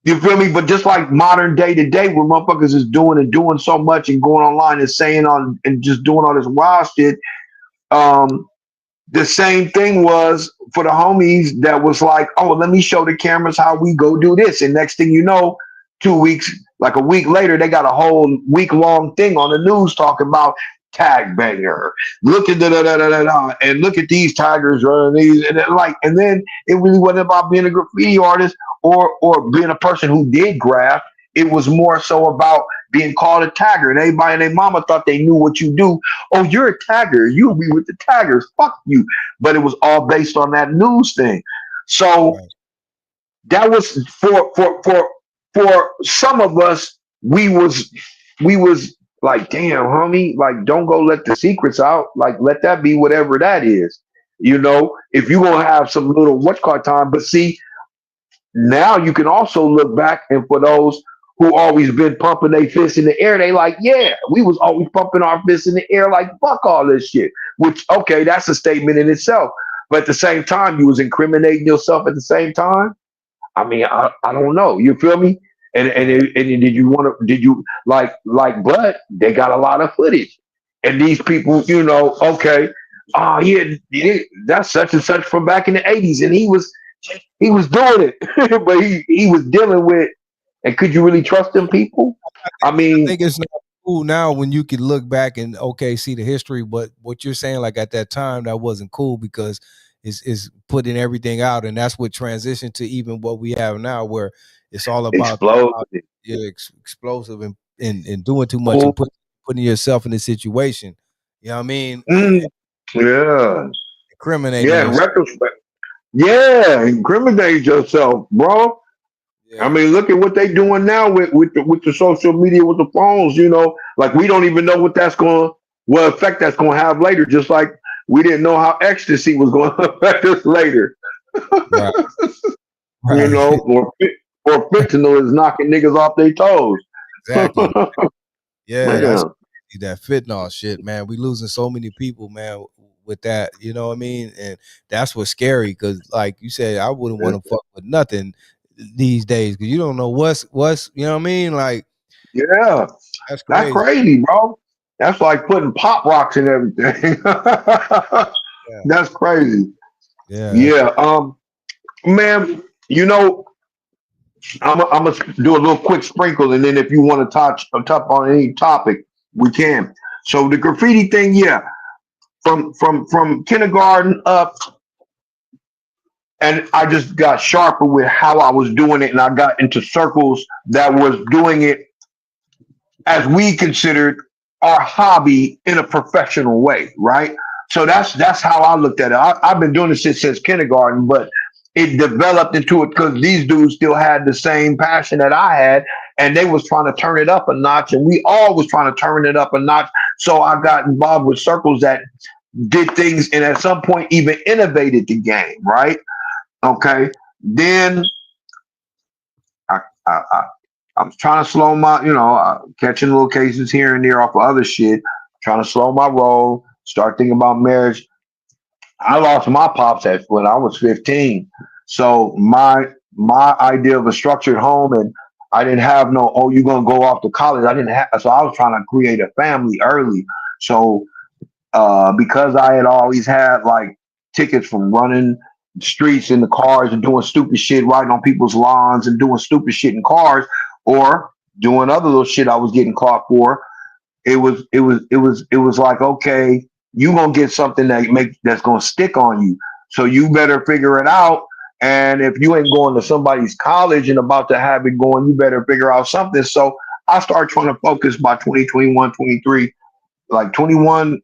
You feel me? But just like modern day today, where motherfuckers is doing so much and going online and saying on and just doing all this wild shit. Um, the same thing was for the homies that was like, oh, let me show the cameras how we go do this. And next thing you know, 2 weeks, like a week later, they got a whole week-long thing on the news talking about tag banger. Look at and look at these tigers running these, and then it really wasn't about being a graffiti artist or being a person who did graph. It was more so about being called a tagger, and everybody and their mama thought they knew what you do. Oh, you're a tagger. You'll be with the taggers. Fuck you. But it was all based on that news thing. So Right. that was for some of us. We was like, damn, homie, like don't go let the secrets out. Like let that be whatever that is. You know, if you gonna have some little what's called time, but see, now you can also look back, and for those who always been pumping their fists in the air, they like, yeah, we was always pumping our fists in the air, like fuck all this shit. Which okay, that's a statement in itself. But at the same time, you was incriminating yourself at the same time. I mean, I don't know. You feel me? Right. And did you want to? Did you like? But they got a lot of footage, and these people, okay. Oh yeah, that's such and such from back in the '80s, and he was doing it, but he was dealing with. And could you really trust them people? I I mean, think it's not cool now when you can look back and okay see the history, but what you're saying, like at that time, that wasn't cool because it's putting everything out, and that's what transitioned to even what we have now, where it's all explode. about yeah, explosive and doing too much Cool. and putting yourself in a situation. You know what I mean? Mm, yeah, Incriminating yeah. In yourself. retrospect, yeah, incriminate yourself, bro. I Yeah. mean, look at what they doing now with the social media, with the phones. Like we don't even know what effect that's going to have later. Just like we didn't know how ecstasy was going to affect us later. Right. You Right. know, or fentanyl is knocking niggas off their toes. Exactly. Yeah, that's Man, that fentanyl shit, man. We losing so many people, man, with that. You know what I mean? And that's what's scary because, like you said, I wouldn't want to fuck with nothing these days because you don't know what's. You know what I mean? Like yeah, that's that's crazy. crazy, bro. That's like putting pop rocks in everything. Yeah, That's crazy. yeah, that's Yeah, man. I'm gonna do a little quick sprinkle, and then if you want to touch on any topic, we can. So the graffiti thing, yeah, from kindergarten up, and I just got sharper with how I was doing it, and I got into circles that was doing it as we considered our hobby in a professional way, right? So that's how I looked at it. I've been doing this shit since kindergarten, but it developed into it because these dudes still had the same passion that I had, and they was trying to turn it up a notch, and we all was trying to turn it up a notch. So I got involved with circles that did things, and at some point even innovated the game, right? Okay. Then I, I, I I'm trying to slow my, catching little cases here and there off of other shit, trying to slow my roll, start thinking about marriage. I lost my pops at when I was 15. So my idea of a structured home, and I didn't have no, oh, you're gonna go off to college. I didn't have, so I was trying to create a family early. So because I had always had like tickets from running streets in the cars and doing stupid shit, riding on people's lawns and doing stupid shit in cars, or doing other little shit I was getting caught for. It was like, okay, you gonna get something that's gonna stick on you. So you better figure it out. And if you ain't going to somebody's college and about to have it going, you better figure out something. So I started trying to focus by 2021, 23, like 21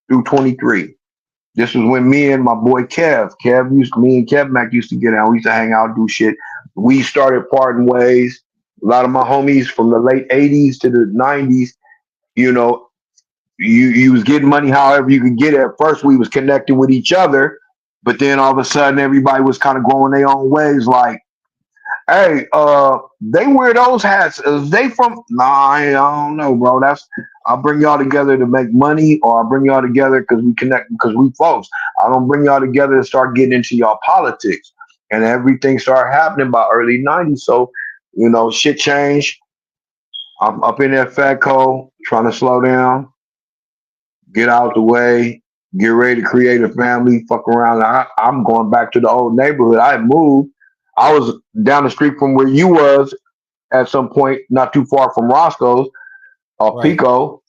through 23. This was when me and my boy me and Kev Mac used to get out. We used to hang out, do shit. We started parting ways. A lot of my homies from the late 80s to the 90s, you know, you was getting money however you could get it. At first we was connecting with each other, but then all of a sudden everybody was kind of going their own ways. Like, hey, they wear those hats. Is they from? Nah, I don't know, bro. I'll bring y'all together to make money, or I'll bring y'all together because we connect, because we folks. I don't bring y'all together to start getting into y'all politics. And everything started happening by early 90s. So, shit changed. I'm up in that Fatco trying to slow down, get out the way, get ready to create a family, fuck around. I'm going back to the old neighborhood. I had moved. I was down the street from where you was at some point, not too far from Roscoe's or Right. Pico,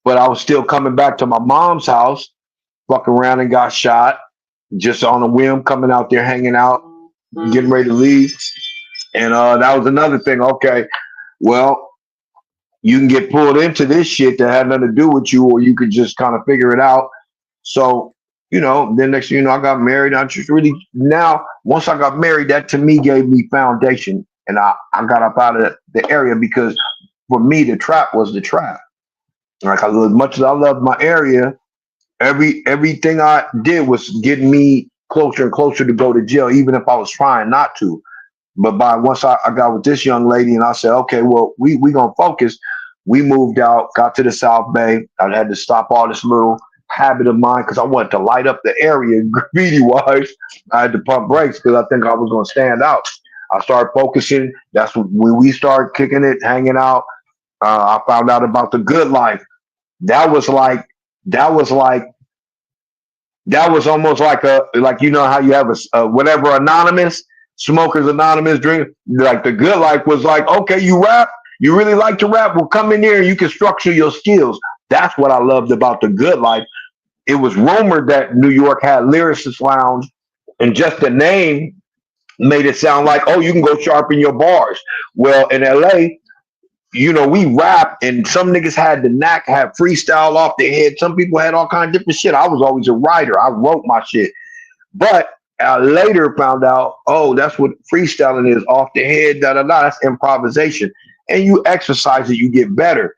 but I was still coming back to my mom's house, fucking around and got shot, just on a whim, coming out there, hanging out, getting ready to leave. And that was another thing. Okay, well, you can get pulled into this shit that had nothing to do with you, or you could just kind of figure it out. So, then next thing you know, I got married. I just really, now, once I got married, that to me gave me foundation. And I got up out of the area, because for me, the trap was the trap. Like, as much as I loved my area, everything I did was getting me closer and closer to go to jail, even if I was trying not to. But once I got with this young lady and I said, okay, well, we gonna focus. We moved out, got to the South Bay. I had to stop all this little habit of mine because I wanted to light up the area graffiti wise. I had to pump brakes because I think I was gonna stand out. I started focusing. That's when we started kicking it, hanging out. I found out about the good life. That was like that was like that was almost like how you have a whatever anonymous smokers anonymous drink. Like the good life was like, okay, you rap, you really like to rap, well, come in here and you can structure your skills. That's what I loved about the good life. It was rumored that New York had Lyricist Lounge, and just the name made it sound like, oh, you can go sharpen your bars. Well, in LA, we rap, and some niggas had the knack, had freestyle off their head. Some people had all kinds of different shit. I was always a writer. I wrote my shit. But I later found out, oh, that's what freestyling is, off the head, da da da. That's improvisation. And you exercise it, you get better.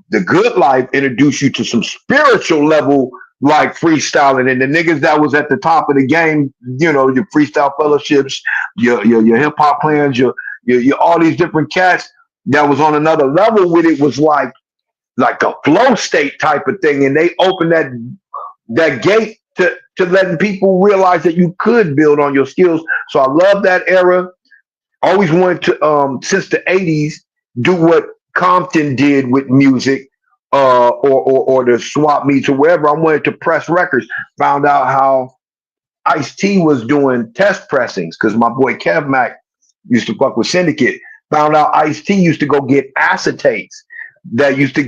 The good life introduced you to some spiritual level, like freestyling, and the niggas that was at the top of the game, your freestyle fellowships, your hip hop plans, your all these different cats that was on another level with it, was like a flow state type of thing, and they opened that gate to letting people realize that you could build on your skills. So I love that era. Always wanted to, since the 80s, do what Compton did with music, or the swap meets or wherever. I wanted to press records. Found out how Ice-T was doing test pressings, because my boy Kev Mac used to fuck with Syndicate. Found out Ice-T used to go get acetates. They used to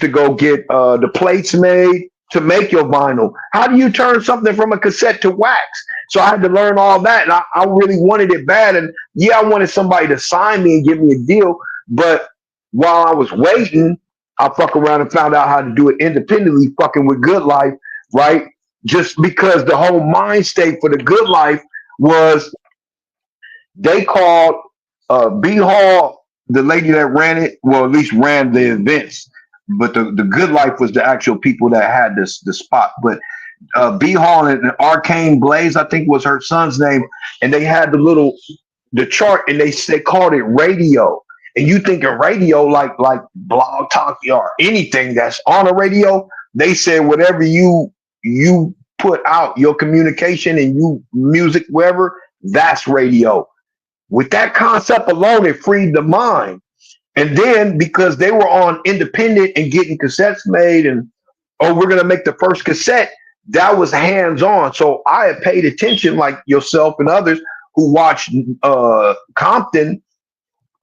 go get the plates made to make your vinyl. How do you turn something from a cassette to wax? So I had to learn all that, and I really wanted it bad. And yeah, I wanted somebody to sign me and give me a deal. But while I was waiting, I fuck around and found out how to do it independently, fucking with Good Life, right? Just because the whole mind state for the Good Life was, they called B Hall, the lady that ran it, well, at least ran the events. But the Good Life was the actual people that had the spot. But B Hall and Arcane Blaze, I think was her son's name, and they had the chart, and they called it radio. And you think of radio like Blog Talk or anything that's on a radio. They said whatever you put out, your communication and you music, wherever, that's radio. With that concept alone, it freed the mind. And then because they were on independent and getting cassettes made, and we're gonna make the first cassette, that was hands-on. So I had paid attention, like yourself and others who watched Compton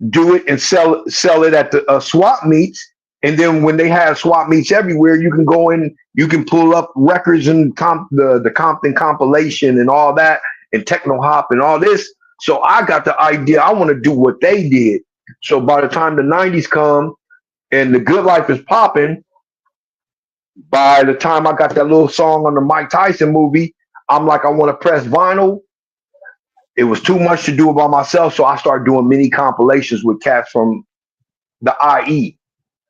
do it and sell it at the swap meets. And then when they have swap meets everywhere, you can go in, you can pull up records and the Compton compilation and all that, and techno hop and all this. So I got the idea, I want to do what they did. So by the time the 90s come and the good life is popping, by the time I got that little song on the Mike Tyson movie, I'm like, I want to press vinyl. It was too much to do it by myself, so I started doing mini compilations with cats from the IE,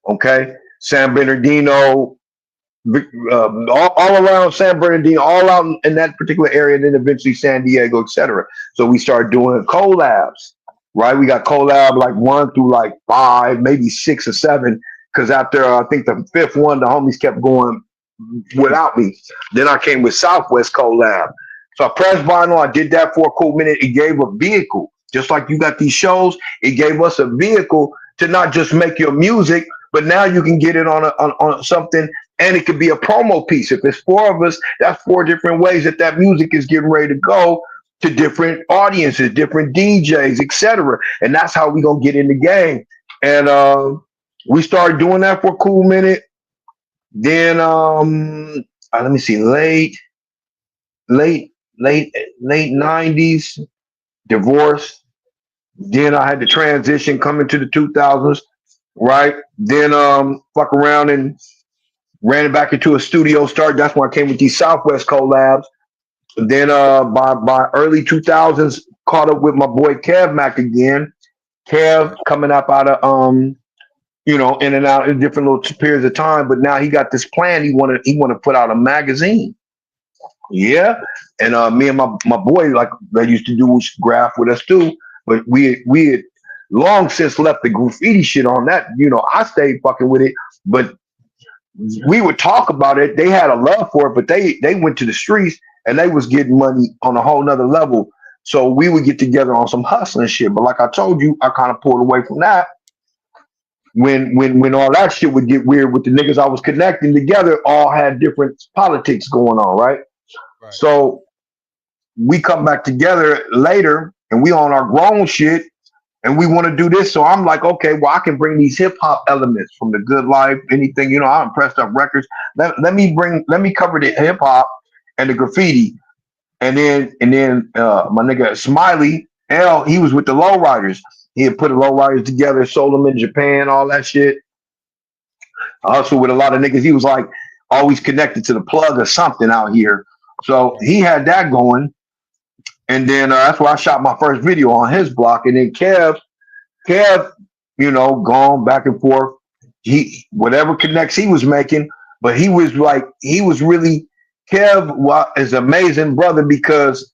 okay? San Bernardino, all around San Bernardino, all out in that particular area, and then eventually San Diego, etc. So we started doing collabs, right? We got collab like 1 through like 5, maybe 6 or 7, because after I think the 5th one, the homies kept going without me. Then I came with Southwest collab. So I pressed vinyl. I did that for a cool minute. It gave a vehicle, just like you got these shows. It gave us a vehicle to not just make your music, but now you can get it on something, and it could be a promo piece. If there's 4 of us, that's 4 different ways that music is getting ready to go to different audiences, different DJs, etc. And that's how we gonna get in the game. And we started doing that for a cool minute. Then let me see, late 90s, divorce. Then I had to transition coming to the 2000s, right? Then fuck around and ran it back into a studio start. That's when I came with these Southwest collabs. Then by early 2000s, caught up with my boy Kev Mac again. Kev coming up out of in and out in different little periods of time. But now he got this plan. He wanted to put out a magazine. Yeah. And me and my boy, like they used to do Graf with us too. But we had long since left the graffiti shit on that. I stayed fucking with it, but we would talk about it. They had a love for it, but they went to the streets and they was getting money on a whole nother level. So we would get together on some hustling shit. But like I told you, I kind of pulled away from that when all that shit would get weird with the niggas I was connecting together, all had different politics going on, right? Right. So we come back together later and we on our grown shit and we want to do this. So I'm like, okay, well, I can bring these hip hop elements from the good life, anything, I'm pressed up records. Let me cover the hip hop and the graffiti. And then my nigga Smiley L, he was with the Lowriders. He had put the Lowriders together, sold them in Japan, all that shit. Also with a lot of niggas, he was like always connected to the plug or something out here. So he had that going. And then that's where I shot my first video on his block. And then Kev, gone back and forth. He whatever connects he was making, but he was really Kev is an amazing brother because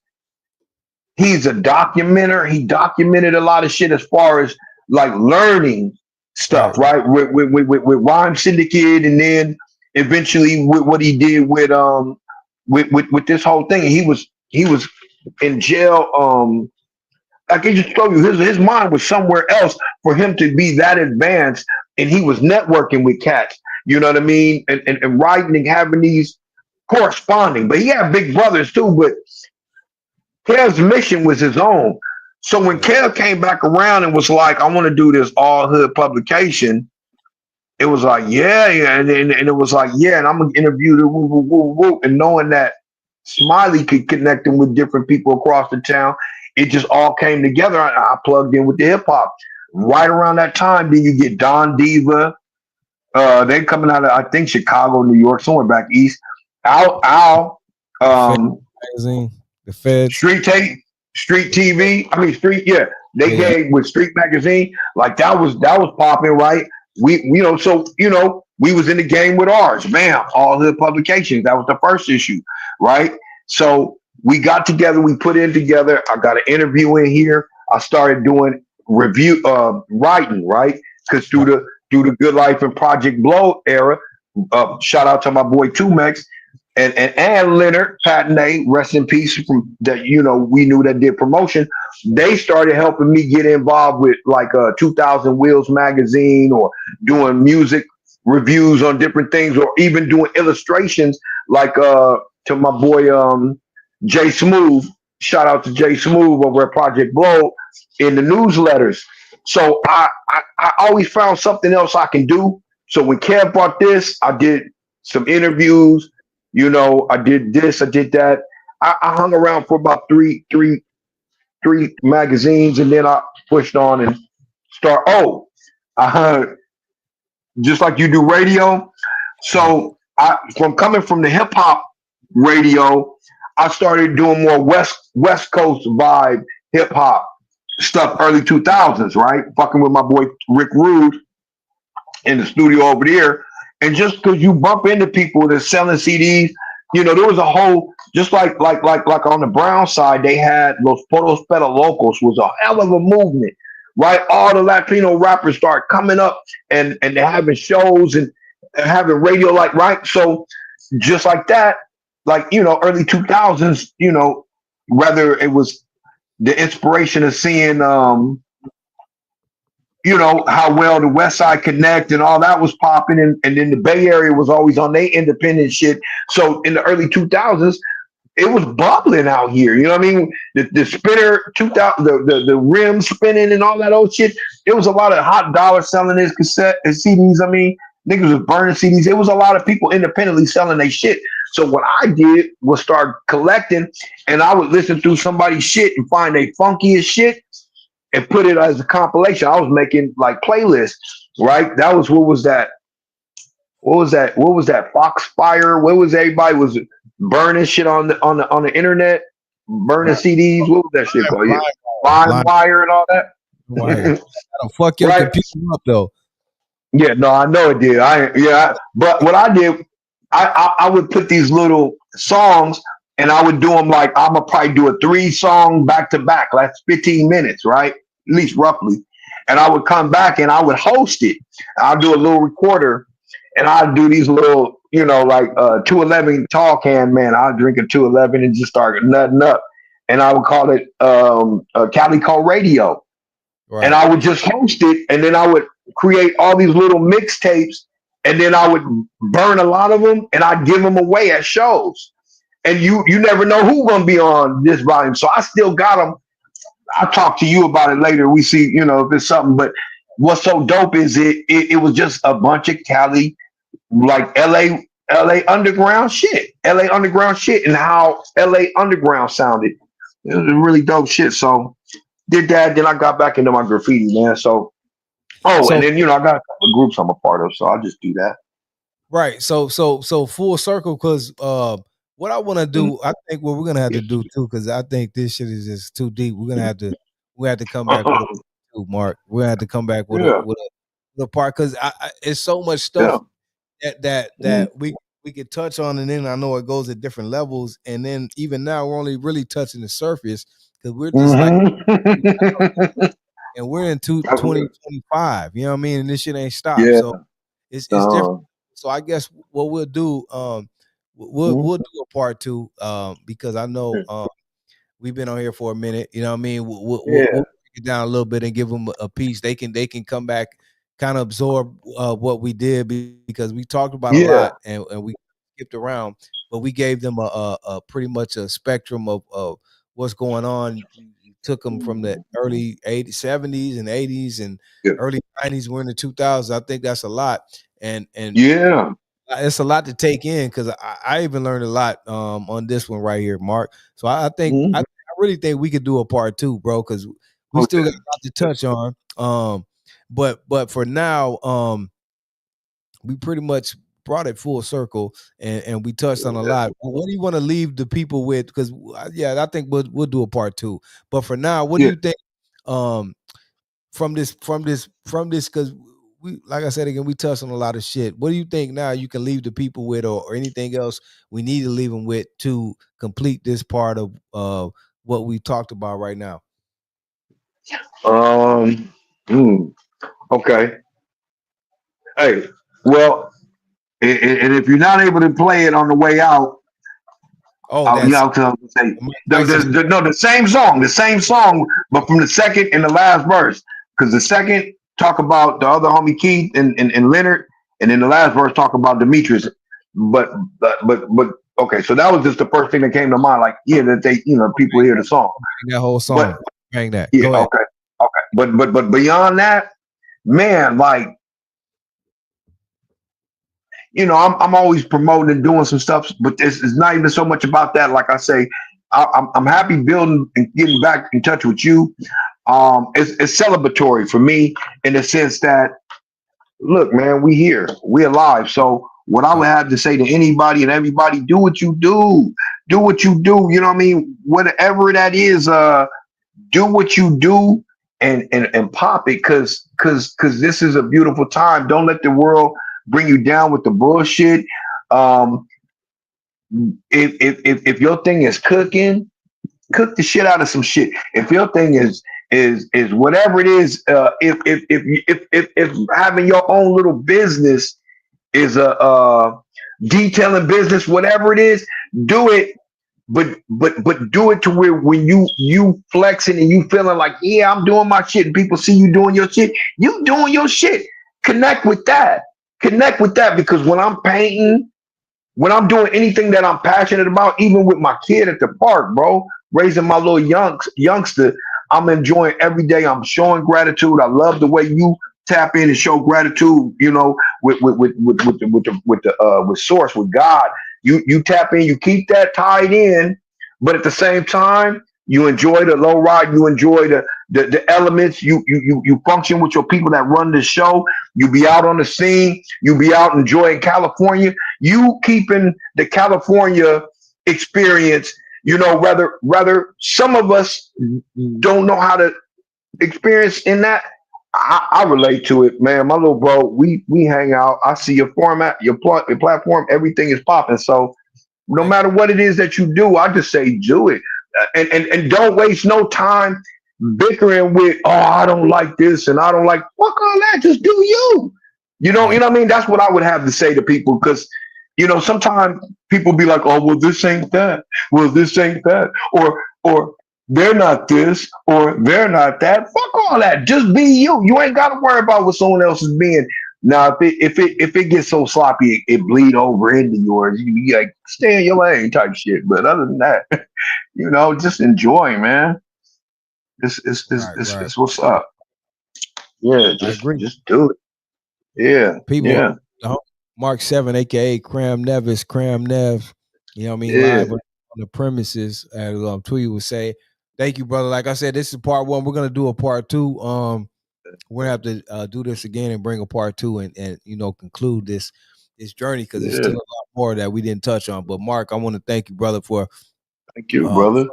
he's a documenter. He documented a lot of shit as far as like learning stuff, right? With Rhyme Syndicate, and then eventually with what he did with this whole thing. He was in jail. I can just show you his mind was somewhere else for him to be that advanced, and he was networking with cats. You know what I mean? And writing and having these corresponding. But he had big brothers too. But Kev's mission was his own. So when Kev came back around and was like, I want to do this all hood publication, it was like, yeah. And it was like, yeah, and I'm going to interview the woo, woo, woo, woo. And knowing that Smiley could connect him with different people across the town, it just all came together. I plugged in with the hip hop. Right around that time, then you get Don Diva. They coming out of, I think, Chicago, New York, somewhere back east. Al, magazine. The Fed, Street TV. I mean, they gave with Street Magazine. Like that was popping, right? We we was in the game with ours. Bam, all the publications. That was the first issue, right? So we got together. We put in together. I got an interview in here. I started doing review, writing, right? Because through the Good Life and Project Blow era, shout out to my boy Tumex. And Leonard Patnay, rest in peace, from that, we knew that did promotion. They started helping me get involved with like 2000 Wheels magazine, or doing music reviews on different things, or even doing illustrations like to my boy Jay Smooth. Shout out to Jay Smooth over at Project Blow in the newsletters. So I always found something else I can do. So when Kev brought this, I did some interviews. I did this, I did that. I hung around for about three magazines, and then I pushed on and start. Oh, uh, just like you do radio. So from coming from the hip hop radio, I started doing more West Coast vibe hip hop stuff, early 2000s, right? Fucking with my boy Rick Rude in the studio over there. And just because you bump into people that's selling CDs, there was a whole, just like on the Brown side, they had Los Poros Pero Locos was a hell of a movement, right? All the Latino rappers start coming up and they're having shows and having radio, like, right? So just like that, like, early 2000s, whether it was the inspiration of seeing how well the West Side Connect and all that was popping, and then the Bay Area was always on their independent shit. So in the early 2000s, it was bubbling out here. You know what I mean? The spinner 2000, the rim spinning and all that old shit. It was a lot of hot dollar selling his cassette and CDs. I mean, niggas was burning CDs. It was a lot of people independently selling their shit. So what I did was start collecting, and I would listen through somebody's shit and find they funkiest shit and put it as a compilation. I was making like playlists, right? That was what was that? What was that? What was that? Foxfire? What was everybody was burning shit on the internet, burning CDs? What was that shit called? Line wire and all that. That'll fuck your computer up though. Yeah, no, I know it did. But what I did, I would put these little songs and I would do them like I'm gonna probably do a 3-song back to back. That's 15 minutes, right? At least roughly. And I would come back and I would host it. I'll do a little recorder and I'll do these little, like 211 tall can, man. I'll drink a 211 and just start nutting up. And I would call it Calico Radio. Right. And I would just host it, and then I would create all these little mixtapes, and then I would burn a lot of them, and I'd give them away at shows. And you never know who's gonna be on this volume, so I still got them. I'll talk to you about it later. We see, if it's something. But what's so dope is it was just a bunch of Cali, like LA underground shit, and how LA underground sounded. It was really dope shit. So. Did that, then I got back into my graffiti, man. So and then I got a couple of groups I'm a part of, so I'll just do that. Right. So full circle, because what I want to do, I think what we're gonna have to do too, because I think this shit is just too deep. We have to come back with Mark. We're gonna have to come back with a part, because it's so much stuff that we could touch on, and then I know it goes at different levels, and then even now we're only really touching the surface. Because we're just and we're in 2025, you know what I mean? And this shit ain't stopped. Yeah. So it's different. So I guess what we'll do, we'll do a part 2, because I know we've been on here for a minute, you know what I mean? We'll break it down a little bit and give them a piece. They can come back, kind of absorb what we did, because we talked about a lot and we skipped around, but we gave them a pretty much a spectrum of what's going on. You took them from the early 80s, 70s and 80s and early 90s. We're in the 2000s. I think that's a lot. And it's a lot to take in, because I even learned a lot on this one right here, Mark. So I think I really think we could do a part 2, bro, because we still got a lot to touch on. But for now, we pretty much brought it full circle, and we touched on a lot. What do you want to leave the people with? Because I think we'll do a part 2. But for now, what do you think from this? Because we, like I said again, we touched on a lot of shit. What do you think now you can leave the people with, or anything else we need to leave them with to complete this part of what we talked about right now? Okay. Hey, well. And if you're not able to play it on the way out, the same song, but from the second and the last verse. Because the second talk about the other homie Keith and Leonard, and then the last verse talk about Demetrius. But okay, so that was just the first thing that came to mind. Like, that they, people hear the song. That whole song. Bang that. Yeah, okay. But beyond that, man, like. I'm always promoting and doing some stuff, but it's not even so much about that. Like I say, I'm happy building and getting back in touch with you. it's celebratory for me in the sense that, look, man, we here, we alive. So what I would have to say to anybody and everybody, do what you do what you do. You know what I mean? Whatever that is, do what you do and pop it, cause this is a beautiful time. Don't let the world bring you down with the bullshit. Um, if your thing is cooking, cook the shit out of some shit. If your thing is whatever it is, if having your own little business is a detailing business, whatever it is, do it. But do it to where when you flexing and you feeling like, yeah, I'm doing my shit, and people see you doing your shit, you doing your shit. Connect with that. Connect with that, because when I'm painting, when I'm doing anything that I'm passionate about, even with my kid at the park, bro, raising my little youngster, I'm enjoying every day. I'm showing gratitude. I love the way you tap in and show gratitude. You know, with source, with God. You tap in. You keep that tied in, but at the same time, you enjoy the low ride. You enjoy the elements. You function with your people that run the show. You be out on the scene. You be out enjoying California. You keeping the California experience. You know, rather some of us don't know how to experience in that. I relate to it, man. My little bro, we hang out. I see your format, your platform, everything is popping. So no matter what it is that you do, I just say do it, and don't waste no time bickering with, oh, I don't like this and I don't like, fuck all that. Just do you. You know what I mean? That's what I would have to say to people, because sometimes people be like, oh, well, this ain't that. Well, this ain't that. Or they're not this, or they're not that. Fuck all that. Just be you. You ain't got to worry about what someone else is being. Now, if it gets so sloppy, it bleed over into yours. You be like, stay in your lane type shit. But other than that, just enjoy, man. It's what's up. Yeah, I agree. just do it. Yeah, People, yeah, Mark 7, aka Kram Neves, Kram Nev, you know what I mean, yeah. live on the premises, as Tweety would say. Thank you, brother. Like I said, this is part one. We're gonna do a part two. We're gonna have to do this again and bring a part two and conclude this journey, because there's still a lot more that we didn't touch on. But Mark, I want to thank you, brother, for Thank you, brother.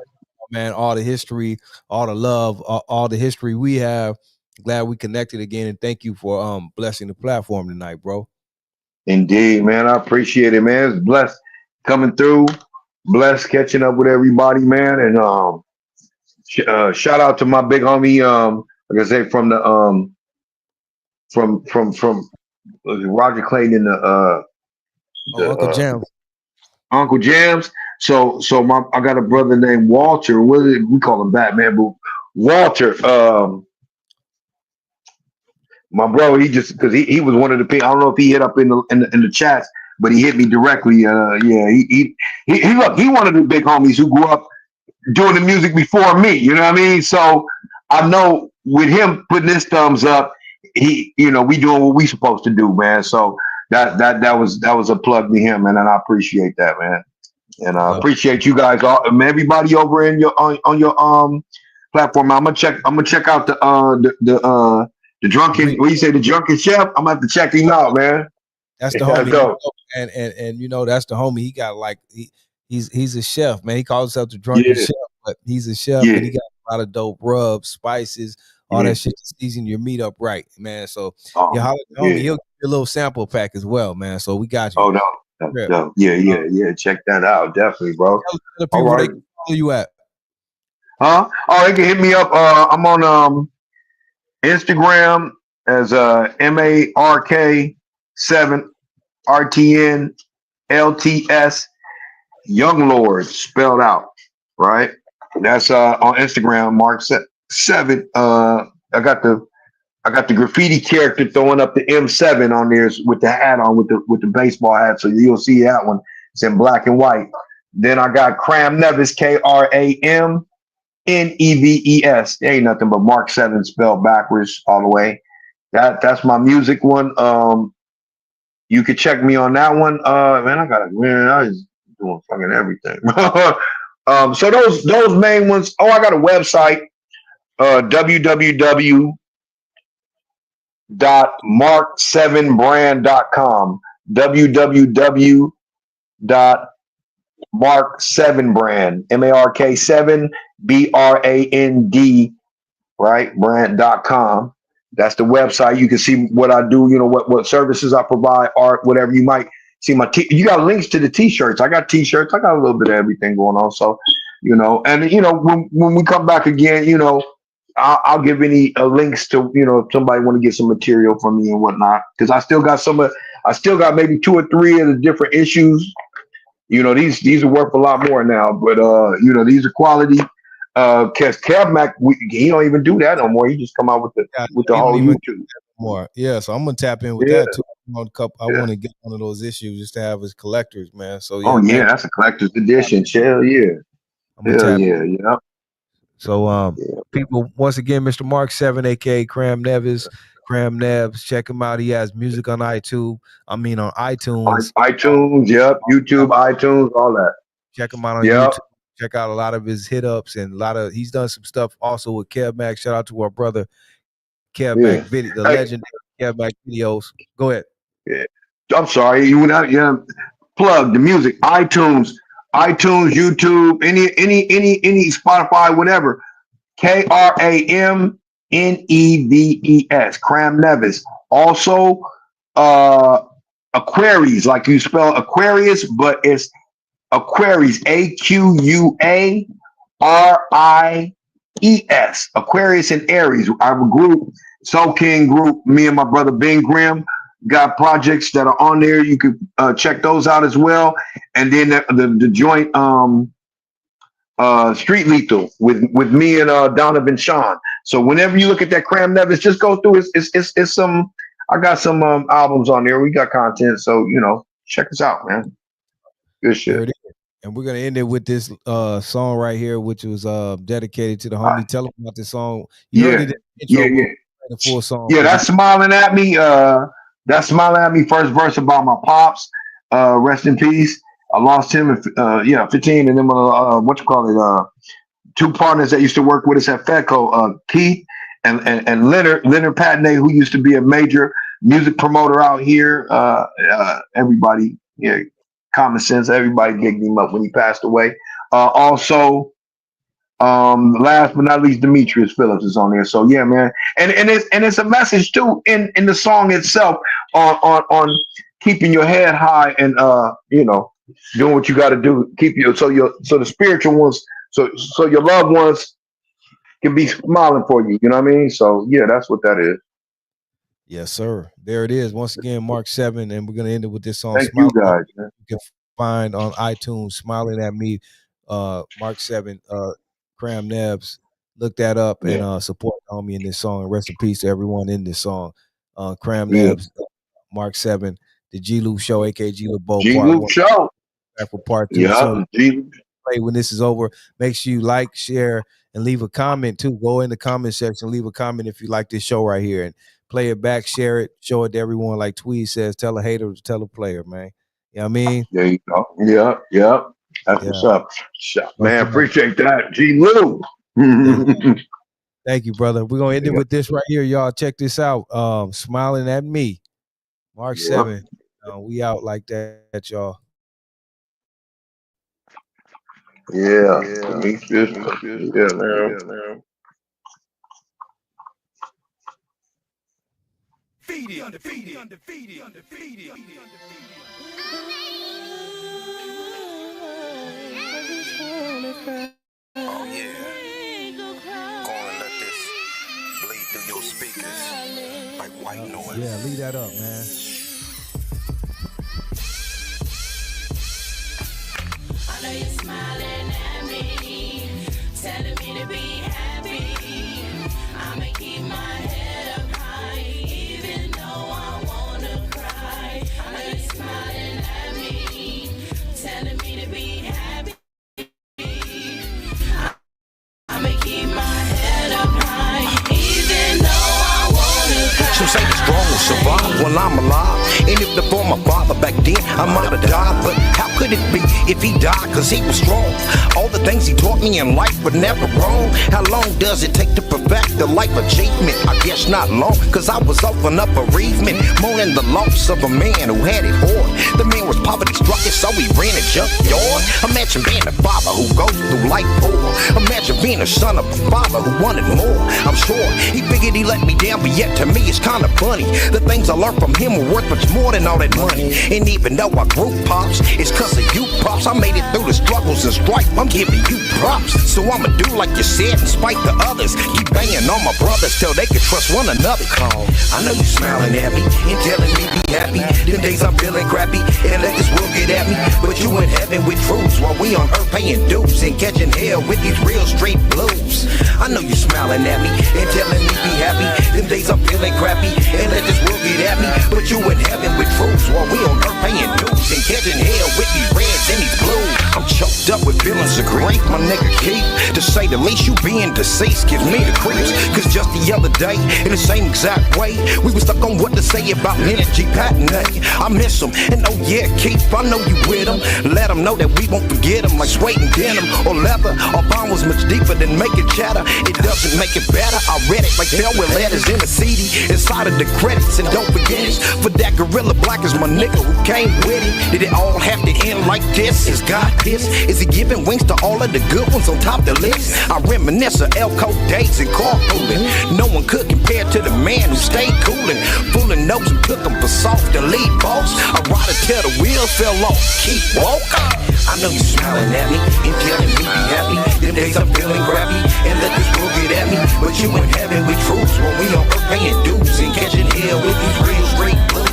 man, all the history, all the love, all the history we have. Glad we connected again, and thank you for blessing the platform tonight, bro. Indeed, man. I appreciate it, man. It's blessed coming through, blessed catching up with everybody, man. And shout out to my big homie, like I say, from the from Roger Clayton and Uncle Jam. Uncle Jams. So I got a brother named Walter. We call him Batman, but Walter. My bro, he just, because he was one of the people. I don't know if he hit up in the chats, but he hit me directly. Yeah, he look, he one of the big homies who grew up doing the music before me. You know what I mean? So I know with him putting his thumbs up, we doing what we supposed to do, man. So that was a plug to him, man, and I appreciate that, man. And I appreciate you guys, all, everybody over in your on your platform. I'm gonna check out the drunken. What you say, the drunken chef? I'm gonna have to check him out, man. That's the homie. And that's the homie. He got he's a chef, man. He calls himself the drunken chef, but he's a chef, and he got a lot of dope rubs, spices, all that shit to season your meat up right, man. So homie, he'll give you a little sample pack as well, man. So we got you. Oh no. Yeah. Check that out, definitely, bro. Tell the people where they can follow you at. Huh? Oh, they can hit me up. I'm on Instagram as MARK7RTNLTS Young Lord spelled out, right? That's on Instagram, Mark7. I got the graffiti character throwing up the M7 on there with the hat on, with the baseball hat, so you'll see that one. It's in black and white. Then I got Kram Neves, KRAMNEVES. There ain't nothing but Mark 7 spelled backwards all the way. That's my music one. You could check me on that one. I was doing fucking everything. So those main ones. Oh, I got a website. www.mark7brand.com. www.mark7brand. MARK7 BRAND, right? Brand.com. That's the website. You can see what I do, what services I provide, art, whatever. You might see you got links to the t-shirts. I got t-shirts. I got a little bit of everything going on. So, and when we come back again, I'll give any links to, if somebody want to get some material from me and whatnot. Cause I still got maybe 2 or 3 of the different issues. These are worth a lot more now, but these are quality. Cause Mac, he don't even do that no more. He just come out with the whole YouTube more. Yeah, so I'm gonna tap in with that too. I want to get one of those issues just to have as collectors, man. So yeah, that's a collector's edition. Hell yeah, yeah. So people, once again, Mr. Mark 7, aka Kram Neves, Kram Neves, check him out. He has music on iTunes. On iTunes. iTunes, yep. YouTube, iTunes, all that. Check him out on YouTube. Check out a lot of his hit ups and he's done some stuff also with Kev Mac. Shout out to our brother Kev Mac video, the legendary Kev Mac videos. Go ahead. Yeah. I'm sorry, you went out. Yeah, plug the music. iTunes, YouTube, any Spotify, whatever. KRAMNEVES, Kram Neves. Also, Aquarius, like you spell Aquarius, but it's Aquarius, AQUARIES, Aquarius and Aries. I have a group, Soul King group. Me and my brother Ben Grimm got projects that are on there. You could check those out as well. And then the joint Street Lethal with me and Donovan Sean. So whenever you look at that Kram Neves, just go through. It's some. I got some albums on there. We got content, so check us out, man. Good shit. And we're gonna end it with this song right here, which was dedicated to the homie. Tell him about this song. The full song. Yeah, that's Smiling at Me. That's Smiling at Me. First verse about my pops. Rest in peace. I lost him at 15, and then 2 partners that used to work with us at Fedco, Keith and Leonard Patney, who used to be a major music promoter out here. Everybody, common sense. Everybody gigged him up when he passed away. Also, last but not least, Demetrius Phillips is on there. So yeah, man, and it's a message too in the song itself on keeping your head high and doing what you got to do. Keep so the spiritual ones, so your loved ones can be smiling for you. You know what I mean? So yeah, that's what that is. Yes, sir. There it is. Once again, Mark 7, and we're gonna end it with this song. Thank you guys. Man. You can find on iTunes, Smiling at Me, Mark 7, Kram Neves. Look that up and support the homie in this song. And rest in peace to everyone in this song. Kram Neves, Mark 7, the G-Lew Show, aka G-Lew Bow. G-Lew Show. Back for part 2. Yeah. When this is over, make sure you like, share, and leave a comment too. Go in the comment section, leave a comment if you like this show right here, and play it back, share it, show it to everyone. Like Tweed says, tell a hater to tell a player, man. You know what I mean? There you go. Yeah. That's what's up. Man, appreciate that. G-Lew. Thank you, brother. We're gonna end it with this right here, y'all. Check this out. Smiling at Me, Mark 7. We out like that, y'all. Yeah, man. Undefeated. Oh yeah. Go and let this bleed through your speakers like white noise. Yeah, leave that up, man. I know you're smiling at me, telling me to be happy. I'ma keep my head up high, even though I wanna cry. I know you're smiling at me, telling me to be happy. I'ma keep my head up high, even though I wanna cry. Some say the strong will survive when I'm alive. And if the for my father back then, I might have died, but how could could it be if he died cause he was strong? All the things he taught me in life were never wrong. How long does it take to perfect the life achievement? I guess not long, cause I was open up bereavement, mourning the loss of a man who had it hard. The man was poverty struck, so he ran a junkyard. Imagine being a father who goes through life poor. Imagine being a son of a father who wanted more. I'm sure he figured he let me down, but yet to me it's kinda funny. The things I learned from him were worth much more than all that money. And even though I grew pops, it's cause of you pops. I made it through the struggles and strife, I'm giving you props. So I'ma do like you said and spite the others. Keep banging on my brothers till they can trust one another. I know you smiling at me and telling me be happy. Them days I'm feeling crappy and let this world get at me. But you in heaven with truths while we on earth paying dues and catching hell with these real straight blues. I know you smiling at me and telling me be happy. Them days I'm feeling crappy and let this world get at me. But you in heaven with truths while we on earth paying dues and catching hell with these reds and these blues. I'm choked up with feelings of grief, my nigga Keith. To say the least, you being deceased gives me the creeps. Cause just the other day, in the same exact way, we was stuck on what to say about Energy Patton. I miss him, and oh yeah, Keith, I know you with him. Let him know that we won't forget him, like suede and denim or leather. Our bond was much deeper than making chatter. It doesn't make it better. I read it like farewell letters in a CD inside of the credits. And don't forget it, for that Gorilla Black is my nigga who came with it. Did it all have to end like this? Is God pissed? Is he giving wings to all of the good ones on top the list? I reminisce of Elko days and carpooling. No one could compare to the man who stayed coolin', fooling notes and took him for soft, the lead boss. I ride it till the wheels fell off. Keep walking. I know you smiling at me and telling me be happy. Them days I'm feeling crappy and let this world get at me. But you in heaven with truths when we on earth paying dues and catching hell with these real straight blues.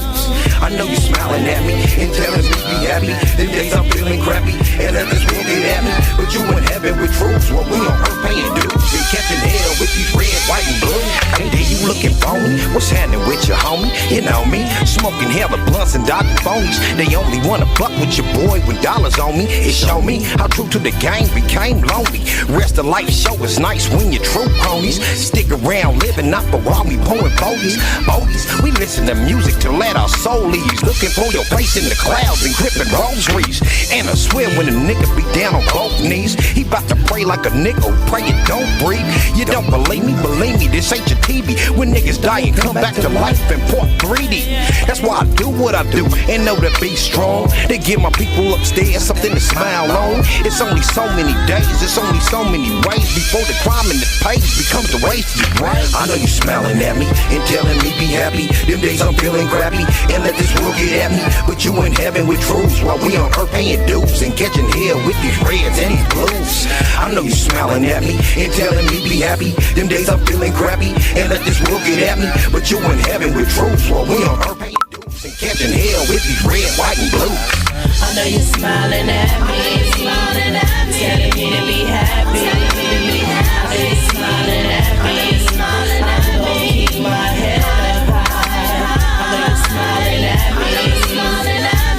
I know you smiling at me and telling me be happy. Them days I'm feeling crappy and let this world get at me. But you in heaven with truths when we on earth paying dues and catching hell with these red, white, and blue. And then you looking phony? What's happening with your homie? You know me, smoking hella blunts and dodging phonies. They only wanna fuck with your boy when dollars on me. It show me how true to the game became lonely. Rest of life show is nice when you're true cronies. Stick around living not for while we pouring bogeys. We listen to music to let our soul leaves. Looking for your face in the clouds and gripping rosaries. And I swear when a nigga be down on both knees, he bout to pray like a nigga who pray and don't breathe. You don't believe me, this ain't your TV. When niggas die and come back to life in Port 3D. That's why I do what I do and know to be strong. They give my people upstairs something to smile on. It's only so many days, it's only so many ways before the crime in the page becomes the waste you right. I know you smiling at me and telling me be happy. Them days I'm feeling crappy and let this world get at me. But you in heaven with truths while we on earth paying dues and catching hell with these reds and these blues. I know you smiling at me and telling me be happy. Them days I'm feeling crappy and let this world get at me. But you in heaven with truths while we on earth paying dues and catching hell with these red, white, and blue. I know you're smiling at me, telling me to be happy. I know you're smiling at me, I'm gonna keep my head up high. I know you're smiling at me,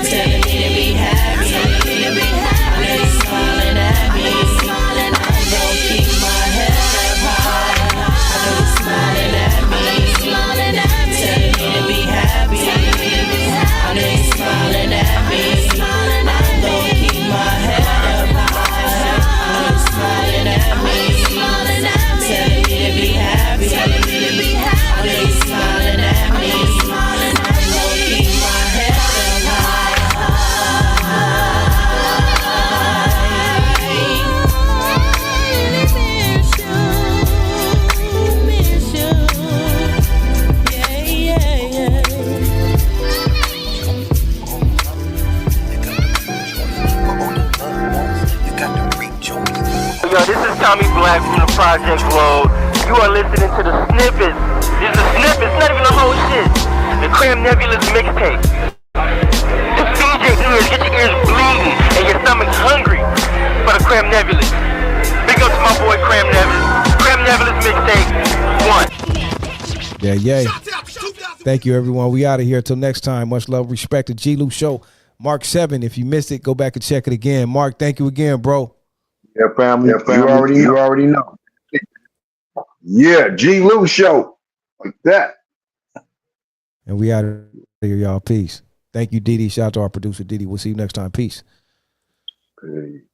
telling me to be happy. I know you're smiling at me, I'm gonna keep my head up high. I know you're smiling at me, telling me to be happy. I know you're smiling at me. Yo, this is Tommy Black from the Project Load. You are listening to the snippets. This is a snippet, it's not even the whole shit. The Kram Nebulous mixtape. This DJ ears, get your ears bleeding and your stomach's hungry for the Kram Nebulous. Big up to my boy Kram Nebulous. Kram Nebulous mixtape 1. Yeah. Thank you, everyone. We out of here. Till next time. Much love, respect. The G-Lew Show. Mark 7. If you missed it, go back and check it again. Mark, thank you again, bro. Yeah, family. You already know. Yeah, G-Lew Show. Like that. And we out of here, y'all. Peace. Thank you, DD. Shout out to our producer, DD. We'll see you next time. Peace. Peace.